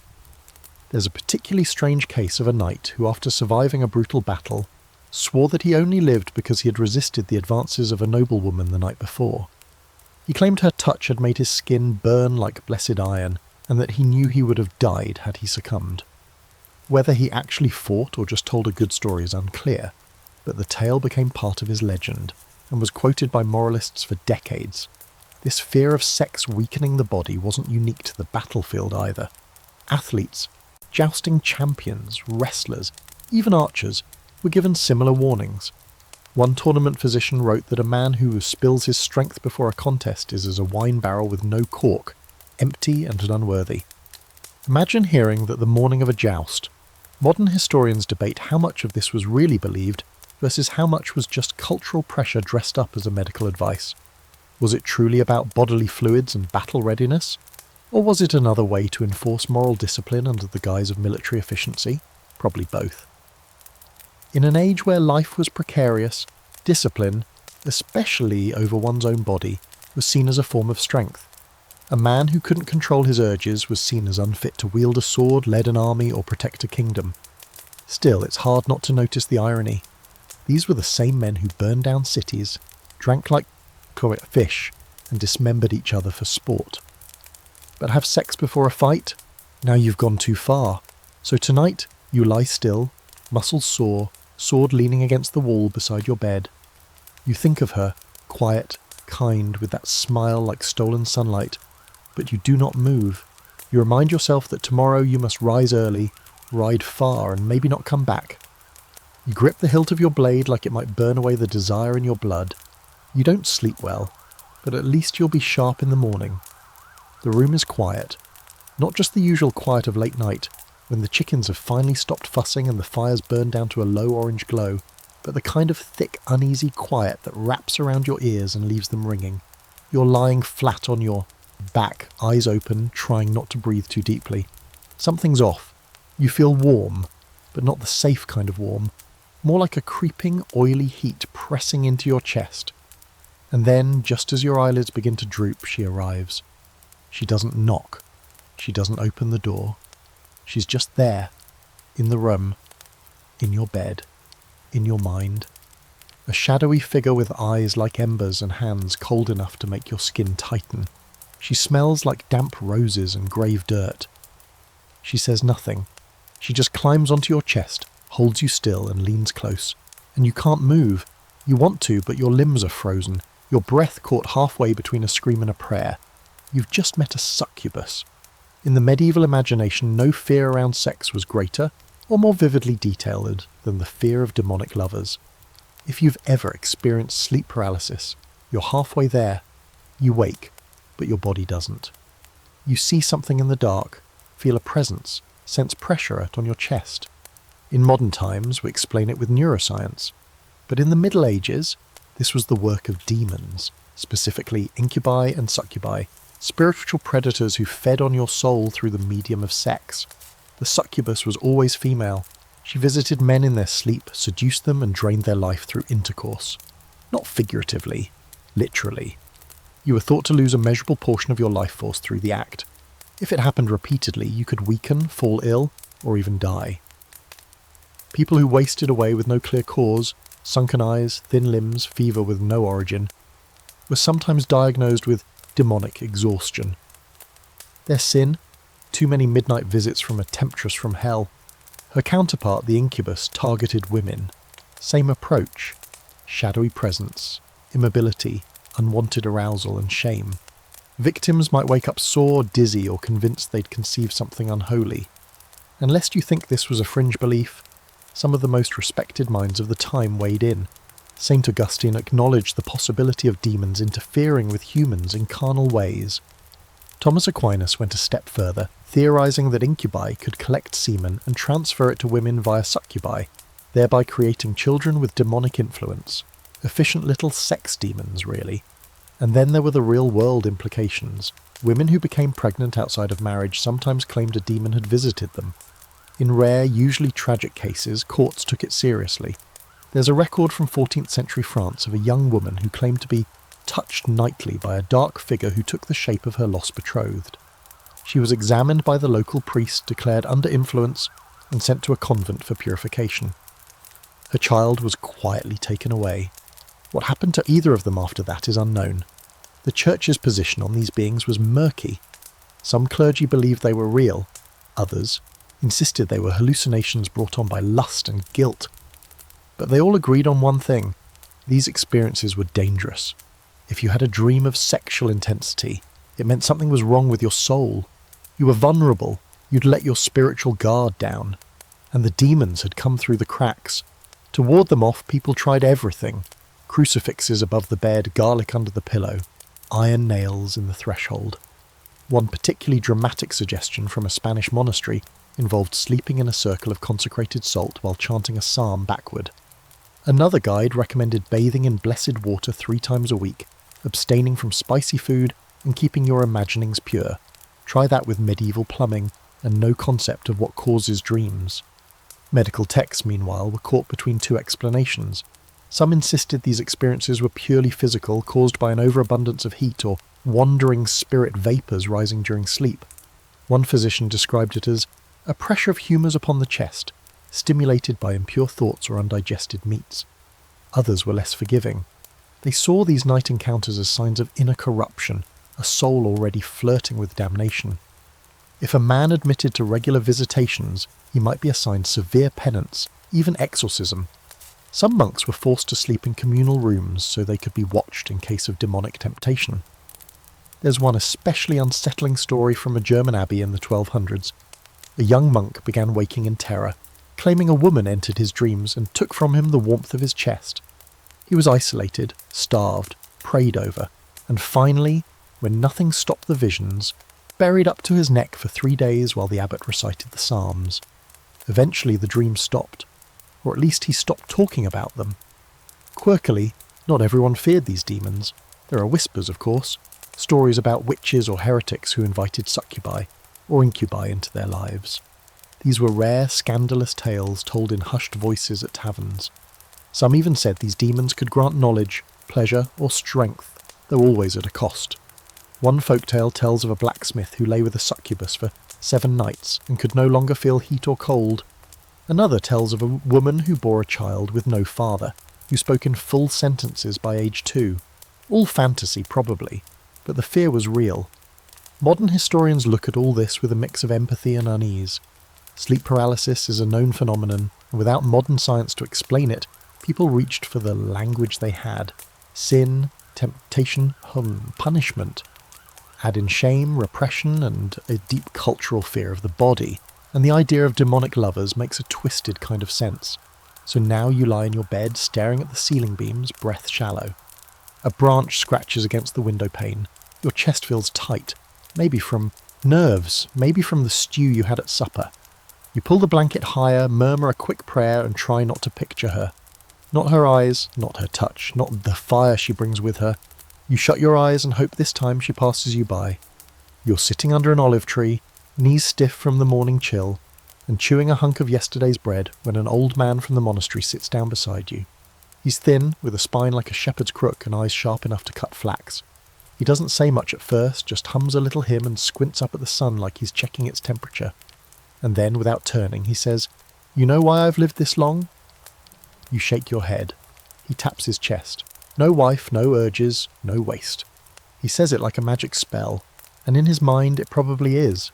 There's a particularly strange case of a knight who, after surviving a brutal battle, swore that he only lived because he had resisted the advances of a noblewoman the night before. He claimed her touch had made his skin burn like blessed iron, and that he knew he would have died had he succumbed. Whether he actually fought or just told a good story is unclear, but the tale became part of his legend, and was quoted by moralists for decades. This fear of sex weakening the body wasn't unique to the battlefield either. Athletes, jousting champions, wrestlers, even archers, were given similar warnings. One tournament physician wrote that a man who spills his strength before a contest is as a wine barrel with no cork, empty and unworthy. Imagine hearing that the morning of a joust. Modern historians debate how much of this was really believed versus how much was just cultural pressure dressed up as a medical advice. Was it truly about bodily fluids and battle readiness? Or was it another way to enforce moral discipline under the guise of military efficiency? Probably both. In an age where life was precarious, discipline, especially over one's own body, was seen as a form of strength. A man who couldn't control his urges was seen as unfit to wield a sword, lead an army, or protect a kingdom. Still, it's hard not to notice the irony. These were the same men who burned down cities, drank like fish, and dismembered each other for sport. But have sex before a fight? Now you've gone too far. So tonight, you lie still, muscles sore, sword leaning against the wall beside your bed. You think of her, quiet, kind, with that smile like stolen sunlight, but you do not move. You remind yourself that tomorrow you must rise early, ride far, and maybe not come back. You grip the hilt of your blade like it might burn away the desire in your blood. You don't sleep well, but at least you'll be sharp in the morning. The room is quiet. Not just the usual quiet of late night, when the chickens have finally stopped fussing and the fire's burned down to a low orange glow, but the kind of thick, uneasy quiet that wraps around your ears and leaves them ringing. You're lying flat on your Back, eyes open, trying not to breathe too deeply. Something's off. You feel warm, but not the safe kind of warm. More like a creeping, oily heat pressing into your chest. And then, just as your eyelids begin to droop, she arrives. She doesn't knock. She doesn't open the door. She's just there, in the room, in your bed, in your mind. A shadowy figure with eyes like embers and hands cold enough to make your skin tighten. She smells like damp roses and grave dirt. She says nothing. She just climbs onto your chest, holds you still and leans close. And you can't move. You want to, but your limbs are frozen, your breath caught halfway between a scream and a prayer. You've just met a succubus. In the medieval imagination, no fear around sex was greater or more vividly detailed than the fear of demonic lovers. If you've ever experienced sleep paralysis, you're halfway there. You wake, but your body doesn't. You see something in the dark, feel a presence, sense pressure on your chest. In modern times, we explain it with neuroscience. But in the Middle Ages, this was the work of demons, specifically incubi and succubi, spiritual predators who fed on your soul through the medium of sex. The succubus was always female. She visited men in their sleep, seduced them and drained their life through intercourse. Not figuratively, literally. You were thought to lose a measurable portion of your life force through the act. If it happened repeatedly, you could weaken, fall ill, or even die. People who wasted away with no clear cause, sunken eyes, thin limbs, fever with no origin, were sometimes diagnosed with demonic exhaustion. Their sin? Too many midnight visits from a temptress from hell. Her counterpart, the incubus, targeted women. Same approach. Shadowy presence, immobility, unwanted arousal and shame. Victims might wake up sore, dizzy, or convinced they'd conceived something unholy. And lest you think this was a fringe belief, some of the most respected minds of the time weighed in. St. Augustine acknowledged the possibility of demons interfering with humans in carnal ways. Thomas Aquinas went a step further, theorizing that incubi could collect semen and transfer it to women via succubi, thereby creating children with demonic influence. Efficient little sex demons, really. And then there were the real-world implications. Women who became pregnant outside of marriage sometimes claimed a demon had visited them. In rare, usually tragic cases, courts took it seriously. There's a record from 14th century France of a young woman who claimed to be touched nightly by a dark figure who took the shape of her lost betrothed. She was examined by the local priest, declared under influence, and sent to a convent for purification. Her child was quietly taken away. What happened to either of them after that is unknown. The church's position on these beings was murky. Some clergy believed they were real. Others insisted they were hallucinations brought on by lust and guilt. But they all agreed on one thing. These experiences were dangerous. If you had a dream of sexual intensity, it meant something was wrong with your soul. You were vulnerable. You'd let your spiritual guard down. And the demons had come through the cracks. To ward them off, people tried everything. Crucifixes above the bed, garlic under the pillow, iron nails in the threshold. One particularly dramatic suggestion from a Spanish monastery involved sleeping in a circle of consecrated salt while chanting a psalm backward. Another guide recommended bathing in blessed water 3 times a week, abstaining from spicy food and keeping your imaginings pure. Try that with medieval plumbing and no concept of what causes dreams. Medical texts, meanwhile, were caught between 2 explanations. Some insisted these experiences were purely physical, caused by an overabundance of heat or wandering spirit vapours rising during sleep. One physician described it as a pressure of humours upon the chest, stimulated by impure thoughts or undigested meats. Others were less forgiving. They saw these night encounters as signs of inner corruption, a soul already flirting with damnation. If a man admitted to regular visitations, he might be assigned severe penance, even exorcism. Some monks were forced to sleep in communal rooms so they could be watched in case of demonic temptation. There's one especially unsettling story from a German abbey in the 1200s. A young monk began waking in terror, claiming a woman entered his dreams and took from him the warmth of his chest. He was isolated, starved, prayed over, and finally, when nothing stopped the visions, buried up to his neck for 3 days while the abbot recited the psalms. Eventually the dream stopped, or at least he stopped talking about them. Quirkily, not everyone feared these demons. There are whispers, of course. stories about witches or heretics who invited succubi or incubi into their lives. These were rare, scandalous tales told in hushed voices at taverns. Some even said these demons could grant knowledge, pleasure, or strength, though always at a cost. One folktale tells of a blacksmith who lay with a succubus for 7 nights and could no longer feel heat or cold. Another tells of a woman who bore a child with no father, who spoke in full sentences by age 2. All fantasy, probably, but the fear was real. Modern historians look at all this with a mix of empathy and unease. Sleep paralysis is a known phenomenon, and without modern science to explain it, people reached for the language they had. Sin, temptation, punishment. Add in shame, repression, and a deep cultural fear of the body, and the idea of demonic lovers makes a twisted kind of sense. So now you lie in your bed staring at the ceiling beams, breath shallow. A branch scratches against the window pane. Your chest feels tight, maybe from nerves, maybe from the stew you had at supper. You pull the blanket higher, murmur a quick prayer, and try not to picture her. Not her eyes, not her touch, not the fire she brings with her. You shut your eyes and hope this time she passes you by. You're sitting under an olive tree, knees stiff from the morning chill, and chewing a hunk of yesterday's bread when an old man from the monastery sits down beside you. He's thin, with a spine like a shepherd's crook and eyes sharp enough to cut flax. He doesn't say much at first, just hums a little hymn and squints up at the sun like he's checking its temperature. And then, without turning, he says, "You know why I've lived this long?" You shake your head. He taps his chest. No wife, no urges, no waste. He says it like a magic spell, and in his mind it probably is.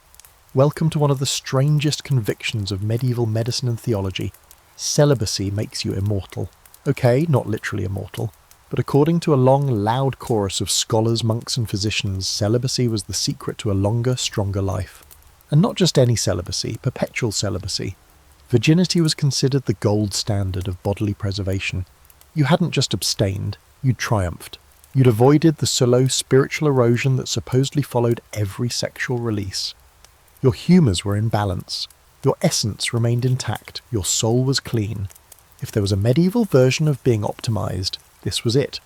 Welcome to one of the strangest convictions of medieval medicine and theology. Celibacy makes you immortal. Okay, not literally immortal, but according to a long, loud chorus of scholars, monks and physicians, celibacy was the secret to a longer, stronger life. And not just any celibacy, perpetual celibacy. Virginity was considered the gold standard of bodily preservation. You hadn't just abstained, you'd triumphed. You'd avoided the slow spiritual erosion that supposedly followed every sexual release. Your humours were in balance. Your essence remained intact. Your soul was clean. If there was a medieval version of being optimised, this was it.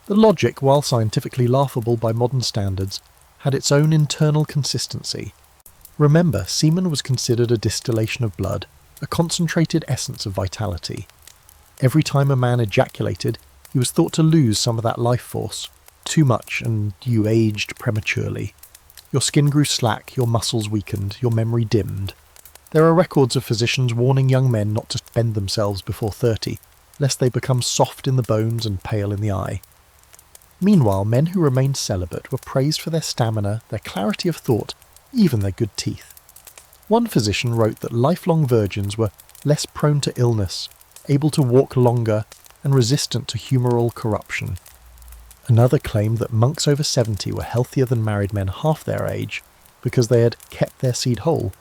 The logic, while scientifically laughable by modern standards, had its own internal consistency. Remember, semen was considered a distillation of blood, a concentrated essence of vitality. Every time a man ejaculated, he was thought to lose some of that life force. Too much, and you aged prematurely. Your skin grew slack, your muscles weakened, your memory dimmed. There are records of physicians warning young men not to bend themselves before 30, lest they become soft in the bones and pale in the eye. Meanwhile, men who remained celibate were praised for their stamina, their clarity of thought, even their good teeth. One physician wrote that lifelong virgins were less prone to illness, able to walk longer, and resistant to humoral corruption. Another claimed that monks over 70 were healthier than married men half their age because they had kept their seed whole.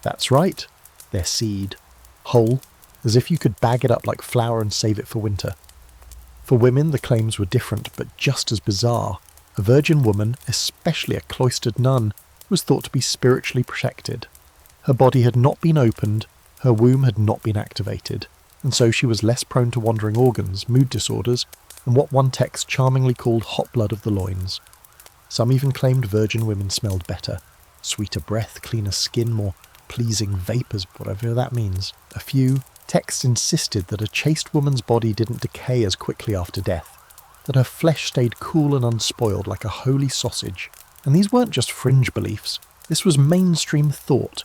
That's right, their seed. Whole, as if you could bag it up like flour and save it for winter. For women, the claims were different, but just as bizarre. A virgin woman, especially a cloistered nun, was thought to be spiritually protected. Her body had not been opened, her womb had not been activated, and so she was less prone to wandering organs, mood disorders, and what one text charmingly called hot blood of the loins. Some even claimed virgin women smelled better. Sweeter breath, cleaner skin, more pleasing vapours, whatever that means. A few texts insisted that a chaste woman's body didn't decay as quickly after death, that her flesh stayed cool and unspoiled like a holy sausage. And these weren't just fringe beliefs, this was mainstream thought.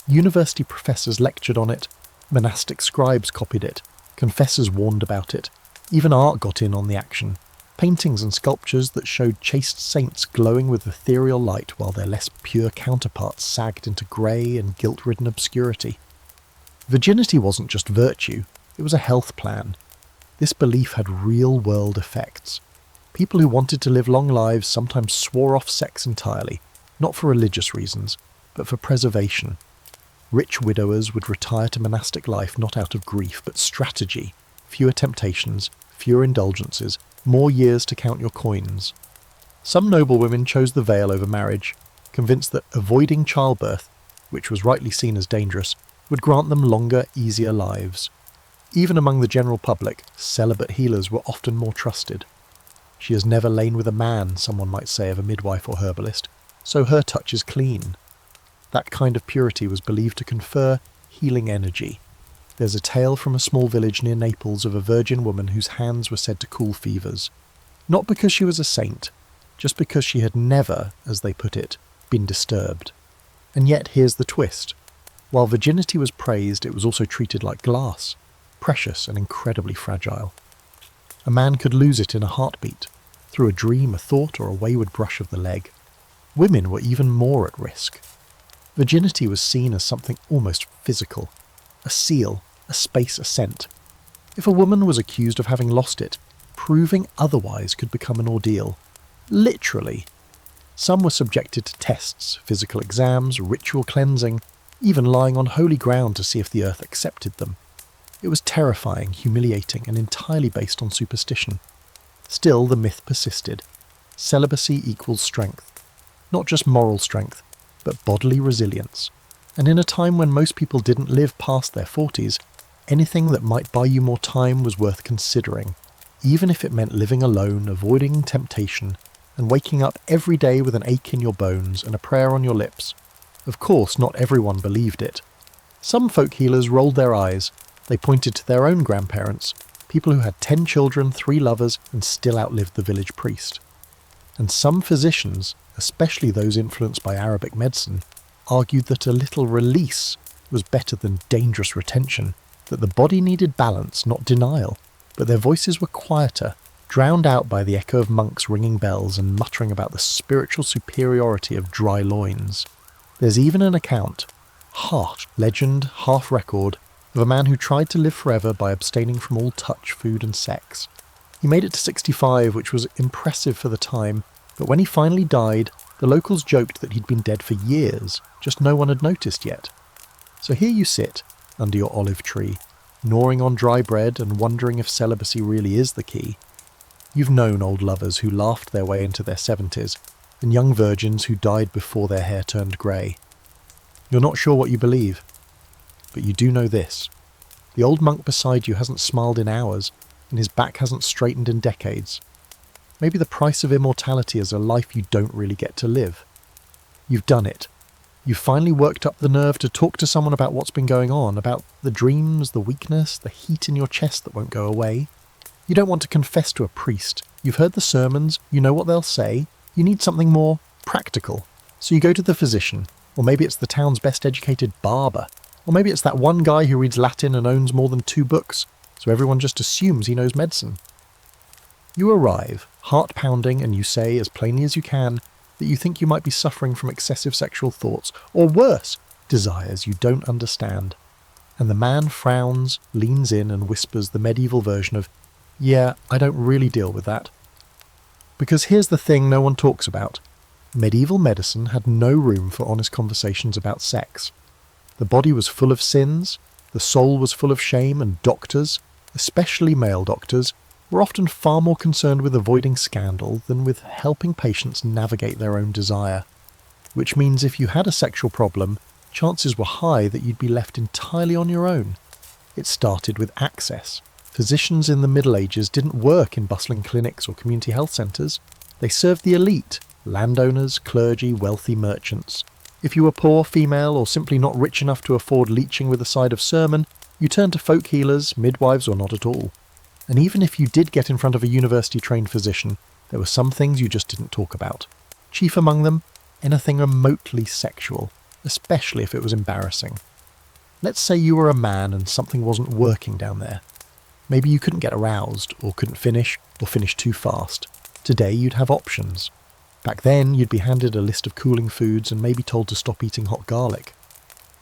University professors lectured on it, monastic scribes copied it, confessors warned about it, even art got in on the action. Paintings and sculptures that showed chaste saints glowing with ethereal light while their less pure counterparts sagged into grey and guilt-ridden obscurity. Virginity wasn't just virtue, it was a health plan. This belief had real-world effects. People who wanted to live long lives sometimes swore off sex entirely, not for religious reasons, but for preservation. Rich widowers would retire to monastic life not out of grief, but strategy. Fewer temptations, fewer indulgences, more years to count your coins. Some noblewomen chose the veil over marriage, convinced that avoiding childbirth, which was rightly seen as dangerous, would grant them longer, easier lives. Even among the general public, celibate healers were often more trusted. She has never lain with a man, someone might say of a midwife or herbalist, so her touch is clean. That kind of purity was believed to confer healing energy. There's a tale from a small village near Naples of a virgin woman whose hands were said to cool fevers. Not because she was a saint, just because she had never, as they put it, been disturbed. And yet here's the twist. While virginity was praised, it was also treated like glass, precious and incredibly fragile. A man could lose it in a heartbeat, through a dream, a thought, or a wayward brush of the leg. Women were even more at risk. Virginity was seen as something almost physical, a seal, a space, a scent. If a woman was accused of having lost it, proving otherwise could become an ordeal. Literally. Some were subjected to tests, physical exams, ritual cleansing, even lying on holy ground to see if the earth accepted them. It was terrifying, humiliating, and entirely based on superstition. Still, the myth persisted. Celibacy equals strength. Not just moral strength, but bodily resilience. And in a time when most people didn't live past their 40s, anything that might buy you more time was worth considering, even if it meant living alone, avoiding temptation, and waking up every day with an ache in your bones and a prayer on your lips. Of course, not everyone believed it. Some folk healers rolled their eyes. They pointed to their own grandparents, people who had 10 children, 3 lovers, and still outlived the village priest. And some physicians, especially those influenced by Arabic medicine, argued that a little release was better than dangerous retention, that the body needed balance, not denial, but their voices were quieter, drowned out by the echo of monks ringing bells and muttering about the spiritual superiority of dry loins. There's even an account, half legend, half record, of a man who tried to live forever by abstaining from all touch, food and sex. He made it to 65, which was impressive for the time, but when he finally died, the locals joked that he'd been dead for years, just no one had noticed yet. So here you sit, under your olive tree, gnawing on dry bread and wondering if celibacy really is the key. You've known old lovers who laughed their way into their 70s, and young virgins who died before their hair turned grey. You're not sure what you believe, but you do know this. The old monk beside you hasn't smiled in hours, and his back hasn't straightened in decades. Maybe the price of immortality is a life you don't really get to live. You've done it. You've finally worked up the nerve to talk to someone about what's been going on, about the dreams, the weakness, the heat in your chest that won't go away. You don't want to confess to a priest. You've heard the sermons, you know what they'll say. You need something more practical. So you go to the physician, or maybe it's the town's best educated barber, or maybe it's that one guy who reads Latin and owns more than 2 books, so everyone just assumes he knows medicine. You arrive, heart pounding, and you say, as plainly as you can, that you think you might be suffering from excessive sexual thoughts, or worse, desires you don't understand. And the man frowns, leans in, and whispers the medieval version of, "Yeah, I don't really deal with that." Because here's the thing no one talks about. Medieval medicine had no room for honest conversations about sex. The body was full of sins, the soul was full of shame, and doctors, especially male doctors, were often far more concerned with avoiding scandal than with helping patients navigate their own desire. Which means if you had a sexual problem, chances were high that you'd be left entirely on your own. It started with access. Physicians in the Middle Ages didn't work in bustling clinics or community health centres. They served the elite, landowners, clergy, wealthy merchants. If you were poor, female, or simply not rich enough to afford leeching with a side of sermon, you turned to folk healers, midwives, or not at all. And even if you did get in front of a university-trained physician, there were some things you just didn't talk about. Chief among them, anything remotely sexual, especially if it was embarrassing. Let's say you were a man and something wasn't working down there. Maybe you couldn't get aroused, or couldn't finish, or finish too fast. Today you'd have options. Back then you'd be handed a list of cooling foods and maybe told to stop eating hot garlic.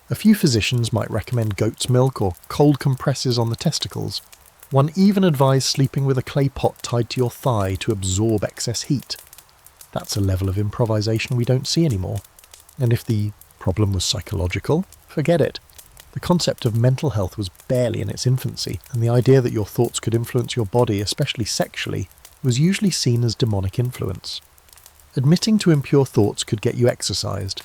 A few physicians might recommend goat's milk or cold compresses on the testicles. One even advised sleeping with a clay pot tied to your thigh to absorb excess heat. That's a level of improvisation we don't see anymore. And if the problem was psychological, forget it. The concept of mental health was barely in its infancy, and the idea that your thoughts could influence your body, especially sexually, was usually seen as demonic influence. Admitting to impure thoughts could get you exorcised.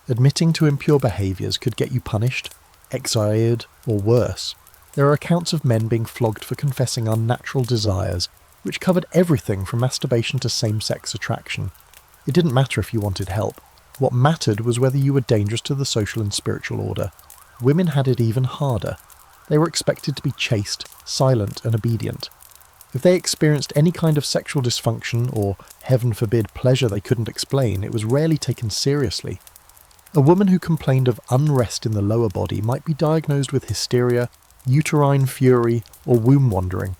Admitting to impure behaviours could get you punished, exiled, or worse. There are accounts of men being flogged for confessing unnatural desires, which covered everything from masturbation to same-sex attraction. It didn't matter if you wanted help. What mattered was whether you were dangerous to the social and spiritual order. Women had it even harder. They were expected to be chaste, silent, and obedient. If they experienced any kind of sexual dysfunction or, heaven forbid, pleasure they couldn't explain, it was rarely taken seriously. A woman who complained of unrest in the lower body might be diagnosed with hysteria, uterine fury, or womb wandering.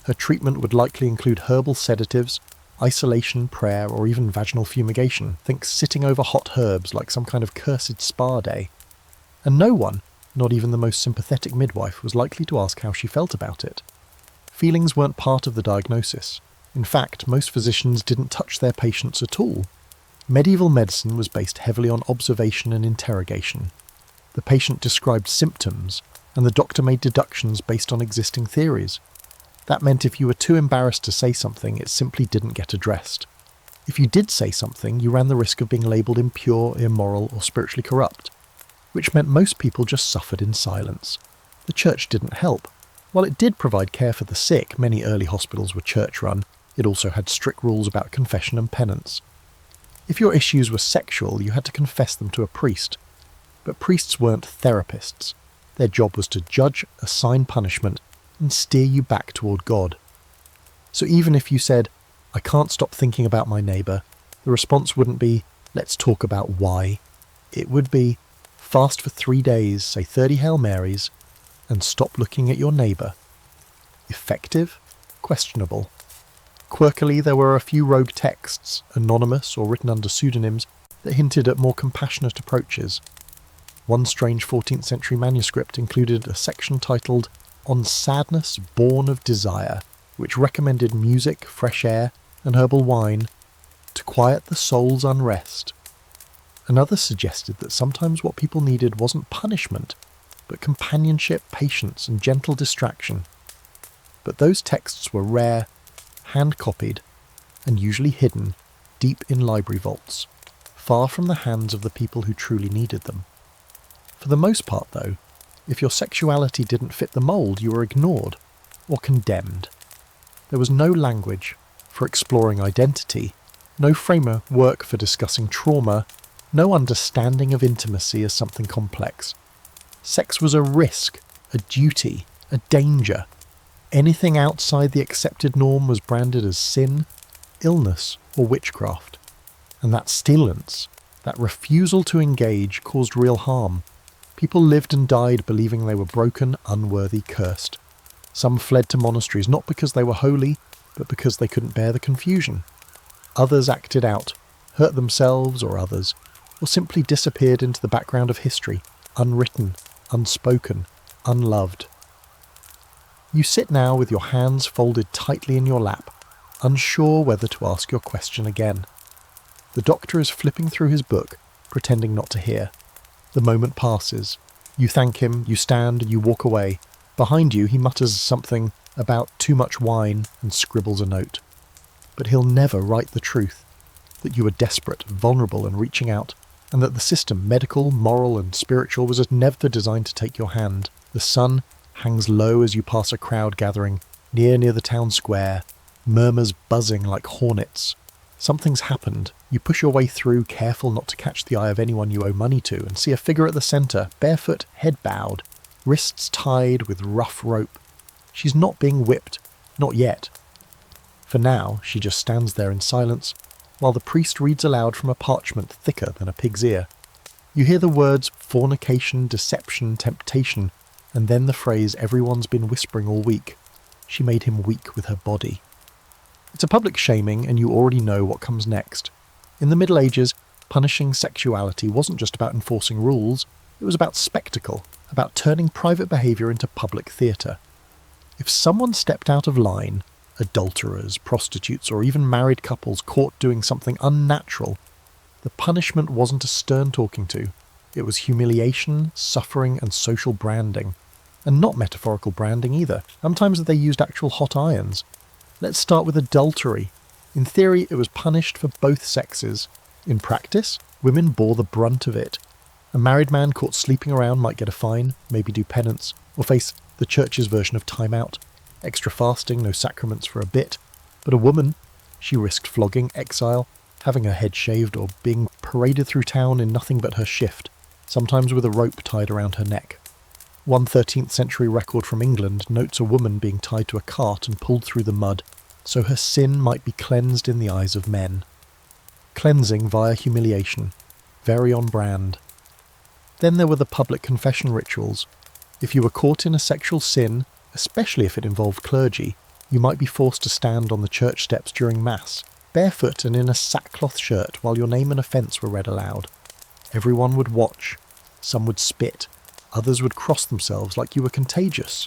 Her treatment would likely include herbal sedatives, isolation, prayer, or even vaginal fumigation. Think sitting over hot herbs like some kind of cursed spa day. And no one, not even the most sympathetic midwife, was likely to ask how she felt about it. Feelings weren't part of the diagnosis. In fact, most physicians didn't touch their patients at all. Medieval medicine was based heavily on observation and interrogation. The patient described symptoms, and the doctor made deductions based on existing theories. That meant if you were too embarrassed to say something, it simply didn't get addressed. If you did say something, you ran the risk of being labelled impure, immoral, or spiritually corrupt, which meant most people just suffered in silence. The church didn't help. While it did provide care for the sick, many early hospitals were church-run. It also had strict rules about confession and penance. If your issues were sexual, you had to confess them to a priest. But priests weren't therapists. Their job was to judge, assign punishment, and steer you back toward God. So even if you said, "I can't stop thinking about my neighbour," the response wouldn't be, "Let's talk about why." It would be, "Fast for 3 days, say 30 Hail Marys, and stop looking at your neighbour." Effective? Questionable. Quirkily, there were a few rogue texts, anonymous or written under pseudonyms, that hinted at more compassionate approaches. One strange 14th century manuscript included a section titled "On Sadness Born of Desire," which recommended music, fresh air, and herbal wine to quiet the soul's unrest. Another suggested that sometimes what people needed wasn't punishment, but companionship, patience, and gentle distraction. But those texts were rare, hand-copied, and usually hidden deep in library vaults, far from the hands of the people who truly needed them. For the most part, though, if your sexuality didn't fit the mould, you were ignored or condemned. There was no language for exploring identity, no framework for discussing trauma, no understanding of intimacy as something complex. Sex was a risk, a duty, a danger. Anything outside the accepted norm was branded as sin, illness, or witchcraft. And that stillness, that refusal to engage, caused real harm. People lived and died believing they were broken, unworthy, cursed. Some fled to monasteries not because they were holy, but because they couldn't bear the confusion. Others acted out, hurt themselves or others, or simply disappeared into the background of history, unwritten, unspoken, unloved. You sit now with your hands folded tightly in your lap, unsure whether to ask your question again. The doctor is flipping through his book, pretending not to hear. The moment passes. You thank him, you stand, you walk away. Behind you, he mutters something about too much wine and scribbles a note. But he'll never write the truth, that you were desperate, vulnerable and reaching out, and that the system, medical, moral and spiritual, was never designed to take your hand. The sun hangs low as you pass a crowd gathering, near the town square, murmurs buzzing like hornets. Something's happened. You push your way through, careful not to catch the eye of anyone you owe money to, and see a figure at the centre, barefoot, head bowed, wrists tied with rough rope. She's not being whipped. Not yet. For now, she just stands there in silence, while the priest reads aloud from a parchment thicker than a pig's ear. You hear the words fornication, deception, temptation, and then the phrase everyone's been whispering all week. She made him weak with her body. It's a public shaming, and you already know what comes next. In the Middle Ages, punishing sexuality wasn't just about enforcing rules, it was about spectacle, about turning private behaviour into public theatre. If someone stepped out of line, adulterers, prostitutes, or even married couples caught doing something unnatural, the punishment wasn't a stern talking to. It was humiliation, suffering, and social branding. And not metaphorical branding either. Sometimes they used actual hot irons. Let's start with adultery. In theory, it was punished for both sexes. In practice, women bore the brunt of it. A married man caught sleeping around might get a fine, maybe do penance, or face the church's version of time out. Extra fasting, no sacraments for a bit, But a woman, she risked flogging, exile, having her head shaved, or being paraded through town in nothing but her shift, sometimes with a rope tied around her neck. One 13th century record from England notes a woman being tied to a cart and pulled through the mud, so her sin might be cleansed in the eyes of men. Cleansing via humiliation, very on brand. Then there were the public confession rituals. If you were caught in a sexual sin, especially if it involved clergy, you might be forced to stand on the church steps during Mass, barefoot and in a sackcloth shirt while your name and offence were read aloud. Everyone would watch. Some would spit. Others would cross themselves like you were contagious.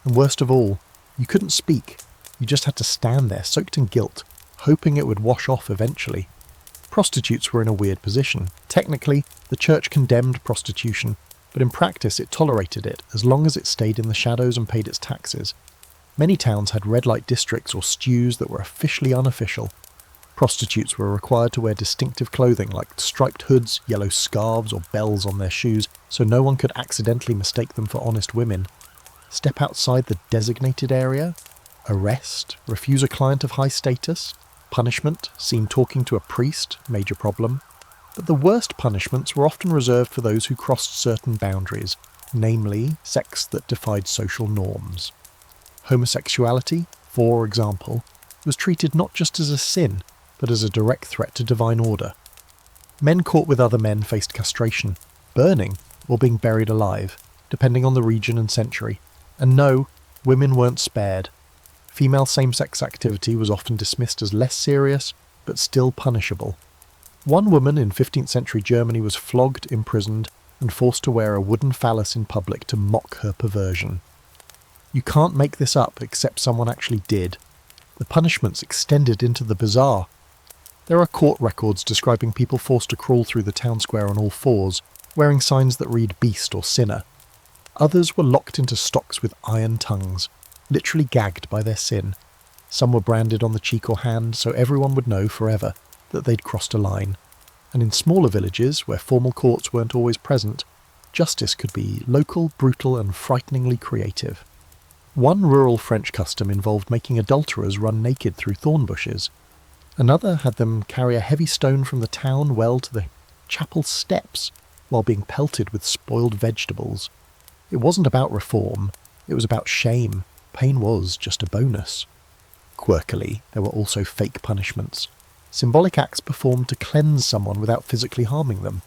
And worst of all, you couldn't speak. You just had to stand there, soaked in guilt, hoping it would wash off eventually. Prostitutes were in a weird position. Technically, the church condemned prostitution, but in practice it tolerated it as long as it stayed in the shadows and paid its taxes. Many towns had red light districts or stews that were officially unofficial. Prostitutes were required to wear distinctive clothing like striped hoods, yellow scarves or bells on their shoes so no one could accidentally mistake them for honest women. Step outside the designated area? Arrest? Refuse a client of high status? Punishment? Seen talking to a priest? Major problem. But the worst punishments were often reserved for those who crossed certain boundaries, namely sex that defied social norms. Homosexuality, for example, was treated not just as a sin, but as a direct threat to divine order. Men caught with other men faced castration, burning, or being buried alive, depending on the region and century. And no, women weren't spared. Female same-sex activity was often dismissed as less serious, but still punishable. One woman in 15th century Germany was flogged, imprisoned, and forced to wear a wooden phallus in public to mock her perversion. You can't make this up except someone actually did. The punishments extended into the bizarre. There are court records describing people forced to crawl through the town square on all fours, wearing signs that read beast or sinner. Others were locked into stocks with iron tongues, literally gagged by their sin. Some were branded on the cheek or hand so everyone would know forever that they'd crossed a line. And in smaller villages, where formal courts weren't always present, justice could be local, brutal and frighteningly creative. One rural French custom involved making adulterers run naked through thorn bushes. Another had them carry a heavy stone from the town well to the chapel steps while being pelted with spoiled vegetables. It wasn't about reform, it was about shame. Pain was just a bonus. Quirkily, there were also fake punishments. Symbolic acts performed to cleanse someone without physically harming them.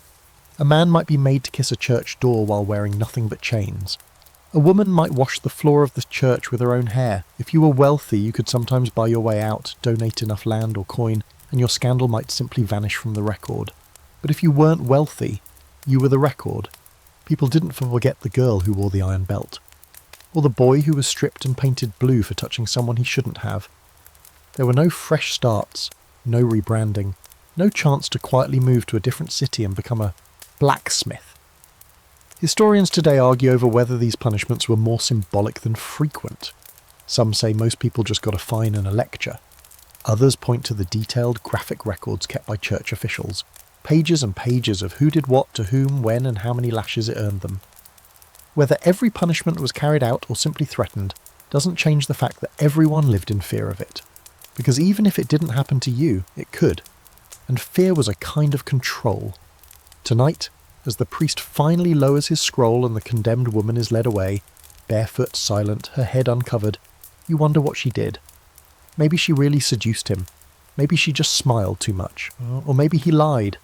A man might be made to kiss a church door while wearing nothing but chains. A woman might wash the floor of the church with her own hair. If you were wealthy, you could sometimes buy your way out, donate enough land or coin, and your scandal might simply vanish from the record. But if you weren't wealthy, you were the record. People didn't forget the girl who wore the iron belt, or the boy who was stripped and painted blue for touching someone he shouldn't have. There were no fresh starts, no rebranding, no chance to quietly move to a different city and become a blacksmith. Historians today argue over whether these punishments were more symbolic than frequent. Some say most people just got a fine and a lecture. Others point to the detailed graphic records kept by church officials, pages and pages of who did what to whom, when and how many lashes it earned them. Whether every punishment was carried out or simply threatened doesn't change the fact that everyone lived in fear of it. Because even if it didn't happen to you, it could. And fear was a kind of control. Tonight, as the priest finally lowers his scroll and the condemned woman is led away, barefoot, silent, her head uncovered, you wonder what she did. Maybe she really seduced him. Maybe she just smiled too much. Or maybe he lied.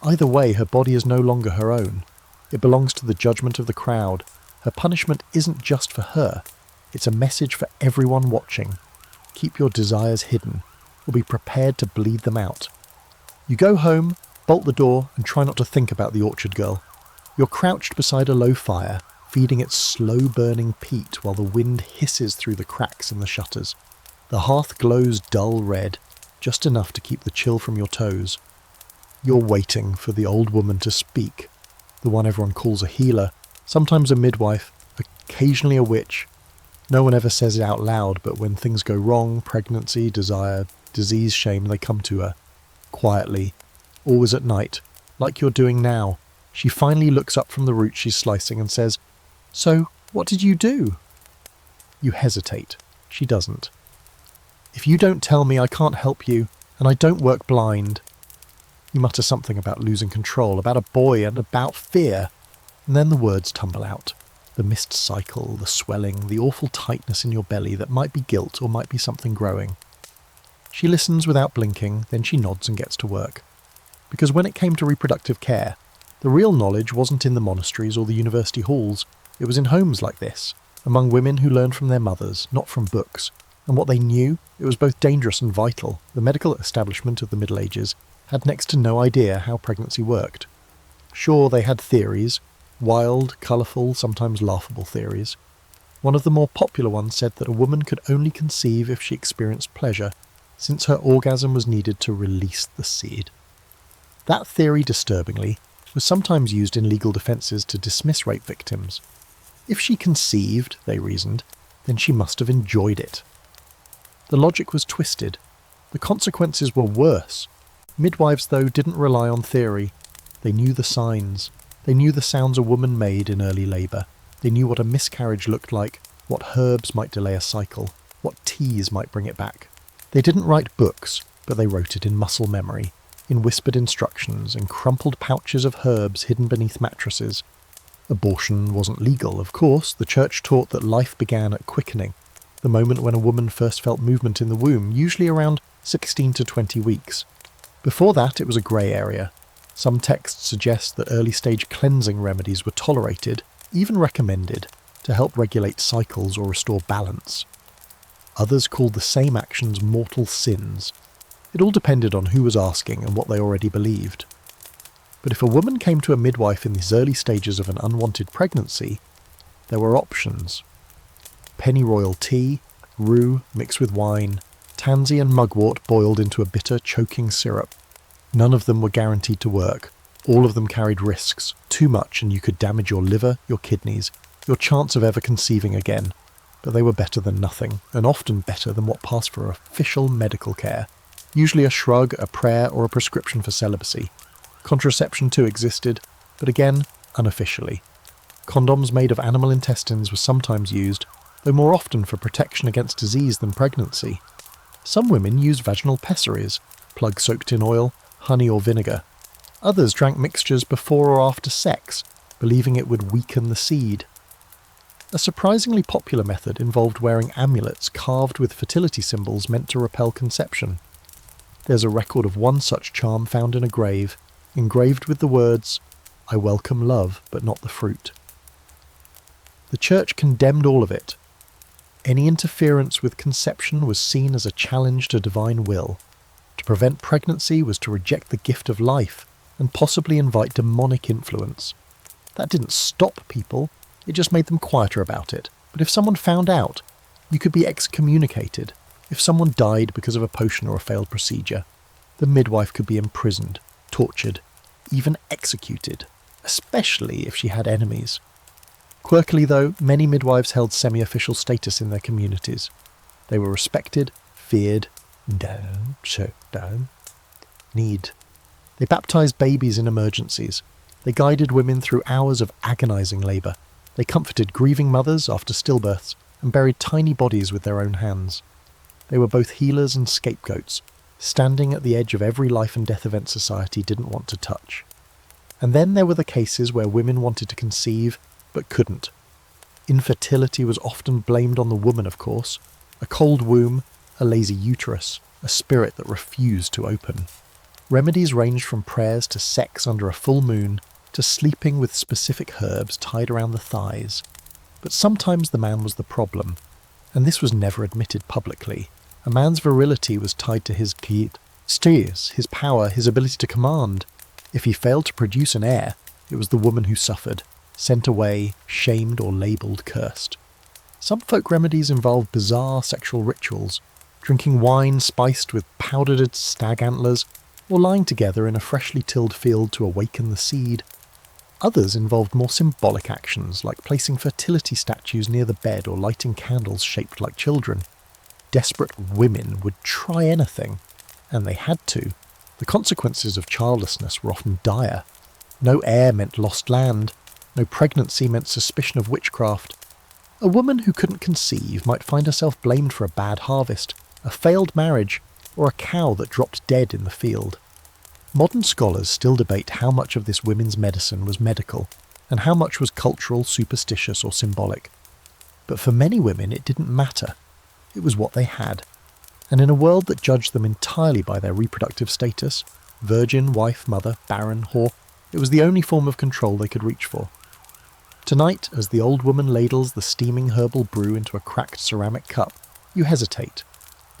Either way, her body is no longer her own. It belongs to the judgment of the crowd. Her punishment isn't just for her. It's a message for everyone watching. Keep your desires hidden, or be prepared to bleed them out. You go home, bolt the door, and try not to think about the orchard girl. You're crouched beside a low fire, feeding it slow-burning peat while the wind hisses through the cracks in the shutters. The hearth glows dull red, just enough to keep the chill from your toes. You're waiting for the old woman to speak, the one everyone calls a healer, sometimes a midwife, occasionally a witch. No one ever says it out loud, but when things go wrong, pregnancy, desire, disease, shame, they come to her. Quietly, always at night, like you're doing now. She finally looks up from the root she's slicing and says, "So, what did you do?" You hesitate. She doesn't. If you don't tell me, I can't help you, and I don't work blind. You mutter something about losing control, about a boy, and about fear, and then the words tumble out. The missed cycle, the swelling, the awful tightness in your belly that might be guilt or might be something growing. She listens without blinking, then she nods and gets to work. Because when it came to reproductive care, the real knowledge wasn't in the monasteries or the university halls, it was in homes like this, among women who learned from their mothers, not from books. And what they knew, it was both dangerous and vital. The medical establishment of the Middle Ages had next to no idea how pregnancy worked. Sure, they had theories, wild, colourful, sometimes laughable theories. One of the more popular ones said that a woman could only conceive if she experienced pleasure, since her orgasm was needed to release the seed. That theory, disturbingly, was sometimes used in legal defences to dismiss rape victims. If she conceived, they reasoned, then she must have enjoyed it. The logic was twisted. The consequences were worse. Midwives, though, didn't rely on theory. They knew the signs. They knew the sounds a woman made in early labour. They knew what a miscarriage looked like, what herbs might delay a cycle, what teas might bring it back. They didn't write books, but they wrote it in muscle memory, in whispered instructions, in crumpled pouches of herbs hidden beneath mattresses. Abortion wasn't legal, of course. The church taught that life began at quickening, the moment when a woman first felt movement in the womb, usually around 16 to 20 weeks. Before that, it was a grey area. Some texts suggest that early-stage cleansing remedies were tolerated, even recommended, to help regulate cycles or restore balance. Others called the same actions mortal sins. It all depended on who was asking and what they already believed. But if a woman came to a midwife in these early stages of an unwanted pregnancy, there were options. Pennyroyal tea, rue mixed with wine, tansy and mugwort boiled into a bitter, choking syrup. None of them were guaranteed to work. All of them carried risks, too much, and you could damage your liver, your kidneys, your chance of ever conceiving again. But they were better than nothing, and often better than what passed for official medical care. Usually a shrug, a prayer, or a prescription for celibacy. Contraception too existed, but again, unofficially. Condoms made of animal intestines were sometimes used, though more often for protection against disease than pregnancy. Some women used vaginal pessaries, plug soaked in oil, honey or vinegar. Others drank mixtures before or after sex, believing it would weaken the seed. A surprisingly popular method involved wearing amulets carved with fertility symbols meant to repel conception. There's a record of one such charm found in a grave, engraved with the words, "I welcome love, but not the fruit." The church condemned all of it. Any interference with conception was seen as a challenge to divine will. To prevent pregnancy was to reject the gift of life and possibly invite demonic influence. That didn't stop people, it just made them quieter about it. But if someone found out, you could be excommunicated. If someone died because of a potion or a failed procedure, the midwife could be imprisoned, tortured, even executed, especially if she had enemies. Quirkily though, many midwives held semi-official status in their communities. They were respected, feared, need. They baptized babies in emergencies. They guided women through hours of agonizing labour. They comforted grieving mothers after stillbirths and buried tiny bodies with their own hands. They were both healers and scapegoats, standing at the edge of every life and death event society didn't want to touch. And then there were the cases where women wanted to conceive, but couldn't. Infertility was often blamed on the woman, of course. A cold womb, a lazy uterus, a spirit that refused to open. Remedies ranged from prayers to sex under a full moon, to sleeping with specific herbs tied around the thighs. But sometimes the man was the problem, and this was never admitted publicly. A man's virility was tied to his steers, his power, his ability to command. If he failed to produce an heir, it was the woman who suffered, sent away, shamed or labelled cursed. Some folk remedies involved bizarre sexual rituals, drinking wine spiced with powdered stag antlers, or lying together in a freshly tilled field to awaken the seed. Others involved more symbolic actions, like placing fertility statues near the bed or lighting candles shaped like children. Desperate women would try anything, and they had to. The consequences of childlessness were often dire. No heir meant lost land. No pregnancy meant suspicion of witchcraft. A woman who couldn't conceive might find herself blamed for a bad harvest, a failed marriage, or a cow that dropped dead in the field. Modern scholars still debate how much of this women's medicine was medical, and how much was cultural, superstitious, or symbolic. But for many women it didn't matter. It was what they had. And in a world that judged them entirely by their reproductive status, virgin, wife, mother, barren, whore, it was the only form of control they could reach for. Tonight, as the old woman ladles the steaming herbal brew into a cracked ceramic cup, you hesitate.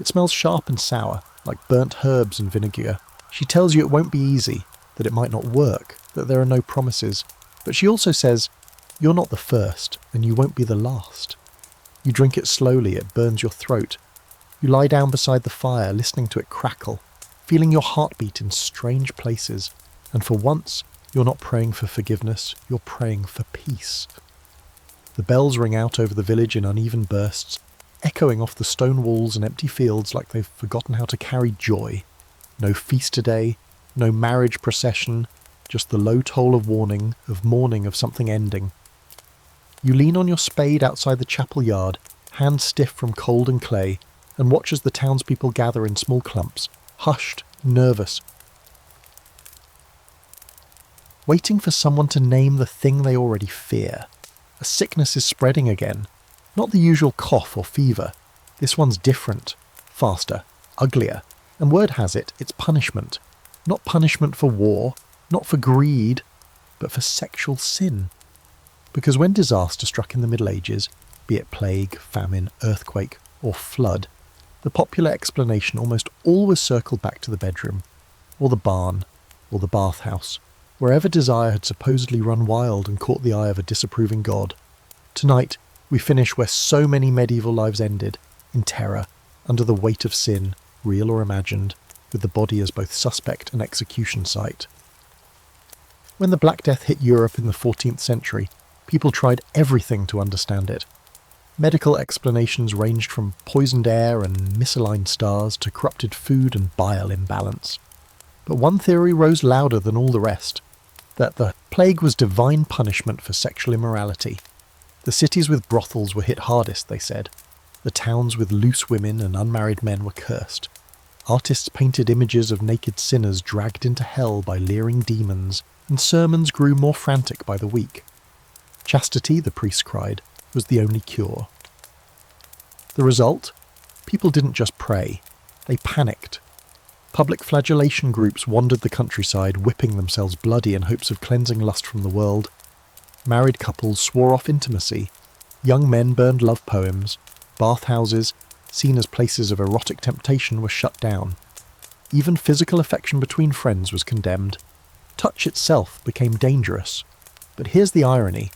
It smells sharp and sour, like burnt herbs and vinegar. She tells you it won't be easy, that it might not work, that there are no promises. But she also says, you're not the first, and you won't be the last. You drink it slowly, it burns your throat. You lie down beside the fire, listening to it crackle, feeling your heartbeat in strange places, and for once, you're not praying for forgiveness, you're praying for peace. The bells ring out over the village in uneven bursts, echoing off the stone walls and empty fields like they've forgotten how to carry joy. No feast today, no marriage procession, just the low toll of warning, of mourning of something ending. You lean on your spade outside the chapel yard, hands stiff from cold and clay, and watch as the townspeople gather in small clumps, hushed, nervous, waiting for someone to name the thing they already fear. A sickness is spreading again. Not the usual cough or fever. This one's different, faster, uglier, and word has it, it's punishment. Not punishment for war, not for greed, but for sexual sin. Because when disaster struck in the Middle Ages, be it plague, famine, earthquake, or flood, the popular explanation almost always circled back to the bedroom, or the barn, or the bathhouse, wherever desire had supposedly run wild and caught the eye of a disapproving god. Tonight, we finish where so many medieval lives ended, in terror, under the weight of sin, real or imagined, with the body as both suspect and execution site. When the Black Death hit Europe in the 14th century, people tried everything to understand it. Medical explanations ranged from poisoned air and misaligned stars to corrupted food and bile imbalance. But one theory rose louder than all the rest, that the plague was divine punishment for sexual immorality. The cities with brothels were hit hardest, they said. The towns with loose women and unmarried men were cursed. Artists painted images of naked sinners dragged into hell by leering demons, and sermons grew more frantic by the week. Chastity, the priest cried, was the only cure. The result? People didn't just pray, they panicked. Public flagellation groups wandered the countryside, whipping themselves bloody in hopes of cleansing lust from the world. Married couples swore off intimacy. Young men burned love poems. Bathhouses, seen as places of erotic temptation, were shut down. Even physical affection between friends was condemned. Touch itself became dangerous. But here's the irony.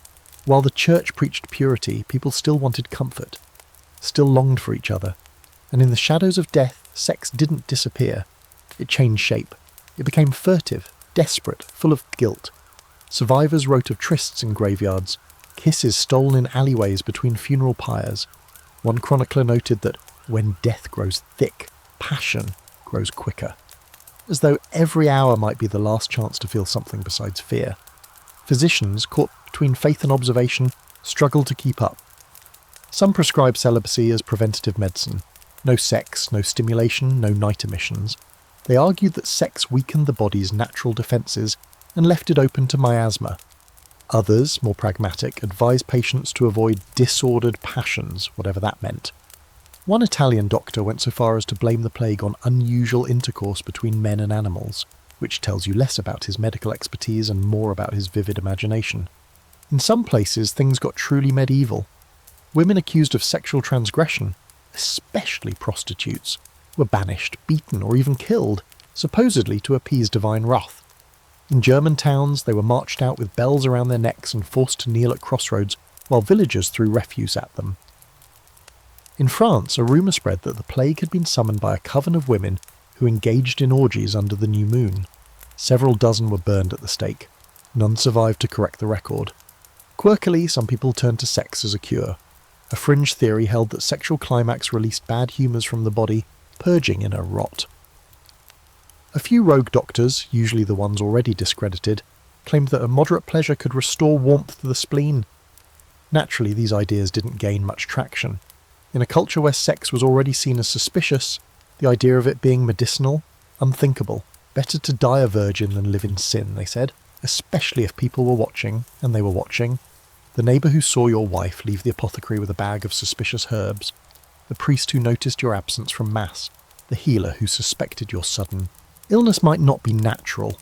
While the church preached purity, people still wanted comfort, still longed for each other. And in the shadows of death, sex didn't disappear. It changed shape. It became furtive, desperate, full of guilt. Survivors wrote of trysts in graveyards, kisses stolen in alleyways between funeral pyres. One chronicler noted that when death grows thick, passion grows quicker. As though every hour might be the last chance to feel something besides fear. Physicians, caught between faith and observation, struggled to keep up. Some prescribe celibacy as preventative medicine. No sex, no stimulation, no night emissions. They argued that sex weakened the body's natural defences and left it open to miasma. Others, more pragmatic, advised patients to avoid disordered passions, whatever that meant. One Italian doctor went so far as to blame the plague on unusual intercourse between men and animals, which tells you less about his medical expertise and more about his vivid imagination. In some places, things got truly medieval. Women accused of sexual transgression, especially prostitutes, were banished, beaten, or even killed, supposedly to appease divine wrath. In German towns, they were marched out with bells around their necks and forced to kneel at crossroads, while villagers threw refuse at them. In France, a rumour spread that the plague had been summoned by a coven of women who engaged in orgies under the new moon. Several dozen were burned at the stake. None survived to correct the record. Quirkily, some people turned to sex as a cure. A fringe theory held that sexual climax released bad humours from the body, purging inner rot. A few rogue doctors, usually the ones already discredited, claimed that a moderate pleasure could restore warmth to the spleen. Naturally, these ideas didn't gain much traction. In a culture where sex was already seen as suspicious, the idea of it being medicinal, unthinkable. Better to die a virgin than live in sin, they said, especially if people were watching, and they were watching. The neighbour who saw your wife leave the apothecary with a bag of suspicious herbs, the priest who noticed your absence from Mass, the healer who suspected your sudden. Illness might not be natural.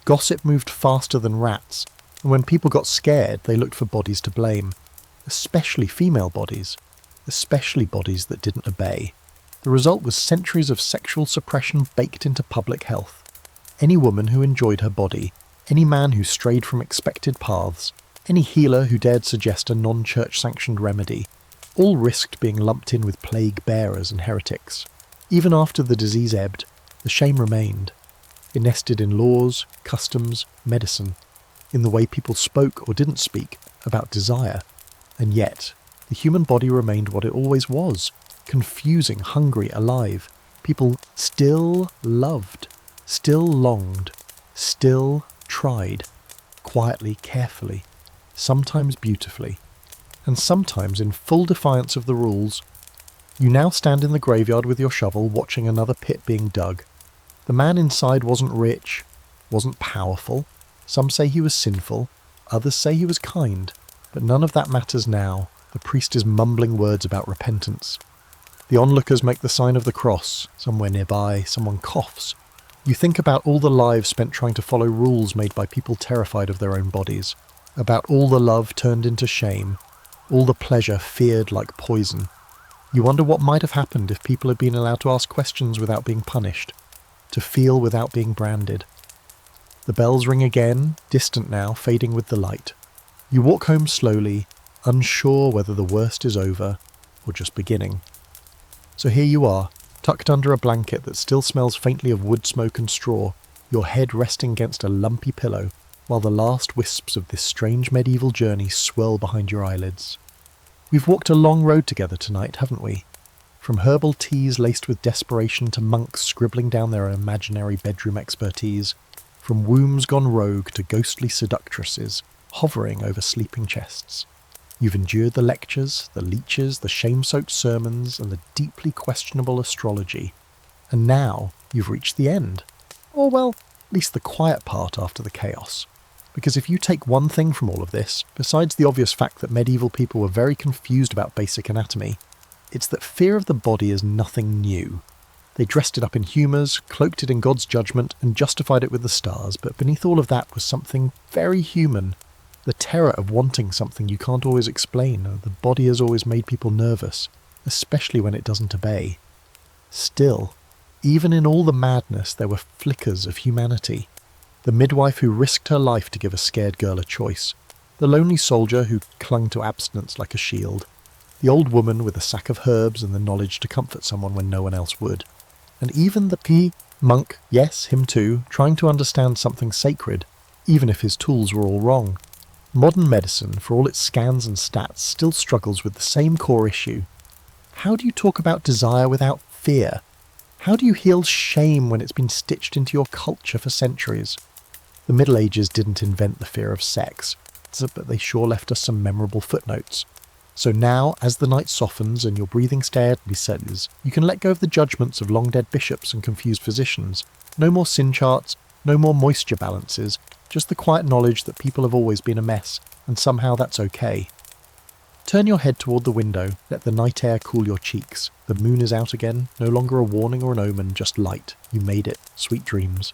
Gossip moved faster than rats, and when people got scared, they looked for bodies to blame, especially female bodies, especially bodies that didn't obey. The result was centuries of sexual suppression baked into public health. Any woman who enjoyed her body, any man who strayed from expected paths, any healer who dared suggest a non-church sanctioned remedy, all risked being lumped in with plague bearers and heretics. Even after the disease ebbed, the shame remained. It nested in laws, customs, medicine, in the way people spoke or didn't speak about desire. And yet, the human body remained what it always was, confusing, hungry, alive. People still loved, still longed, still tried, quietly, carefully, sometimes beautifully, and sometimes in full defiance of the rules. You now stand in the graveyard with your shovel watching another pit being dug. The man inside wasn't rich, wasn't powerful. Some say he was sinful, others say he was kind, but none of that matters now. The priest is mumbling words about repentance. The onlookers make the sign of the cross. Somewhere nearby, someone coughs. You think about all the lives spent trying to follow rules made by people terrified of their own bodies, about all the love turned into shame, all the pleasure feared like poison. You wonder what might have happened if people had been allowed to ask questions without being punished, to feel without being branded. The bells ring again, distant now, fading with the light. You walk home slowly, unsure whether the worst is over or just beginning. So here you are, tucked under a blanket that still smells faintly of wood smoke and straw, your head resting against a lumpy pillow, while the last wisps of this strange medieval journey swirl behind your eyelids. We've walked a long road together tonight, haven't we? From herbal teas laced with desperation to monks scribbling down their imaginary bedroom expertise, from wombs gone rogue to ghostly seductresses hovering over sleeping chests. You've endured the lectures, the leeches, the shame-soaked sermons, and the deeply questionable astrology. And now you've reached the end. Or, well, at least the quiet part after the chaos. Because if you take one thing from all of this, besides the obvious fact that medieval people were very confused about basic anatomy, it's that fear of the body is nothing new. They dressed it up in humours, cloaked it in God's judgment, and justified it with the stars, but beneath all of that was something very human. The terror of wanting something you can't always explain. The body has always made people nervous, especially when it doesn't obey. Still, even in all the madness, there were flickers of humanity. The midwife who risked her life to give a scared girl a choice. The lonely soldier who clung to abstinence like a shield. The old woman with a sack of herbs and the knowledge to comfort someone when no one else would. And even the monk, yes, him too, trying to understand something sacred, even if his tools were all wrong. Modern medicine, for all its scans and stats, still struggles with the same core issue. How do you talk about desire without fear? How do you heal shame when it's been stitched into your culture for centuries? The Middle Ages didn't invent the fear of sex, but they sure left us some memorable footnotes. So now, as the night softens and your breathing steadily settles, you can let go of the judgments of long-dead bishops and confused physicians. No more sin charts, no more moisture balances, just the quiet knowledge that people have always been a mess, and somehow that's okay. Turn your head toward the window, let the night air cool your cheeks. The moon is out again, no longer a warning or an omen, just light. You made it. Sweet dreams.